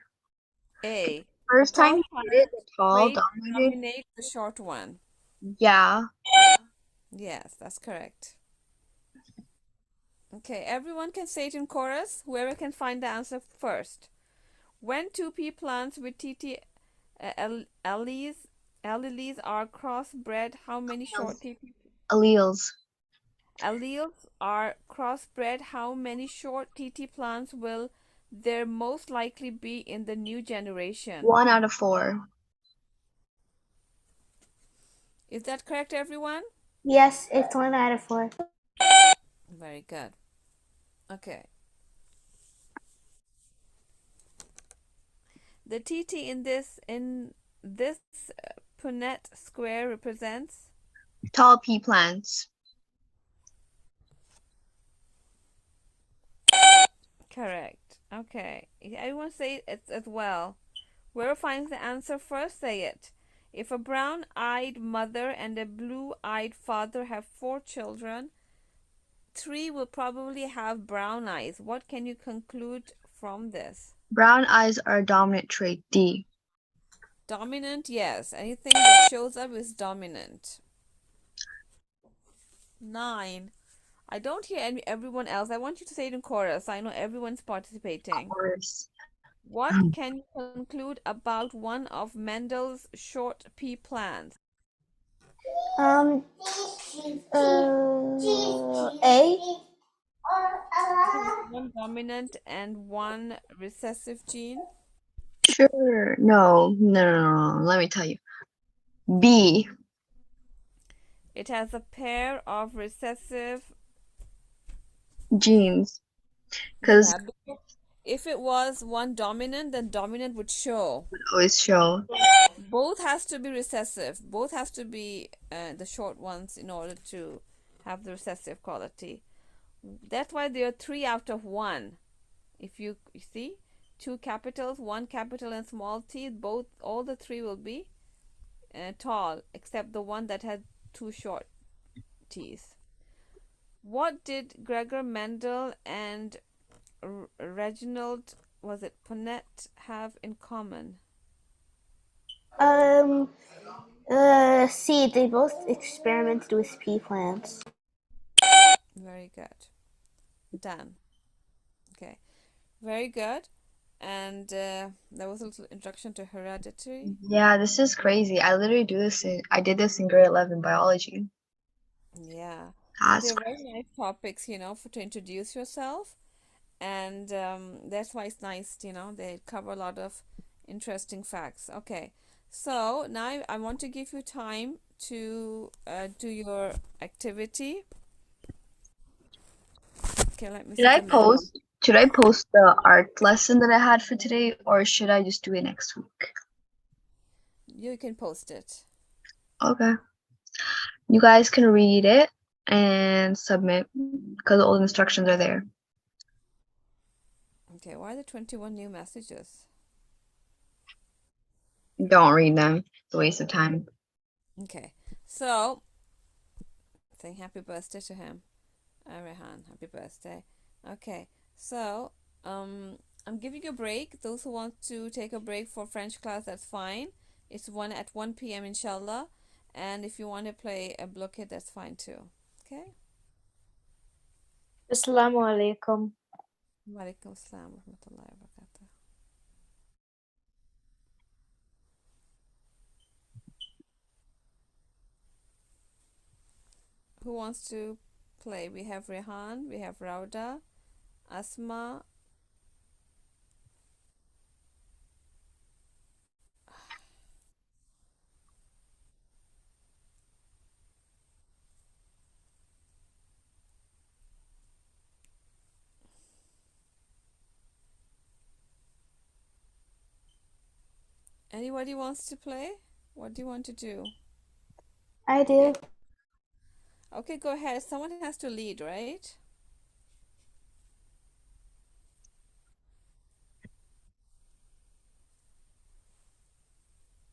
A.
First
The
time
tall
he did it,
plant
the tall
trait
dominated.
dominate the short one.
Yeah.
Yes, that's correct. Okay, everyone can say it in chorus. Whoever can find the answer first. When two pea plants with TT alleles are crossbred, how many short TT
Alleles.
alleles are crossbred? How many short TT plants will there most likely be in the new generation?
1 out of 4.
Is that correct, everyone?
Yes, it's 1 out of 4.
Very good. Okay. The TT in this Punnett square represents
Tall pea plants.
correct. Okay. Everyone say it as well. Whoever finds the answer first, say it. If a brown-eyed mother and a blue-eyed father have 4 children, 3 will probably have brown eyes. What can you conclude from this?
Brown eyes are a dominant trait. D.
Dominant, yes. Anything that shows up is dominant. 9. I don't hear everyone else. I want you to say it in chorus. I know everyone's participating.
Chorus.
What can you conclude about one of Mendel's short pea plants?
A.
One dominant and one recessive gene.
Sure. No. Let me tell you. B.
It has a pair of recessive.
Genes. Because
Yeah, because if it was one dominant, then dominant would show.
would always show.
Both has to be recessive. Both has to be the short ones in order to have the recessive quality. That's why there are 3 out of 1. If you see, 2 capitals, 1 capital and small t, all the 3 will be tall, except the one that had 2 short t's. What did Gregor Mendel and Reginald, was it Punnett, have in common?
C. They both experimented with pea plants.
Very good. Done. Okay. Very good. And there was a little introduction to hereditary.
Yeah, this is crazy. I literally I did this in grade 11 biology.
Yeah. So
That's
they're very nice topics, to introduce yourself. And that's why it's nice, they cover a lot of interesting facts. Okay. So now I want to give you time to do your activity. Okay, let me
Should
see
I
the message.
post the art lesson that I had for today, or should I just do it next week?
You can post it.
Okay. You guys can read it and submit because all the instructions are there.
Okay, why are there 21 new messages?
Don't read them. It's a waste of time.
Okay, so saying happy birthday to him. Rehan, happy birthday. Okay, so I'm giving a break. Those who want to take a break for French class, that's fine. It's at 1 p.m. inshallah. And if you want to play a blockade, that's fine too. Okay?
Assalamu alaikum.
Walaikum assalam wa rahmatullahi wa barakatuh. Who wants to play? We have Rehan, we have Rauda, Asma. Anybody wants to play? What do you want to do?
I do.
Okay, go ahead. Someone has to lead, right?